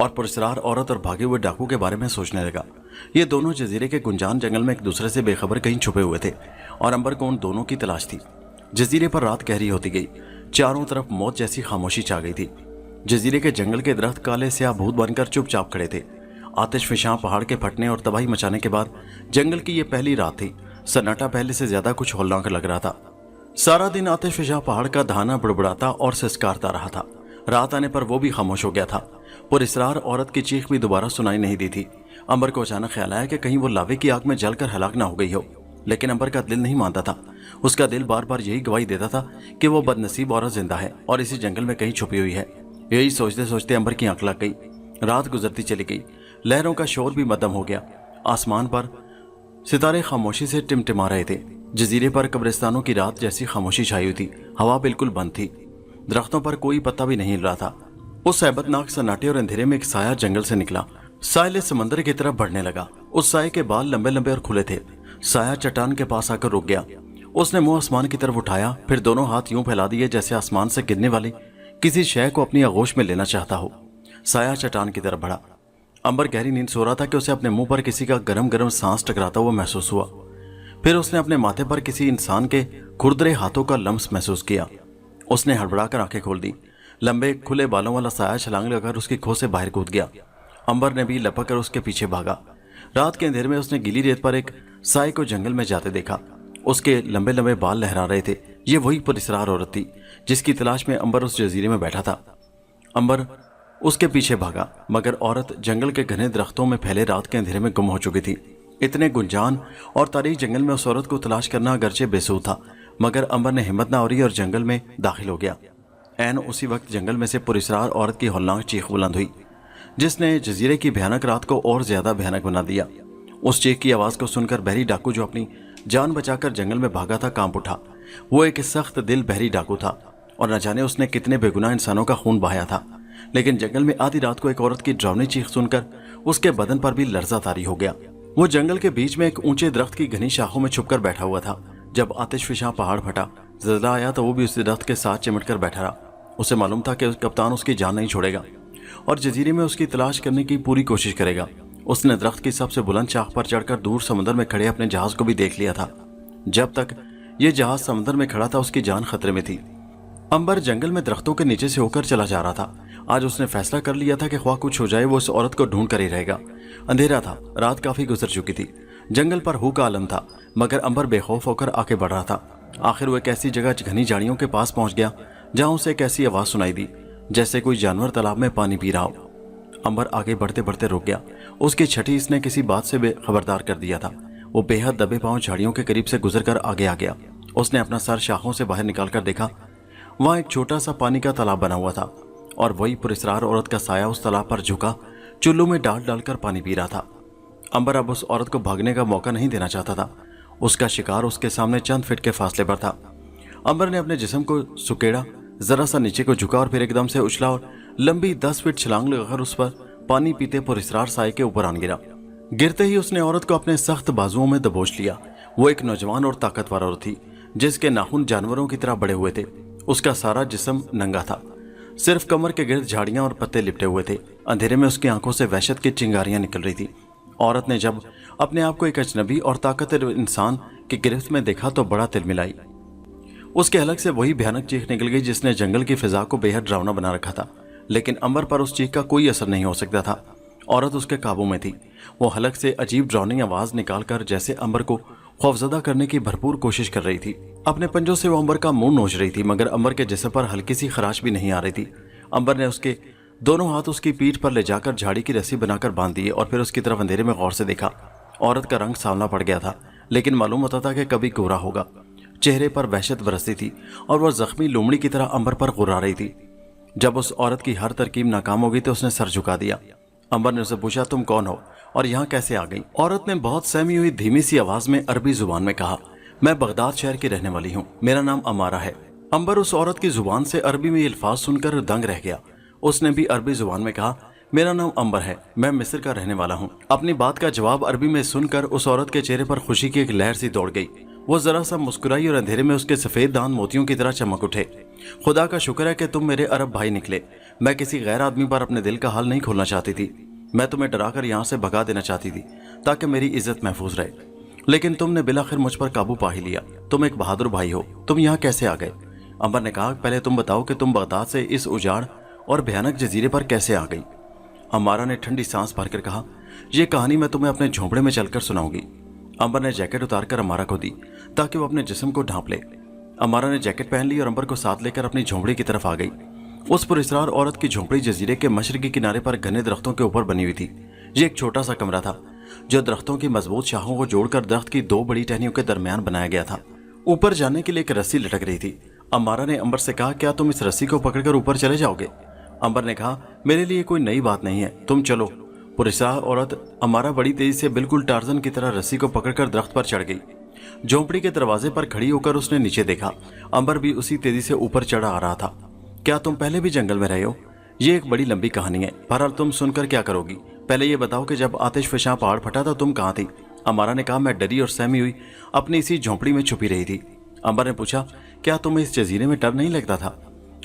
और पुरस्कार औरत और भागे हुए डाकू के बारे में सोचने लगा। ये दोनों जजीरे के गुंजान जंगल में एक दूसरे से बेखबर कहीं छुपे हुए थे और अंबर को उन दोनों की तलाश थी। जजीरे पर रात गहरी होती गई, चारों तरफ मौत जैसी खामोशी छा गई थी। जजीरे के जंगल के दरख्त काले स्याह भूत बनकर चुपचाप खड़े थे। आतिशफशां पहाड़ के फटने और तबाही मचाने के बाद जंगल की यह पहली रात थी। सन्नाटा पहले से ज्यादा कुछ हौलनाक लग रहा था। सारा दिन आतिशफशां पहाड़ का धाना बुड़बुड़ाता और सिसकारता रहा था। रात आने पर वो भी खामोश हो गया था। पुरस्कार औरत की चीख भी दोबारा सुनाई नहीं दी थी। अंबर को अचानक ख्याल आया कि कहीं वो लावे की आग में जलकर हलाक ना हो गई हो, लेकिन अंबर का दिल नहीं मानता था। उसका दिल बार बार यही गवाही देता था कि वो बदनसीब औरत जिंदा है और इसी जंगल में कहीं छुपी हुई है। यही सोचते सोचते अंबर की आंख लग गई। रात गुजरती चली गई, लहरों का शोर भी मद्धम हो गया। आसमान पर सितारे खामोशी से टिमटिमा रहे थे। जजीरे पर कब्रिस्तानों की रात जैसी खामोशी छाई हुई थी। हवा बिल्कुल बंद थी, दरख्तों पर कोई पत्ता भी नहीं हिल रहा था। उस हैबतनाक सन्नाटे और अंधेरे में एक साया जंगल से निकला, साहिल समंदर की तरफ बढ़ने लगा। उस साये के बाल लंबे लंबे और खुले थे। साया चट्टान के पास आकर रुक गया। उसने मुंह आसमान की तरफ उठाया, फिर दोनों हाथ यूं फैला दिए जैसे आसमान से गिरने वाली किसी शय को अपनी आगोश में लेना चाहता हो। साया चट्टान की तरफ बढ़ा। अंबर गहरी नींद सो रहा था कि उसे अपने मुंह पर किसी का गरम गरम सांस टकराता हुआ महसूस हुआ। फिर उसने अपने माथे पर किसी इंसान के खुरदरे हाथों का लम्स महसूस किया। उसने हड़बड़ाकर आंखें खोल दी। लंबे खुले बालों वाला साया छलांग लगाकर उसकी खो से बाहर कूद गया। अंबर ने भी लपक कर उसके पीछे भागा। रात के अंधेरे में उसने गीली रेत पर एक साए को जंगल में जाते देखा। उसके लंबे लंबे बाल लहरा रहे थे। ये वही पुरस्कार औरत थी जिसकी तलाश में अंबर उस जजीरे में बैठा था। अंबर उसके पीछे भागा, मगर औरत जंगल के घने दरख्तों में फैले रात के अंधेरे में गुम हो चुकी थी। इतने गुंजान और तारीक जंगल में उस औरत को तलाश करना अगरचे बेसूद था, मगर अंबर ने हिम्मत न हारी और जंगल में दाखिल हो गया। ऐन उसी वक्त जंगल में से पुरस्कार औरत की हौलनाक चीख बुलंद हुई, जिसने जजीरे की भयानक रात को और ज्यादा भयानक बना दिया। उस चीख की आवाज को सुनकर बहरी डाकू जो अपनी जान बचाकर जंगल में भागा था कांप उठा। वो एक सख्त दिल बहरी डाकू था और न जाने उसने कितने बेगुनाह इंसानों का खून बहाया था। लेकिन जंगल में आधी रात को एक औरत की डरावनी चीख सुनकर उसके बदन पर भी लर्जा तारी हो गया। वो जंगल के बीच में एक ऊंचे दरख्त की घनी शाखों में छुपकर बैठा हुआ था। जब आतिशफिशां पहाड़ फटा, ज़िलज़ला आया तो वो भी उस दरख्त के साथ चिमट कर बैठा रहा। उसे मालूम था कि कप्तान उसकी जान नहीं छोड़ेगा और जजीरे में उसकी तलाश करने की पूरी कोशिश करेगा। उसने दरख्त की सबसे बुलंद शाख पर चढ़कर दूर समुद्र में खड़े अपने जहाज को भी देख लिया था। जब तक ये जहाज समुद्र में खड़ा था उसकी जान खतरे में थी। अंबर जंगल में दरख्तों के नीचे से होकर चला जा रहा था। आज उसने फैसला कर लिया था कि ख्वाह कुछ हो जाए वो उस औरत को ढूंढ कर ही रहेगा। अंधेरा था, रात काफी गुजर चुकी थी। जंगल पर हू का आलम था, मगर अंबर बेखौफ होकर आगे बढ़ रहा था। आखिर वो एक ऐसी जगह घनी झाड़ियों के पास पहुंच गया जहां उसे एक ऐसी आवाज सुनाई दी जैसे कोई जानवर तालाब में पानी पी रहा हो। अंबर आगे बढ़ते बढ़ते रुक गया। उसकी छठी इसने किसी बात से खबरदार कर दिया था। वो बेहद दबे पांव झाड़ियों के करीब से गुजरकर आगे आ गया। उसने अपना सर शाखों से बाहर निकालकर देखा। वहां एक छोटा सा पानी का तालाब बना हुआ था और वही पुरस्कार औरत का साया उस तालाब पर झुका चुल्लू में डाल डालकर पानी पी रहा था। अंबर अब उस औरत को भागने का मौका नहीं देना चाहता था। उसका शिकार उसके सामने चंद फीट के फासले पर था। अंबर ने अपने जिस्म को सुकेड़ा, जरा सा नीचे को झुका और फिर एकदम से उछला और लंबी 10 फीट छलांग लगाकर उस पर पानी पीते पुरस्कार साए के ऊपर आन गिरा। गिरते ही उसने औरत को अपने सख्त बाजुओं में दबोच लिया। वो एक नौजवान और ताकतवर औरत थी जिसके नाखून जानवरों की तरह बड़े हुए थे। उसका सारा जिस्म नंगा था, सिर्फ कमर के गिर्द झाड़ियां और पत्ते लिपटे हुए थे। अंधेरे में उसकी आंखों से वहशत की चिंगारियां निकल रही थी। औरत ने जब अपने आप को एक अजनबी और ताकतवर इंसान की गिरफ्त में देखा तो बड़ा तिलमिलाई। उसके हलक से वही भयानक चीख निकल गई जिसने जंगल की फिजा को बेहद डरावना बना रखा था। लेकिन अंबर पर उस चीख का कोई असर नहीं हो सकता था। औरत उसके काबू में थी। वो हलक से अजीब डरावनी आवाज निकालकर जैसे अंबर को खौफजदा करने की भरपूर कोशिश कर रही थी। अपने पंजों से वो अंबर का मुंह नोच रही थी, मगर अंबर के जिस्म पर हल्की सी खराश भी नहीं आ रही थी। अंबर ने उसके दोनों हाथ उसकी पीठ पर ले जाकर झाड़ी की रस्सी बनाकर बांध दिए और फिर उसकी तरफ अंधेरे में गौर से देखा। औरत का रंग सांवला पड़ गया था, लेकिन मालूम होता था कि कभी गोरा होगा। चेहरे पर वहशत बरसती थी और वह जख्मी लोमड़ी की तरह अंबर पर गुर्रा रही थी। जब उस औरत की हर तरकीब नाकाम हो गई तो उसने सर झुका दिया। अंबर ने उससे पूछा, तुम कौन हो और यहाँ कैसे आ गई? औरत ने बहुत सहमी हुई धीमी सी आवाज में अरबी जुबान में कहा, मैं बगदाद शहर की रहने वाली हूँ, मेरा नाम अमारा है। अंबर उस औरत की जुबान से अरबी में अल्फाज सुनकर दंग रह गया। उसने भी अरबी जुबान में कहा, मेरा नाम अंबर है, मैं मिस्र का रहने वाला हूँ। अपनी बात का जवाब अरबी में सुनकर उस औरत के चेहरे पर खुशी की एक लहर सी दौड़ गई। वो जरा सा मुस्कुराई और अंधेरे में उसके सफेद दांत मोतियों की तरह चमक उठे। खुदा का शुक्र है कि तुम मेरे अरब भाई निकले। मैं किसी गैर आदमी पर अपने दिल का हाल नहीं खोलना चाहती थी। मैं तुम्हें डराकर यहाँ से भगा देना चाहती थी ताकि मेरी इज्जत महफूज रहे, लेकिन तुमने बिलाखिर मुझ पर काबू पा ही लिया। तुम एक बहादुर भाई हो। तुम यहाँ कैसे आ गए? अंबर ने कहा, पहले तुम बताओ कि तुम बगदाद से इस उजाड़ और भयानक जजीरे पर कैसे आ गई? अमारा ने ठंडी सांस भरकर कहा, यह कहानी मैं तुम्हें अपने झोंपड़े में चलकर सुनाऊंगी। अंबर ने जैकेट उतारकर अमारा को दी ताकि वो अपने जिस्म को ढांप ले। अमारा ने जैकेट पहन ली और अंबर को साथ लेकर अपनी झोंपड़ी की तरफ आ गई। उस पुरस्कार औरत की झोंपड़ी जजीरे के मशरकी किनारे पर घने दरख्तों के ऊपर बनी हुई थी। ये एक छोटा सा कमरा था जो दरख्तों की मजबूत शाखों को जोड़कर दरख्त की दो बड़ी टहनियों के दरमियान बनाया गया था। ऊपर जाने के लिए एक रस्सी लटक रही थी। अमारा ने अंबर से कहा, क्या तुम इस रस्सी को पकड़कर ऊपर चले जाओगे? अंबर ने कहा, मेरे लिए कोई नई बात नहीं है, तुम चलो। पुरस्कार औरत अमारा बड़ी तेजी से बिल्कुल टार्जन की तरह रस्सी को पकड़कर दरख्त पर चढ़ गई। झोंपड़ी के दरवाजे पर खड़ी होकर उसने नीचे देखा। अंबर भी उसी तेजी से ऊपर चढ़ा आ रहा था। क्या तुम पहले भी जंगल में रहे हो? ये एक बड़ी लंबी कहानी है, बहरहाल तुम सुनकर क्या करोगी? पहले ये बताओ कि जब आतिशफशां पहाड़ फटा था तुम कहाँ थी? अमारा ने कहा, मैं डरी और सहमी हुई अपनी इसी झोंपड़ी में छुपी रही थी। अंबर ने पूछा, क्या तुम्हें इस जजीरे में डर नहीं लगता था?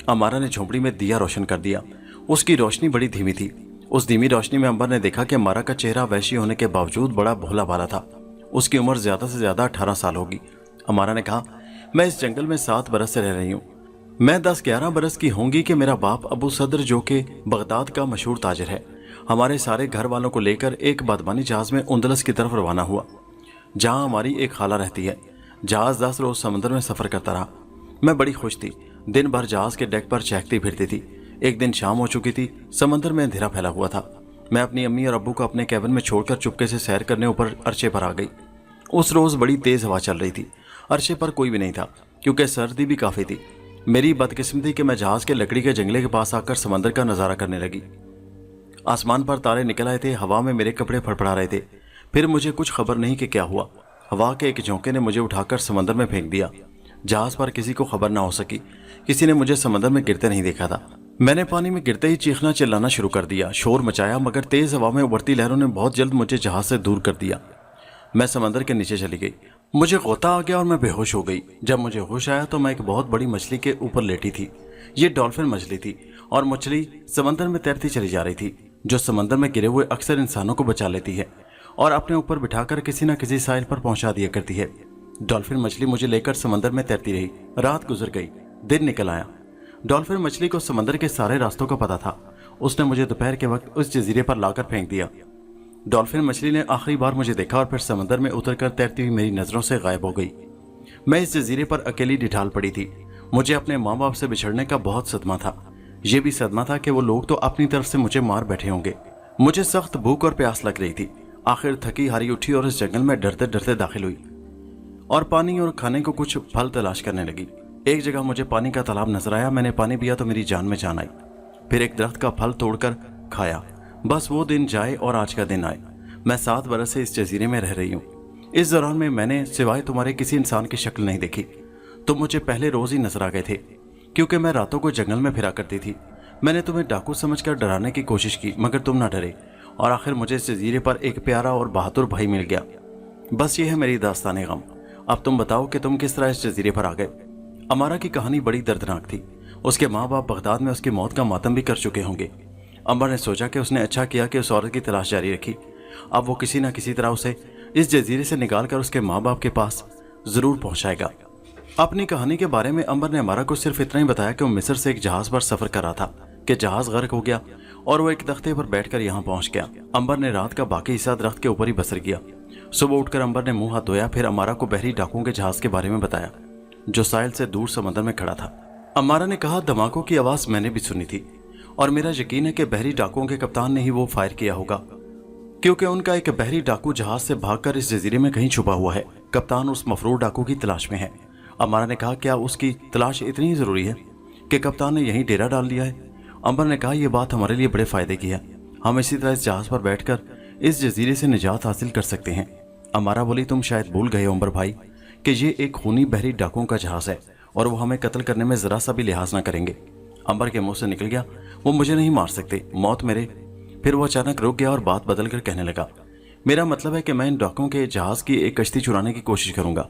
अमारा ने झोंपड़ी में दिया रोशन कर दिया। उसकी रोशनी बड़ी धीमी थी। उस धीमी रोशनी में अंबर ने देखा कि अमारा का चेहरा वैशी होने के बावजूद बड़ा भोला भाला था। उसकी उम्र ज्यादा से ज्यादा 18 साल होगी। अमारा ने कहा, मैं इस जंगल में 7 बरस से रह रही हूँ। मैं 10-11 बरस की होंगी कि मेरा बाप अबू सदर, जो कि बगदाद का मशहूर ताजिर है, हमारे सारे घर वालों को लेकर एक बादबानी जहाज में उंदलस की तरफ रवाना हुआ, जहाँ हमारी एक खाला रहती है। जहाज 10 रोज समंदर में सफर करता रहा। मैं बड़ी खुश थी। दिन भर जहाज के डेक पर चहकती फिरती थी। एक दिन शाम हो चुकी थी। समंदर में अंधेरा फैला हुआ था। मैं अपनी अम्मी और अब्बू को अपने कैबिन में छोड़कर चुपके से सैर करने ऊपर अरशे पर आ गई। उस रोज बड़ी तेज हवा चल रही थी। अरशे पर कोई भी नहीं था, क्योंकि सर्दी भी काफी थी। मेरी बदकिस्मती कि मैं जहाज के लकड़ी के जंगले के पास आकर समंदर का नजारा करने लगी। आसमान पर तारे निकल आए थे। हवा में मेरे कपड़े फड़फड़ा रहे थे। फिर मुझे कुछ खबर नहीं कि क्या हुआ। हवा के एक झोंके ने मुझे उठाकर समंदर में फेंक दिया। जहाज पर किसी को खबर ना हो सकी। किसी ने मुझे समंदर में गिरते नहीं देखा था। मैंने पानी में गिरते ही चीखना चिल्लाना शुरू कर दिया, शोर मचाया, मगर तेज हवा में उबरती लहरों ने बहुत जल्द मुझे जहाज से दूर कर दिया। मैं समंदर के नीचे चली गई। मुझे गोता आ गया और मैं बेहोश हो गई। जब मुझे होश आया तो मैं एक बहुत बड़ी मछली के ऊपर लेटी थी। ये डॉल्फिन मछली थी और मछली समंदर में तैरती चली जा रही थी। जो समंदर में गिरे हुए अक्सर इंसानों को बचा लेती है और अपने ऊपर बिठाकर किसी न किसी साहिल पर पहुंचा दिया करती है। डॉल्फिन मछली मुझे लेकर समंदर में तैरती रही। रात गुजर गई, दिन निकल आया। डॉल्फिन मछली को समंदर के सारे रास्तों का पता था। उसने मुझे दोपहर के वक्त उस जजीरे पर लाकर फेंक दिया। डॉल्फिन मछली ने आखिरी बार मुझे देखा और फिर समंदर में उतरकर तैरती हुई मेरी नजरों से गायब हो गई। मैं इस जजीरे पर अकेली डिठाल पड़ी थी। मुझे अपने माँ बाप से बिछड़ने का बहुत सदमा था। यह भी सदमा था कि वो लोग तो अपनी तरफ से मुझे मार बैठे होंगे। मुझे सख्त भूख और प्यास लग रही थी। आखिर थकी हारी उठी और इस जंगल में डरते डरते दाखिल हुई और पानी और खाने को कुछ फल तलाश करने लगी। एक जगह मुझे पानी का तालाब नजर आया। मैंने पानी पिया तो मेरी जान में जान आई। फिर एक दरख्त का फल तोड़कर खाया। बस वो दिन जाए और आज का दिन आए। मैं 7 बरस से इस जजीरे में रह रही हूँ। इस दौरान में मैंने सिवाय तुम्हारे किसी इंसान की शक्ल नहीं देखी। तुम मुझे पहले रोज ही नजर आ गए थे, क्योंकि मैं रातों को जंगल में फिरा करती थी। मैंने तुम्हें डाकू समझकर डराने की कोशिश की, मगर तुम ना डरे और आखिर मुझे इस जजीरे पर एक प्यारा और बहादुर भाई मिल गया। बस ये है मेरी दास्तान गम। अब तुम बताओ कि तुम किस तरह इस जजीरे पर आ गए। अमारा की कहानी बड़ी दर्दनाक थी। उसके माँ बाप बगदाद में उसकी मौत का मातम भी कर चुके होंगे। अमर ने सोचा कि उसने अच्छा किया कि उस औरत की तलाश जारी रखी। अब वो किसी न किसी तरह उसे इस जजीरे से निकालकर उसके माँ बाप के पास जरूर पहुंचाएगा। अपनी कहानी के बारे में अमर ने अमारा को सिर्फ इतना ही बताया कि वो मिस्र से एक जहाज पर सफर कर रहा था कि जहाज गर्क हो गया और वो एक तख्ते पर बैठकर यहाँ पहुंच गया। अंबर ने रात का बाकी हिस्सा दरख्त के ऊपर ही बसर किया। सुबह उठकर अंबर ने मुंह हाथ धोया, फिर अमारा को बहरी डाकुओं के जहाज के बारे में बताया जो साहिल से दूर समंदर में खड़ा था। अमारा ने कहा, धमाकों की आवाज मैंने भी सुनी थी और मेरा यकीन है कि बहरी डाकुओं के कप्तान ने ही वो फायर किया होगा, क्योंकि उनका एक बहरी डाकू जहाज से भागकर इस जजीरे में कहीं छुपा हुआ है। कप्तान उस मफरूर डाकू की तलाश में है। अमारा ने कहा, क्या उसकी तलाश इतनी जरूरी है कि कप्तान ने यहीं डेरा डाल लिया है? अंबर ने कहा, यह बात हमारे लिए बड़े फायदे की है। हम इसी तरह इस जहाज पर बैठकर इस जजीरे से निजात हासिल कर सकते हैं। अमारा बोली, तुम शायद भूल गए हो अंबर भाई कि ये एक खूनी बहरी डाकुओं का जहाज है और वो हमें कत्ल करने में जरा सा भी लिहाज ना करेंगे। अंबर के मुंह से निकल गया, वो मुझे नहीं मार सकते, मौत मेरे। फिर वो अचानक रुक गया और बात बदल कर कहने लगा, मेरा मतलब है कि मैं इन डाकुओं के जहाज की एक कश्ती चुराने की कोशिश करूंगा,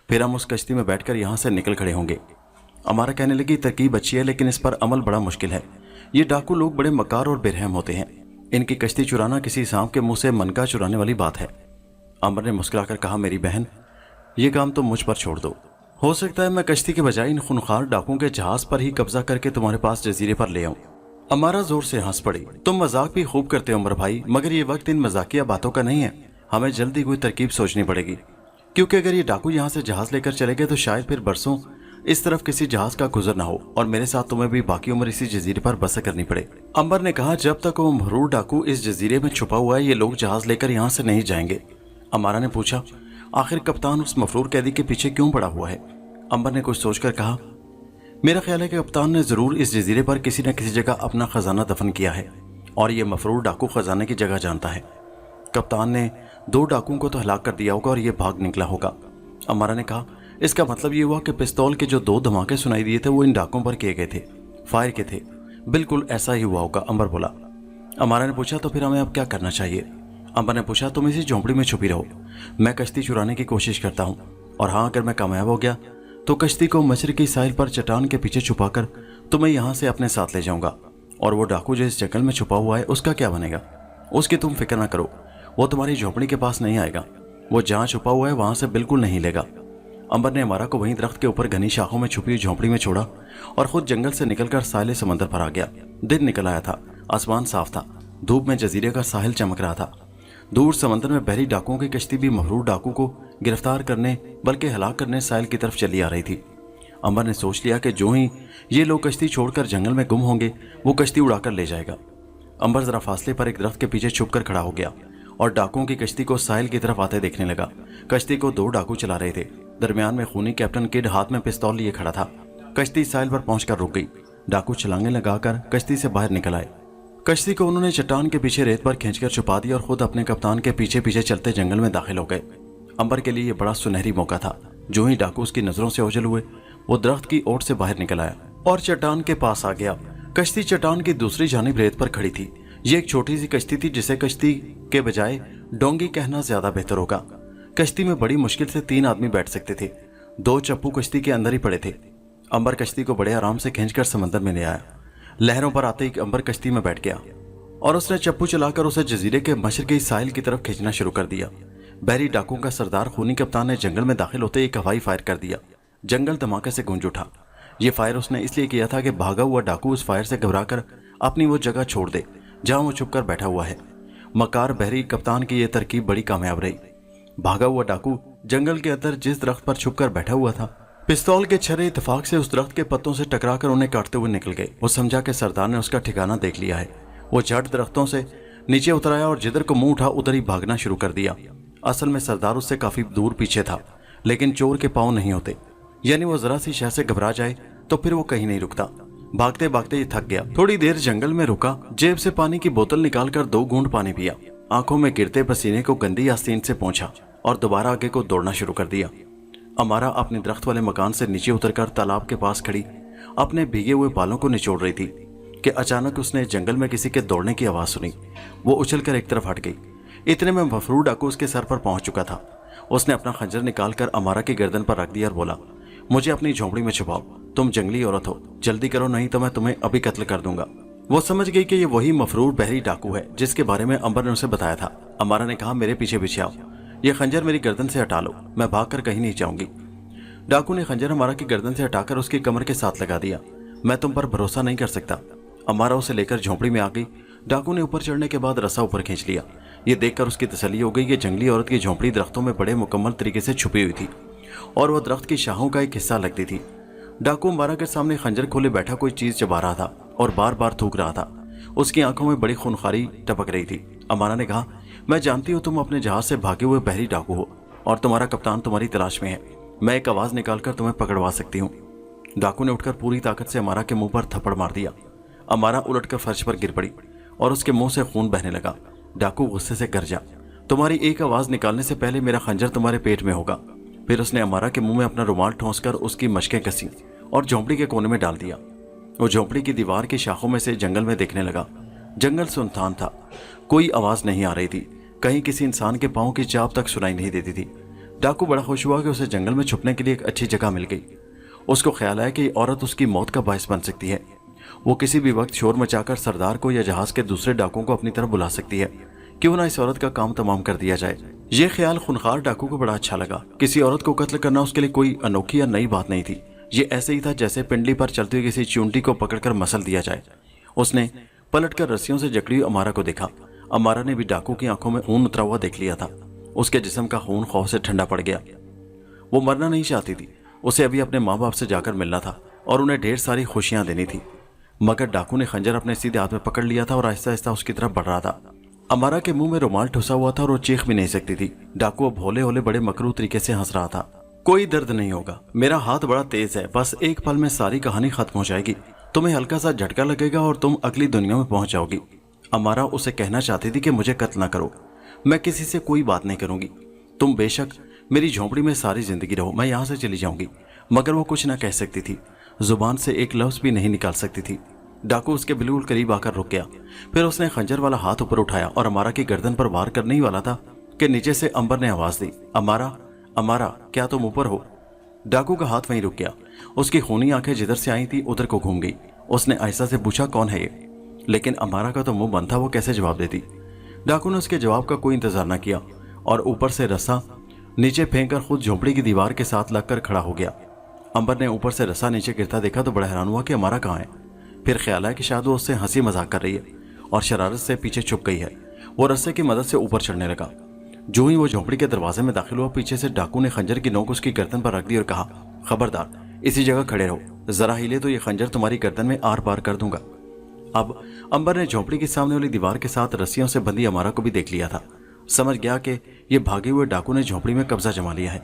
फिर हम उस कश्ती में बैठकर यहाँ से निकल खड़े होंगे। अमारा कहने लगी, तरकीब अच्छी है, लेकिन इस पर अमल बड़ा मुश्किल है। ये डाकू लोग बड़े मकार और बेरहम होते हैं। इनकी कश्ती चुराना किसी सांप के मुंह से मनका चुराने वाली बात है। अमर ने मुस्कुराकर कहा, मेरी बहन, ये काम तुम मुझ पर छोड़ दो। हो सकता है मैं कश्ती के बजाय इन खूनखार डाकुओं के जहाज पर ही कब्जा करके तुम्हारे पास जजीरे पर ले आऊं। अमारा जोर से हंस पड़ी, तुम मजाक भी खूब करते हो अमर भाई, मगर ये वक्त इन मजाकिया बातों का नहीं है। हमें जल्दी कोई तरकीब सोचनी पड़ेगी, क्योंकि अगर ये डाकू यहाँ से जहाज लेकर चले गए तो शायद फिर बरसों इस तरफ किसी जहाज का गुजर ना हो और मेरे साथ तुम्हें भी बाकी उम्र इसी जजीरे पर बसर करनी पड़े। अंबर ने कहा, जब तक वो महरूर डाकू इस जजीरे में छुपा हुआ है ये लोग जहाज लेकर यहाँ से नहीं जाएंगे। अमारा ने पूछा, आखिर कप्तान उस मफरूर कैदी के पीछे क्यों पड़ा हुआ है? अंबर ने कुछ सोचकर कहा, मेरा ख्याल है कि कप्तान ने जरूर इस जजीरे पर किसी न किसी जगह अपना खजाना दफन किया है और ये मफरूर डाकू खजाने की जगह जानता है। कप्तान ने 2 डाकुओं को तो हलाक कर दिया होगा और ये भाग निकला होगा। अमारा ने कहा, इसका मतलब ये हुआ कि पिस्तौल के जो 2 धमाके सुनाई दिए थे वो इन डाकुओं पर किए गए थे, फायर के थे। बिल्कुल ऐसा ही हुआ होगा, अंबर बोला। अमारा ने पूछा, तो फिर हमें अब क्या करना चाहिए? अंबर ने पूछा, तुम इसी झोंपड़ी में छुपी रहो, मैं कश्ती चुराने की कोशिश करता हूँ, और हाँ, अगर मैं कामयाब हो गया तो कश्ती को मशरकी साहिल पर चट्टान के पीछे छुपाकर तो मैं यहाँ से अपने साथ ले जाऊंगा, और वो डाकू जो इस जंगल में छुपा हुआ है उसका क्या बनेगा? उसकी तुम फिक्र ना करो, वो तुम्हारी झोपड़ी के पास नहीं आएगा। वो जहाँ छुपा हुआ है वहां से बिल्कुल नहीं लेगा। अंबर ने अमारा को वहीं दरख्त के ऊपर घनी शाखों में छुपी हुई झोपड़ी में छोड़ा और खुद जंगल से निकलकर साहिल समंदर पर आ गया। दिन निकल आया था, आसमान साफ था, धूप में जजीरे का साहिल चमक रहा था। दूर समंदर में बहरी डाकुओं की कश्ती भी मफरूर डाकू को गिरफ्तार करने बल्कि हलाक करने साहिल की तरफ चली आ रही थी। अंबर ने सोच लिया कि जो ही ये लोग कश्ती छोड़कर जंगल में गुम होंगे वो कश्ती उड़ाकर ले जाएगा। अंबर जरा फासले पर एक दरख्त के पीछे छुप कर खड़ा हो गया और डाकुओं की कश्ती को साहिल की तरफ आते देखने लगा। कश्ती को 2 डाकू चला रहे थे। दरमियान में खूनी कैप्टन किड हाथ में पिस्तौल लिए खड़ा था। कश्ती साहिल पर पहुंचकर रुक गई। डाकू छलांगे लगाकर कश्ती से बाहर निकल आए। कश्ती को उन्होंने चट्टान के पीछे रेत पर खींचकर छुपा दिया और खुद अपने कप्तान के पीछे पीछे चलते जंगल में दाखिल हो गए। अंबर के लिए यह बड़ा सुनहरी मौका था। जो ही डाकू उसकी नजरों से ओझल हुए वो दरख्त की ओट से बाहर निकल आया और चट्टान के पास आ गया। कश्ती चट्टान की दूसरी जानिब रेत पर खड़ी थी। ये एक छोटी सी कश्ती थी जिसे कश्ती के बजाय डोंगी कहना ज्यादा बेहतर होगा। कश्ती में बड़ी मुश्किल से 3 आदमी बैठ सकते थे। 2 चप्पू कश्ती के अंदर ही पड़े थे। अंबर कश्ती को बड़े आराम से खींचकर समंदर में ले आया। लहरों पर आते ही अंबर कश्ती में बैठ गया और उसने चप्पू चलाकर उसे जजीरे के मशरकी साहिल की तरफ खींचना शुरू कर दिया। बहरी डाकुओं का सरदार खूनी कप्तान ने जंगल में दाखिल होते एक हवाई फायर कर दिया। जंगल धमाके से गूंज उठा। ये फायर उसने इसलिए किया था कि भागा हुआ डाकू उस फायर से घबराकर अपनी वो जगह छोड़ दे जहां वो छुपकर बैठा हुआ है। मकार बहरी कप्तान की यह तरकीब बड़ी कामयाब रही। भागा हुआ डाकू जंगल के अंदर जिस दरख्त पर छुपकर बैठा हुआ था, पिस्तौल के छर्रे इत्तेफाक से उस दरख्त के पत्तों से टकराकर उन्हें काटते हुए निकल गए। वो समझा कि सरदार ने उसका ठिकाना देख लिया है। वो झट दरख्तों से नीचे उतर आया और जिधर को मुंह उठा उधर ही भागना शुरू कर दिया। असल में सरदार उससे काफी दूर पीछे था, लेकिन चोर के पांव नहीं होते, यानी वो जरा सी शह से घबरा जाए तो फिर वो कहीं नहीं रुकता। भागते भागते ये थक गया। थोड़ी देर जंगल में रुका, जेब से पानी की बोतल निकालकर 2 घूंट पानी पिया, आंखों में गिरते पसीने को गंदी आस्तीन से पोंछा और दोबारा आगे को दौड़ना शुरू कर दिया। अमारा अपने दरख्त वाले मकान से नीचे उतरकर तालाब के पास खड़ी अपने भीगे हुए बालों को निचोड़ रही थी कि अचानक उसने जंगल में किसी के दौड़ने की आवाज सुनी। वो उछलकर एक तरफ हट गई। इतने में मफरूर डाकू उसके सर पर पहुंच चुका था। उसने अपना खंजर निकालकर अमारा की गर्दन पर रख दिया और बोला, मुझे अपनी झोंपड़ी में छुपाओ, तुम जंगली औरत हो, जल्दी करो नहीं तो मैं तुम्हें अभी कत्ल कर दूंगा। वो समझ गई कि ये वही मफरूर बहरी डाकू है जिसके बारे में अंबर ने उसे बताया था। अमारा ने कहा, मेरे पीछे पीछे आओ, ये खंजर मेरी गर्दन से हटा लो, मैं भागकर कहीं नहीं जाऊंगी। डाकू ने खंजर अमारा की गर्दन से हटाकर उसकी कमर के साथ लगा दिया। मैं तुम पर भरोसा नहीं कर सकता। अमारा उसे लेकर झोंपड़ी में आ गई। डाकू ने ऊपर चढ़ने के बाद रस्सा ऊपर खींच लिया। ये देखकर उसकी तसल्ली हो गई कि जंगली औरत की झोंपड़ी दरख्तों में बड़े मुकम्मल तरीके से छुपी हुई थी और वह दरख्त की शाहों का एक हिस्सा लगती थी। डाकू अमारा के सामने खंजर खोले बैठा कोई चीज चबा रहा था और बार बार थूक रहा था। उसकी आंखों में बड़ी खूनखारी टपक रही थी। अमारा ने कहा, मैं जानती हूँ तुम अपने जहाज से भागे हुए बहरी डाकू हो और तुम्हारा कप्तान तुम्हारी तलाश में है। मैं एक आवाज निकालकर तुम्हें पकड़वा सकती हूँ। डाकू ने उठकर पूरी ताकत से अमारा के मुंह पर थप्पड़ मार दिया। अमारा उलटकर फर्श पर गिर पड़ी और उसके मुंह से खून बहने लगा। डाकू गुस्से से गरजा, तुम्हारी एक आवाज निकालने से पहले मेरा खंजर तुम्हारे पेट में होगा। फिर उसने अमारा के मुंह में अपना रुमाल ठोंसकर उसकी मशकें कसी और झोंपड़ी के कोने में डाल दिया। वो झोंपड़ी की दीवार की शाखों में से जंगल में देखने लगा। जंगल सुनसान था, कोई आवाज नहीं आ रही थी, कहीं किसी इंसान के पांव की चाप तक सुनाई नहीं देती थी। डाकू बड़ा खुश हुआ कि उसे जंगल में छुपने के लिए एक अच्छी जगह मिल गई। उसको ख्याल आया कि ये औरत उसकी मौत का बायस बन सकती है। वो किसी भी वक्त शोर मचाकर सरदार को या जहाज के दूसरे डाकुओं को अपनी तरफ बुला सकती है। क्यों ना इस औरत का काम तमाम कर दिया जाए। ये ख्याल खूनखार डाकू को बड़ा अच्छा लगा। किसी औरत को कत्ल करना उसके लिए कोई अनोखी या नई बात नहीं थी। ये ऐसे ही था जैसे पिंडली पर चलती हुई किसी चूंटी को पकड़कर मसल दिया जाए। उसने पलटकर रस्सियों से जकड़ी अमारा को देखा। अमारा ने भी डाकू की आंखों में खून उतरा हुआ देख लिया था। उसके जिस्म का खून खौफ से ठंडा पड़ गया। वो मरना नहीं चाहती थी। उसे अभी अपने माँ बाप से जाकर मिलना था और उन्हें ढेर सारी खुशियां देनी थी। मगर डाकू ने खंजर अपने सीधे हाथ में पकड़ लिया था और आहिस्ता आहिस्ता उसकी तरफ बढ़ रहा था। अमारा के मुंह में रुमाल ठुसा हुआ था और वो चीख भी नहीं सकती थी। डाकू अब होले होले बड़े मकरू तरीके से हंस रहा था। कोई दर्द नहीं होगा, मेरा हाथ बड़ा तेज है, बस एक पल में सारी कहानी खत्म हो जाएगी। तुम्हें हल्का सा झटका लगेगा और तुम अगली दुनिया में पहुंच जाओगी। अमारा उसे कहना चाहती थी कि मुझे कत्ल न करो, मैं किसी से कोई बात नहीं करूंगी। तुम बेशक मेरी झोंपड़ी में सारी जिंदगी रहो, मैं यहां से चली जाऊंगी। मगर वो कुछ ना कह सकती थी, जुबान से एक लफ्ज भी नहीं निकाल सकती थी। डाकू उसके बिल्कुल करीब आकर रुक गया। फिर उसने खंजर वाला हाथ ऊपर उठाया और अमारा की गर्दन पर वार करने ही वाला था कि नीचे से अंबर ने आवाज दी, अमारा अमारा, क्या तुम ऊपर हो? डाकू का हाथ वहीं रुक गया। उसकी खूनी आंखें जिधर से आई थी उधर को घूम गई اس نے آہستہ سے پوچھا کون ہے یہ؟ لیکن امارا کا تو منہ بند تھا، وہ کیسے جواب دیتی؟ ڈاکو نے اس کے جواب کا کوئی انتظار نہ کیا اور اوپر سے رسا نیچے پھینک کر خود جھونپڑی کی دیوار کے ساتھ لگ کر کھڑا ہو گیا۔ امبر نے اوپر سے رسا نیچے گرتا دیکھا تو بڑا حیران ہوا کہ امارا کہاں ہے۔ پھر خیال آیا کہ شاید وہ اس سے ہنسی مذاق کر رہی ہے اور شرارت سے پیچھے چھپ گئی ہے۔ وہ رسے کی مدد سے اوپر چڑھنے لگا۔ جو ہی وہ جھونپڑی کے دروازے میں داخل ہوا، پیچھے سے ڈاکو نے خنجر کی نوک اس کی گردن پر رکھ دی اور کہا، خبردار اسی جگہ کھڑے رہو، ذرا ہلے تو یہ خنجر تمہاری گردن میں آر پار کر دوں گا۔ اب امبر نے جھونپڑی کے سامنے والی دیوار کے ساتھ رسیوں سے بندھی امارا کو بھی دیکھ لیا تھا۔ سمجھ گیا کہ یہ بھاگے ہوئے ڈاکو نے جھونپڑی میں قبضہ جما لیا ہے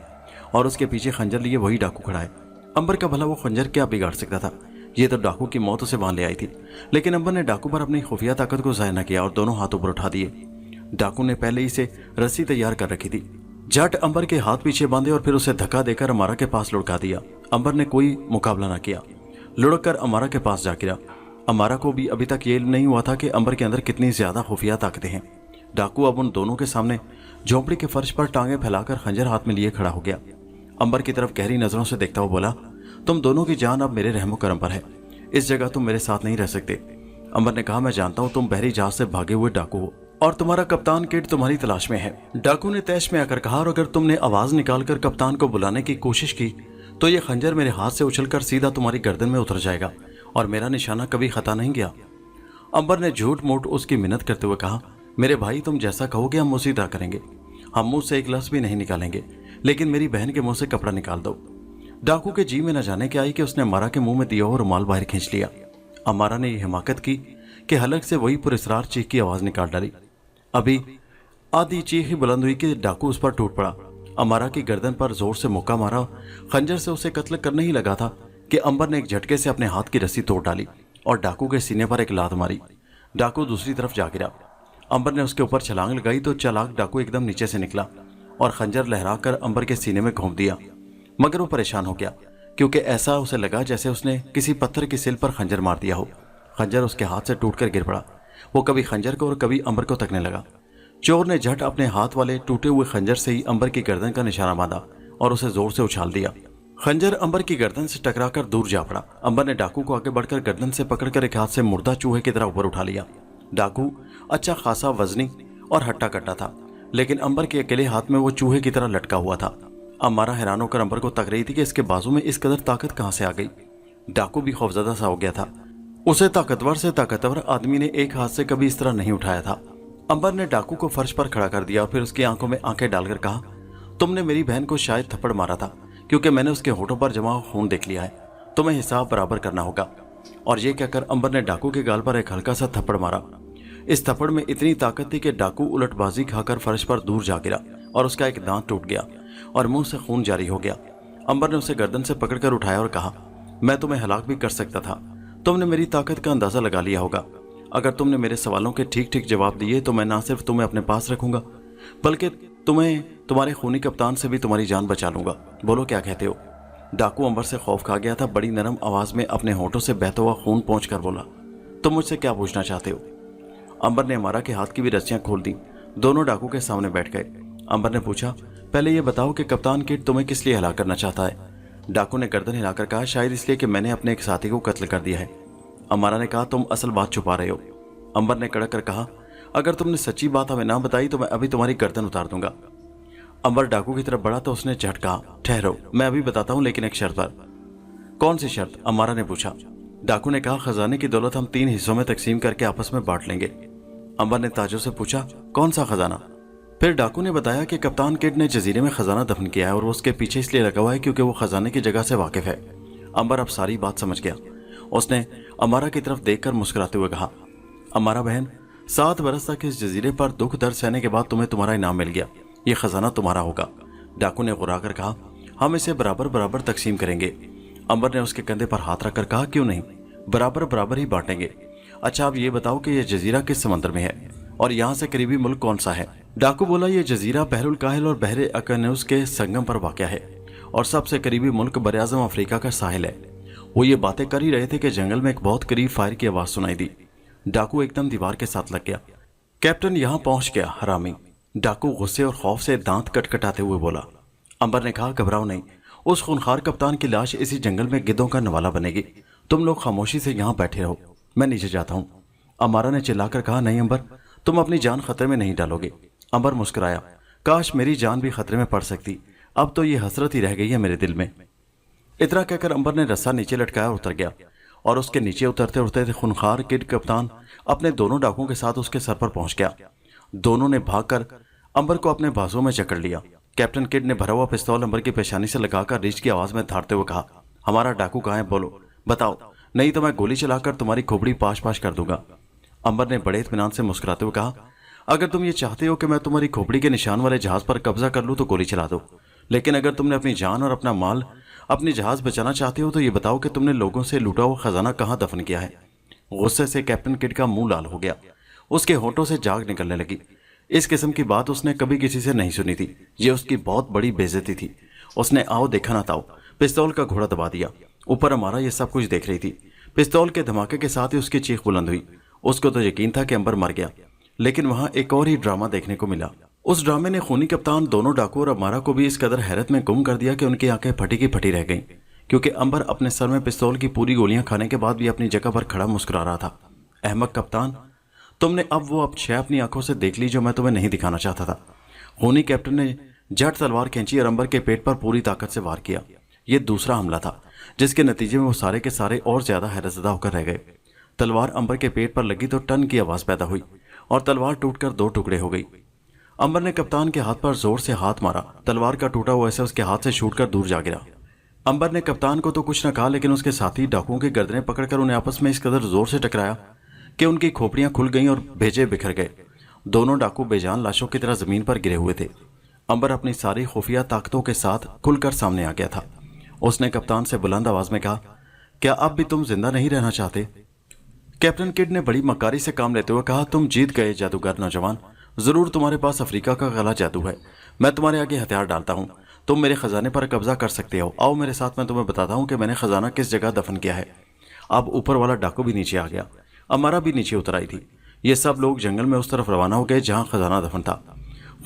اور اس کے پیچھے خنجر لیے وہی ڈاکو کھڑا ہے۔ امبر کا بھلا وہ خنجر کیا بگاڑ سکتا تھا؟ یہ تو ڈاکو کی موت اسے وہاں لے آئی تھی۔ لیکن امبر نے ڈاکو پر اپنی خفیہ طاقت کو ضائع نہ کیا اور دونوں ہاتھوں پر اٹھا دیے۔ ڈاکو نے پہلے ہی سے رسی تیار کر رکھی تھی۔ جٹ امبر کے ہاتھ پیچھے باندھے اور پھر اسے دھکا دے کر امارا کے پاس لڑکا دیا۔ امبر نے کوئی مقابلہ نہ کیا، لڑک کر امارا کے پاس جا گرا۔ امارا کو بھی ابھی تک یہ نہیں ہوا تھا کہ امبر کے اندر کتنی زیادہ خفیہ طاقتیں ہیں۔ ڈاکو اب ان دونوں کے سامنے جھونپڑی کے فرش پر ٹانگیں پھیلا کر خنجر ہاتھ میں لیے کھڑا ہو گیا۔ امبر کی طرف گہری نظروں سے دیکھتا ہوا بولا، تم دونوں کی جان اب میرے رحم و کرم پر ہے، اس جگہ تم میرے ساتھ نہیں رہ سکتے۔ امبر نے کہا، میں جانتا ہوں تم بحری جہاز سے بھاگے ہوئے ڈاکو ہو اور تمہارا کپتان کیٹ تمہاری تلاش میں ہے۔ ڈاکو نے تیش میں آ کر کہا، اور اگر تم نے آواز نکال کر کپتان کو بلانے کی کوشش کی تو یہ خنجر میرے ہاتھ سے اچھل کر سیدھا تمہاری گردن میں اتر جائے گا اور میرا نشانہ کبھی خطا نہیں گیا۔ امبر نے جھوٹ موٹ اس کی منت کرتے ہوئے کہا، میرے بھائی تم جیسا کہو گے ہم اسی طرح کریں گے، ہم منہ سے ایک لفظ بھی نہیں نکالیں گے، لیکن میری بہن کے منہ سے کپڑا نکال دو۔ ڈاکو کے جی میں نہ جانے کے آئی کہ اس نے امارا کے منہ میں دیا اور رومال باہر کھینچ لیا۔ امارا نے یہ حماقت کی کہ حلق سے وہی پراسرار چیخ کی آواز نکال ڈالی۔ ابھی آدھی چیخ ہی بلند ہوئی کہ ڈاکو اس پر ٹوٹ پڑا۔ امارا کی گردن پر زور سے مکہ مارا، خنجر سے اسے قتل کرنے ہی لگا تھا کہ امبر نے ایک جھٹکے سے اپنے ہاتھ کی رسی توڑ ڈالی اور ڈاکو کے سینے پر ایک لات ماری۔ ڈاکو دوسری طرف جا گرا۔ امبر نے اس کے اوپر چھلانگ لگائی تو چالاک ڈاکو ایک دم نیچے سے نکلا اور خنجر لہرا کر امبر کے سینے میں گھونپ دیا، مگر وہ پریشان ہو گیا کیونکہ ایسا اسے لگا جیسے اس نے کسی پتھر کی سل پر خنجر مار دیا ہو۔ خنجر اس کے ہاتھ سے ٹوٹ کر گر پڑا۔ وہ کبھی خنجر کو اور کبھی امبر کو تکنے لگا۔ چور نے جھٹ اپنے ہاتھ والے ٹوٹے ہوئے خنجر سے ہی امبر کی گردن کا نشانہ باندھا اور اسے زور سے اچھال دیا۔ خنجر امبر کی گردن سے ٹکرا کر دور جا پڑا۔ امبر نے ڈاکو کو آگے بڑھ کر گردن سے پکڑ کر ایک ہاتھ سے مردہ چوہے کی طرح اوپر اٹھا لیا۔ ڈاکو اچھا خاصا وزنی اور ہٹا کٹا تھا، لیکن امبر کے اکیلے ہاتھ میں وہ چوہے کی طرح لٹکا ہوا تھا۔ امارا حیران ہو کر امبر کو تک رہی تھی کہ اس کے بازو میں اس قدر طاقت کہاں سے آ گئی۔ ڈاکو بھی خوفزدہ سا ہو گیا تھا، اسے طاقتور سے طاقتور آدمی نے ایک ہاتھ سے کبھی اس طرح نہیں اٹھایا تھا۔ امبر نے ڈاکو کو فرش پر کھڑا کر دیا اور پھر اس کی آنکھوں میں آنکھیں ڈال کر کہا، تم نے میری بہن کو شاید تھپڑ مارا تھا کیونکہ میں نے اس کے ہونٹوں پر جمع خون دیکھ لیا ہے، تمہیں حساب برابر کرنا ہوگا۔ اور یہ کہہ کر امبر نے ڈاکو کے گال پر ایک ہلکا سا تھپڑ مارا۔ اس تھپڑ میں اتنی طاقت تھی کہ ڈاکو الٹ بازی کھا کر فرش پر دور جا گرا اور اس کا ایک دانت ٹوٹ گیا اور منہ سے خون جاری ہو گیا۔ امبر نے اسے گردن سے پکڑ کر اٹھایا اور کہا، میں تمہیں ہلاک بھی کر سکتا تھا، تم نے میری طاقت کا اندازہ لگا لیا ہوگا۔ اگر تم نے میرے سوالوں کے ٹھیک ٹھیک جواب دیے تو میں نہ صرف تمہیں اپنے پاس رکھوں گا بلکہ تمہیں تمہارے خونی کپتان سے بھی تمہاری جان بچا لوں گا۔ بولو کیا کہتے ہو؟ ڈاکو امبر سے خوف کھا گیا تھا، بڑی نرم آواز میں اپنے ہونٹوں سے بہتا ہوا خون پہنچ کر بولا، تم مجھ سے کیا پوچھنا چاہتے ہو؟ امبر نے امارا کے ہاتھ کی بھی رسیاں کھول دیں۔ دونوں ڈاکو کے سامنے بیٹھ گئے۔ امبر نے پوچھا، پہلے یہ بتاؤ کہ کپتان کیٹ تمہیں کس لیے ہلاک کرنا چاہتا ہے؟ ڈاکو نے گردن ہلا کر کہا، شاید اس لیے کہ میں نے اپنے ایک ساتھی کو قتل کر دیا ہے۔ امارا نے کہا، تم اصل بات چھپا رہے ہو۔ امبر نے کڑک کر کہا، اگر تم نے سچی بات ہمیں نہ بتائی تو میں ابھی تمہاری گردن اتار دوں گا۔ امبر ڈاکو کی طرف بڑھا تو اس نے جھٹ کہا، ٹھہرو، میں ابھی بتاتا ہوں لیکن ایک شرط پر۔ کون سی شرط؟ امارا نے پوچھا۔ ڈاکو نے کہا، خزانے کی دولت ہم 3 حصوں میں تقسیم کر کے آپس میں بانٹ لیں گے۔ امبر نے تعجب سے پوچھا، کون سا خزانہ؟ پھر ڈاکو نے بتایا کہ کپتان کیٹ نے جزیرے میں خزانہ دفن کیا ہے اور وہ اس کے پیچھے اس لیے لگا ہوا ہے کیونکہ وہ خزانے کی جگہ سے واقف ہے۔ امبر اب ساری بات سمجھ گیا۔ اس نے امارا کی طرف دیکھ کر مسکراتے ہوئے کہا، امارا بہن، 7 برس تک اس جزیرے پر دکھ درد سہنے کے بعد تمہیں تمہارا انعام مل گیا، یہ خزانہ تمہارا ہوگا۔ ڈاکو نے غرا کر کہا، ہم اسے برابر برابر تقسیم کریں گے۔ امبر نے اس کے کندھے پر ہاتھ رکھ کر کہا، کیوں نہیں، برابر برابر ہی بانٹیں گے۔ اچھا اب یہ بتاؤ کہ یہ جزیرہ کس سمندر میں ہے اور یہاں سے قریبی ملک کون سا ہے؟ ڈاکو بولا، یہ جزیرہ بحر الکاہل اور بحر اقنوس کے سنگم پر واقع ہے اور سب سے قریبی ملک براعظم افریقہ کا ساحل ہے۔ وہ یہ باتیں کر ہی رہے تھے کہ جنگل میں ایک بہت قریب فائر کی آواز سنائی دی۔ ڈاکو ایک دم دیوار کے ساتھ لگ گیا۔ کیپٹن یہاں پہنچ گیا، حرامی، ڈاکو غصے اور خوف سے دانت کٹ کٹاتے ہوئے بولا۔ امبر نے کہا، گھبراؤ نہیں، اس خونخوار کپتان کی لاش اسی جنگل میں گدھوں کا نوالہ بنے گی، तुम लोग खामोशी से यहाँ बैठे रहो, मैं नीचे जाता हूँ। अमारा ने चिल्लाकर कहा, नहीं अंबर, तुम अपनी जान खतरे में नहीं डालोगे। अंबर मुस्कुराया, काश मेरी जान भी खतरे में पड़ सकती, अब तो ये हसरत ही रह गई है मेरे दिल में। इतना कहकर अंबर ने रस्सा नीचे लटकाया और उतर गया, और उसके नीचे उतरते उतरते खूनखार किड कप्तान अपने दोनों डाकुओं के साथ उसके सर पर पहुंच गया। दोनों ने भागकर अंबर को अपने बाजुओं में जकड़ लिया। कैप्टन किड ने भरा हुआ पिस्तौल अंबर की पेशानी से लगाकर रीछ की आवाज में धारते हुए कहा, हमारा डाकू कहाँ है, बोलो, बताओ, नहीं तो मैं गोली चलाकर तुम्हारी खोपड़ी पाश पाश कर दूंगा। अंबर ने बड़े इत्मीनान से मुस्कुराते हुए कहा, अगर तुम ये चाहते हो कि मैं तुम्हारी खोपड़ी के निशान वाले जहाज पर कब्जा कर लूं तो गोली चला दो, लेकिन अगर तुमने अपनी जान और अपना माल, अपनी जहाज बचाना चाहते हो तो ये बताओ कि तुमने लोगों से लूटा हुआ खजाना कहाँ दफन किया है। गुस्से से कैप्टन किड का मुंह लाल हो गया, उसके होंठों से जाग निकलने लगी। इस किस्म की बात उसने कभी किसी से नहीं सुनी थी, ये उसकी बहुत बड़ी बेइज्जती थी। उसने आओ देखा ना ताओ पिस्तौल का घोड़ा दबा दिया। ऊपर हमारा ये सब कुछ देख रही थी। पिस्तौल के धमाके के साथ ही उसकी चीख बुलंद हुई। उसको तो यकीन था कि अंबर मर गया, लेकिन वहां एक और ही ड्रामा देखने को मिला। उस ड्रामे ने खूनी कप्तान, दोनों डाकू और अमारा को भी इस कदर हैरत में गुम कर दिया कि उनकी आंखें फटी की फटी रह गईं, क्योंकि अंबर अपने सर में पिस्तौल की पूरी गोलियां खाने के बाद भी अपनी जगह पर खड़ा मुस्कुरा रहा था। अहमक कप्तान, तुमने अब वो शय अपनी आंखों से देख ली जो मैं तुम्हें नहीं दिखाना चाहता था। खूनी कैप्टन ने झट तलवार खींची और अंबर के पेट पर पूरी ताकत से वार किया। यह दूसरा हमला था, जिसके नतीजे में वो सारे के सारे और ज्यादा हैरतज़दा होकर रह गए। तलवार अंबर के पेट पर लगी तो टन की आवाज पैदा हुई और तलवार टूटकर दो टुकड़े हो गई। अंबर ने कप्तान के हाथ पर जोर से हाथ मारा। तलवार का टूटा हुआ ऐसे उसके हाथ से छूटकर दूर जा गिरा। अंबर ने कप्तान को तो कुछ न कहा, लेकिन उसके साथी डाकुओं की गर्दनें पकड़कर उन्हें आपस में इस कदर जोर से टकराया कि उनकी खोपड़ियां खुल गईं और भेजे बिखर गए। दोनों डाकू बेजान लाशों की तरह जमीन पर गिरे हुए थे। अंबर अपनी सारी खुफिया ताकतों के साथ खुलकर सामने आ गया था। उसने कप्तान से बुलंद आवाज में कहा, क्या अब भी तुम जिंदा नहीं रहना चाहते? कैप्टन किड ने बड़ी मक्कारी से काम लेते हुए कहा, तुम जीत गए जादूगर नौजवान, जरूर तुम्हारे पास अफ्रीका का गला जादू है। मैं तुम्हारे आगे हथियार डालता हूँ, तुम मेरे खजाने पर कब्जा कर सकते हो। आओ मेरे साथ, मैं तुम्हें बताता हूँ कि मैंने खजाना किस जगह दफन किया है। अब ऊपर वाला डाकू भी नीचे आ गया, अमारा भी नीचे उतर आई थी। ये सब लोग जंगल में उस तरफ रवाना हो गए जहाँ खजाना दफन था।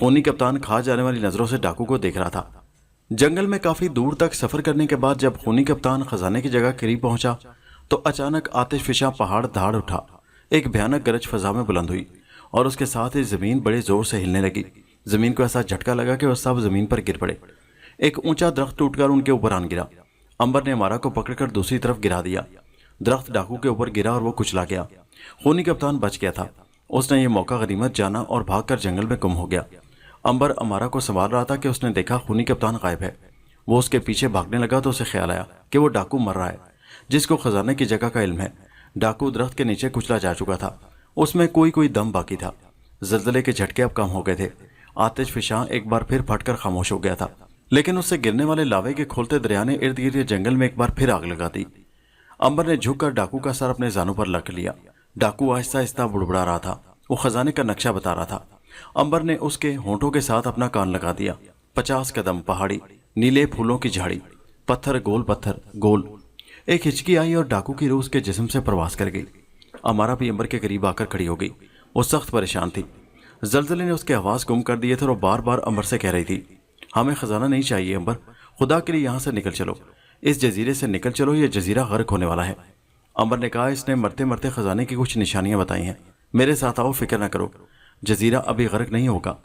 खूनी कप्तान खा जाने वाली नजरों से डाकू को देख रहा था। जंगल में काफी दूर तक सफर करने के बाद जब खूनी कप्तान खजाने की जगह करीब पहुंचा तो अचानक आतिशफिशा पहाड़ दहाड़ उठा। एक भयानक गरज फजा में बुलंद हुई और उसके साथ ही जमीन बड़े जोर से हिलने लगी। जमीन को ऐसा झटका लगा कि वह सब जमीन पर गिर पड़े। एक ऊंचा दरख्त टूटकर उनके ऊपर आन गिरा। अंबर ने अमारा को पकड़कर दूसरी तरफ गिरा दिया। दरख्त डाकू के ऊपर गिरा और वो कुचला गया। खूनी कप्तान बच गया था। उसने ये मौका गनीमत जाना और भागकर जंगल में गुम हो गया। अंबर अमारा को संभाल रहा था कि उसने देखा खूनी कप्तान गायब है। वो उसके पीछे भागने लगा तो उसे ख्याल आया कि वो डाकू मर रहा है, जिसको खजाने की जगह का इल्म है। डाकू दरख्त के नीचे कुचला जा चुका था, उसमें कोई कोई दम बाकी था। जल्जले के झटके अब कम हो गए थे। आतिशफिशा एक बार फिर फटकर खामोश हो गया था, लेकिन उससे गिरने वाले लावे के खोलते दरिया ने इर्द गिर्द जंगल में एक बार फिर आग लगा दी। अंबर ने झुककर डाकू का सर अपने जानों पर रख लिया। डाकू आहिस्ता आहिस्ता बुड़बुड़ा रहा था, वो खजाने का नक्शा बता रहा था। अंबर ने उसके होंठों के साथ अपना कान लगा दिया। 50 कदम पहाड़ी, नीले फूलों की झाड़ी, पत्थर गोल। एक हिचकी आई और डाकू की रूह उसके जिस्म से प्रवास कर गई। अमारा भी अंबर के करीब आकर खड़ी हो गई। वो सख्त परेशान थी। जल्जले ने उसके आवाज गुम कर दिए थे और बार बार अंबर से कह रही थी, हमें खजाना नहीं चाहिए अंबर, खुदा के लिए यहाँ से निकल चलो, इस जजीरे से निकल चलो, ये जजीरा गर्क होने वाला है। अंबर ने कहा, इसने मरते मरते खजाने की कुछ निशानियां बताई हैं, मेरे साथ आओ, फिक्र न करो, जजीरा अभी गर्क नहीं होगा।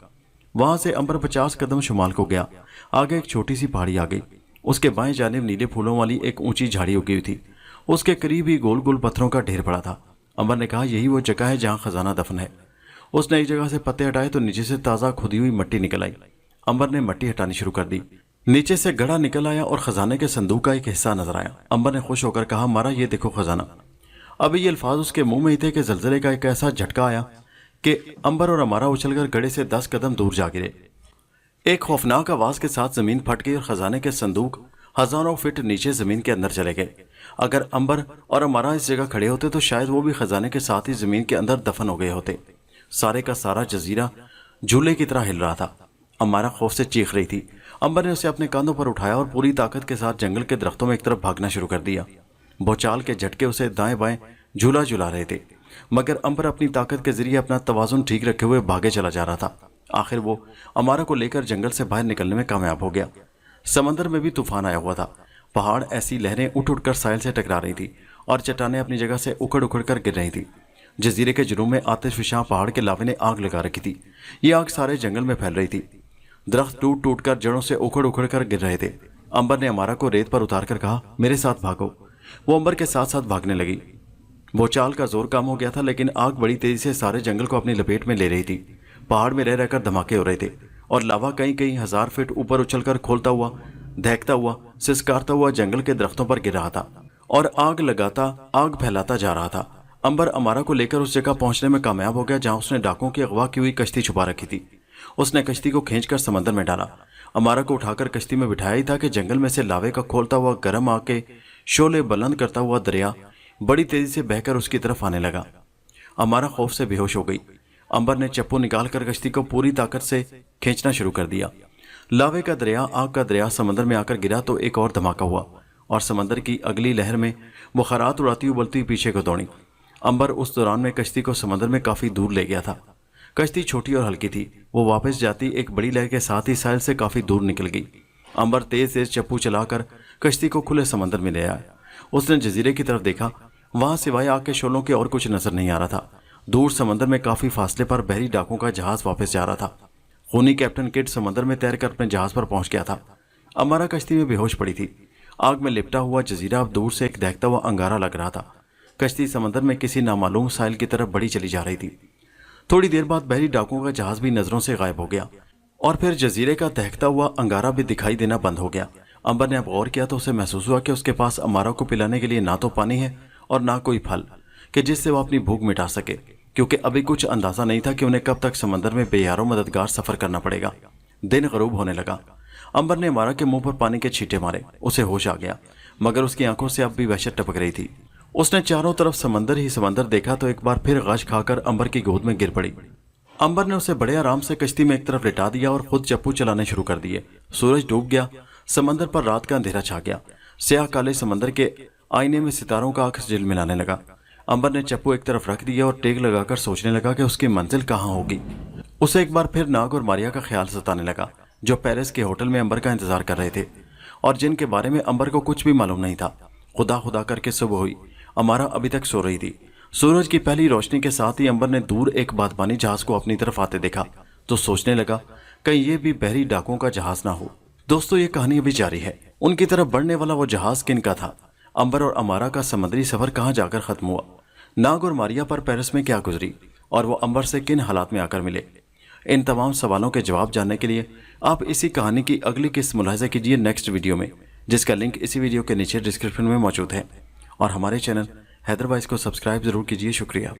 वहां से अंबर 50 कदम शुमाल को गया। आगे एक छोटी सी पहाड़ी आ गई। उसके बाएं जानिब नीले फूलों वाली एक ऊंची झाड़ी उगी हुई थी। उसके करीब ही गोल गोल पत्थरों का ढेर पड़ा था। अंबर ने कहा, यही वो जगह है जहाँ खजाना दफन है। उसने एक जगह से पत्ते हटाए तो नीचे से ताज़ा खुदी हुई मिट्टी निकल आई। अंबर ने मिट्टी हटानी शुरू कर दी। नीचे से गड़ा निकल आया और खजाने के संदूक का एक हिस्सा नजर आया। अंबर ने खुश होकर कहा, मारा ये देखो खजाना। अभी ये अल्फाज उसके मुंह में ही थे कि जल्जले का एक ऐसा झटका आया कि अंबर और अमारा उछलकर गड़े से 10 कदम दूर जा गिरे। एक खौफनाक आवाज के साथ जमीन फट गई और खजाने के संदूक हजारों फीट नीचे जमीन के अंदर चले गए। अगर अंबर और अमारा इस जगह खड़े होते तो शायद वो भी खजाने के साथ ही जमीन के अंदर दफन हो गए होते। सारे का सारा जजीरा झूले की तरह हिल रहा था। अमारा खौफ से चीख रही थी। अंबर ने उसे अपने कांधों पर उठाया और पूरी ताकत के साथ जंगल के दरख्तों में एक तरफ भागना शुरू कर दिया। भौचाल के झटके उसे दाएं बाएं झूला झुला रहे थे, मगर अंबर अपनी ताकत के जरिए अपना तवाजुन ठीक रखे हुए भागे चला जा रहा था। आखिर वो अमारा को लेकर जंगल से बाहर निकलने में कामयाब हो गया। समंदर में भी तूफान आया हुआ था। पहाड़ ऐसी लहरें उठ उठकर साहिल से टकरा रही थी और चट्टानें अपनी जगह से उखड़ उखड़ कर गिर रही थी। जजीरे के जुनूब में आतिशफशां पहाड़ के लावे ने आग लगा रखी थी। ये आग सारे जंगल में फैल रही थी। दरख्त टूट टूट कर जड़ों से उखड़ उखड़ कर गिर रहे थे। अंबर ने अमारा को रेत पर उतार कर कहा, मेरे साथ भागो। वो अंबर के साथ साथ भागने लगी। वो चाल का जोर कम हो गया था, लेकिन आग बड़ी तेजी से सारे जंगल को अपनी लपेट में ले रही थी। पहाड़ में रह रहकर धमाके हो रहे थे और लावा कई कई हजार फीट ऊपर उछलकर खोलता हुआ, दहकता हुआ, सिसकारता हुआ जंगल के दरख्तों पर गिर रहा था और आग लगाता, आग फैलाता जा रहा था। अंबर अमारा को लेकर उस जगह पहुंचने में कामयाब हो गया जहां उसने डाकुओं की अगवा की हुई कश्ती छुपा रखी थी। उसने कश्ती को खींचकर समंदर में डाला। अमारा को उठाकर कश्ती में बिठाया ही था कि जंगल में से लावे का खोलता हुआ गर्म आग के शोले बुलंद करता हुआ दरिया बड़ी तेजी से बहकर उसकी तरफ आने लगा। अमारा खौफ से बेहोश हो गई। अंबर ने चप्पू निकालकर कश्ती को पूरी ताकत से खींचना शुरू कर दिया। लावे का दरिया, आग का दरिया समंदर में आकर गिरा तो एक और धमाका हुआ और समंदर की अगली लहर में बुखारात उड़ाती उबलती पीछे को दौड़ी। अंबर उस दौरान में कश्ती को समंदर में काफी दूर ले गया था। कश्ती छोटी और हल्की थी। वो वापस जाती एक बड़ी लहर के साथ ही साहिल से काफी दूर निकल गई। अंबर तेज तेज चप्पू चलाकर कश्ती को खुले समंदर में ले आया। उसने जजीरे की तरफ देखा। वहां सिवाय आग के शोलों के और कुछ नजर नहीं आ रहा था। दूर समंदर में काफी फासले पर बहरी डाकुओं का जहाज वापस जा रहा था। खूनी कैप्टन किड समंदर में तैरकर अपने जहाज पर पहुंच गया था। अमारा कश्ती में बेहोश पड़ी थी। आग में लिपटा हुआ जजीरा अब दूर से एक दहकता हुआ अंगारा लग रहा था। कश्ती समंदर में किसी नामालूम साहिल की तरफ बढ़ी चली जा रही थी। थोड़ी देर बाद बहरी डाकुओं का जहाज भी नजरों से गायब हो गया और फिर जजीरे का दहकता हुआ अंगारा भी दिखाई देना बंद हो गया। अंबर ने अब गौर किया तो उसे महसूस हुआ कि उसके पास अमारा को पिलाने के लिए ना तो पानी है और ना कोई फल कि जिससे वो अपनी भूख मिटा सके, क्योंकि अभी कुछ अंदाजा नहीं था कि उन्हें कब तक समंदर में बेयारो मददगार सफर करना पड़ेगा। दिन गरूब होने लगा। अंबर ने अमारा के मुंह पर पानी के छींटे मारे। उसे होश आ गया, मगर उसकी आंखों से अब भी वहशत टपक रही थी। उसने चारों तरफ समंदर ही समंदर देखा तो एक बार फिर गश खाकर अंबर की गोद में गिर पड़ी। अंबर ने उसे बड़े आराम से कश्ती में एक तरफ लिटा दिया और खुद चप्पू चलाने शुरू कर दिए। सूरज डूब गया। समंदर पर रात का अंधेरा छा गया। स्याह काले समंदर के आईने में सितारों का अक्स झिलमिलाने लगा। अंबर ने चप्पू एक तरफ रख दिया और टेक लगाकर सोचने लगा कि उसकी मंजिल कहाँ होगी। उसे एक बार फिर नाग और मारिया का ख्याल सताने लगा, जो पेरिस के होटल में अंबर का इंतजार कर रहे थे और जिनके बारे में अंबर को कुछ भी मालूम नहीं था। खुदा खुदा करके सुबह हुई। अमारा अभी तक सो रही थी। सूरज की पहली रोशनी के साथ ही अंबर ने दूर एक बादबानी जहाज को अपनी तरफ आते देखा तो सोचने लगा कहीं ये भी बहरी डाकुओं का जहाज ना हो। दोस्तों, ये कहानी अभी जारी है। उनकी तरफ बढ़ने वाला वो जहाज किन का था? अंबर और अमारा का समुद्री सफर कहाँ जाकर खत्म हुआ? नाग और मारिया पर पेरिस में क्या गुजरी और वो अंबर से किन हालात में आकर मिले? इन तमाम सवालों के जवाब जानने के लिए आप इसी कहानी की अगली किस्त मुलाहिजा कीजिए नेक्स्ट वीडियो में, जिसका लिंक इसी वीडियो के नीचे डिस्क्रिप्शन में मौजूद है। और हमारे चैनल हैदर वाइस को सब्सक्राइब जरूर कीजिए। शुक्रिया।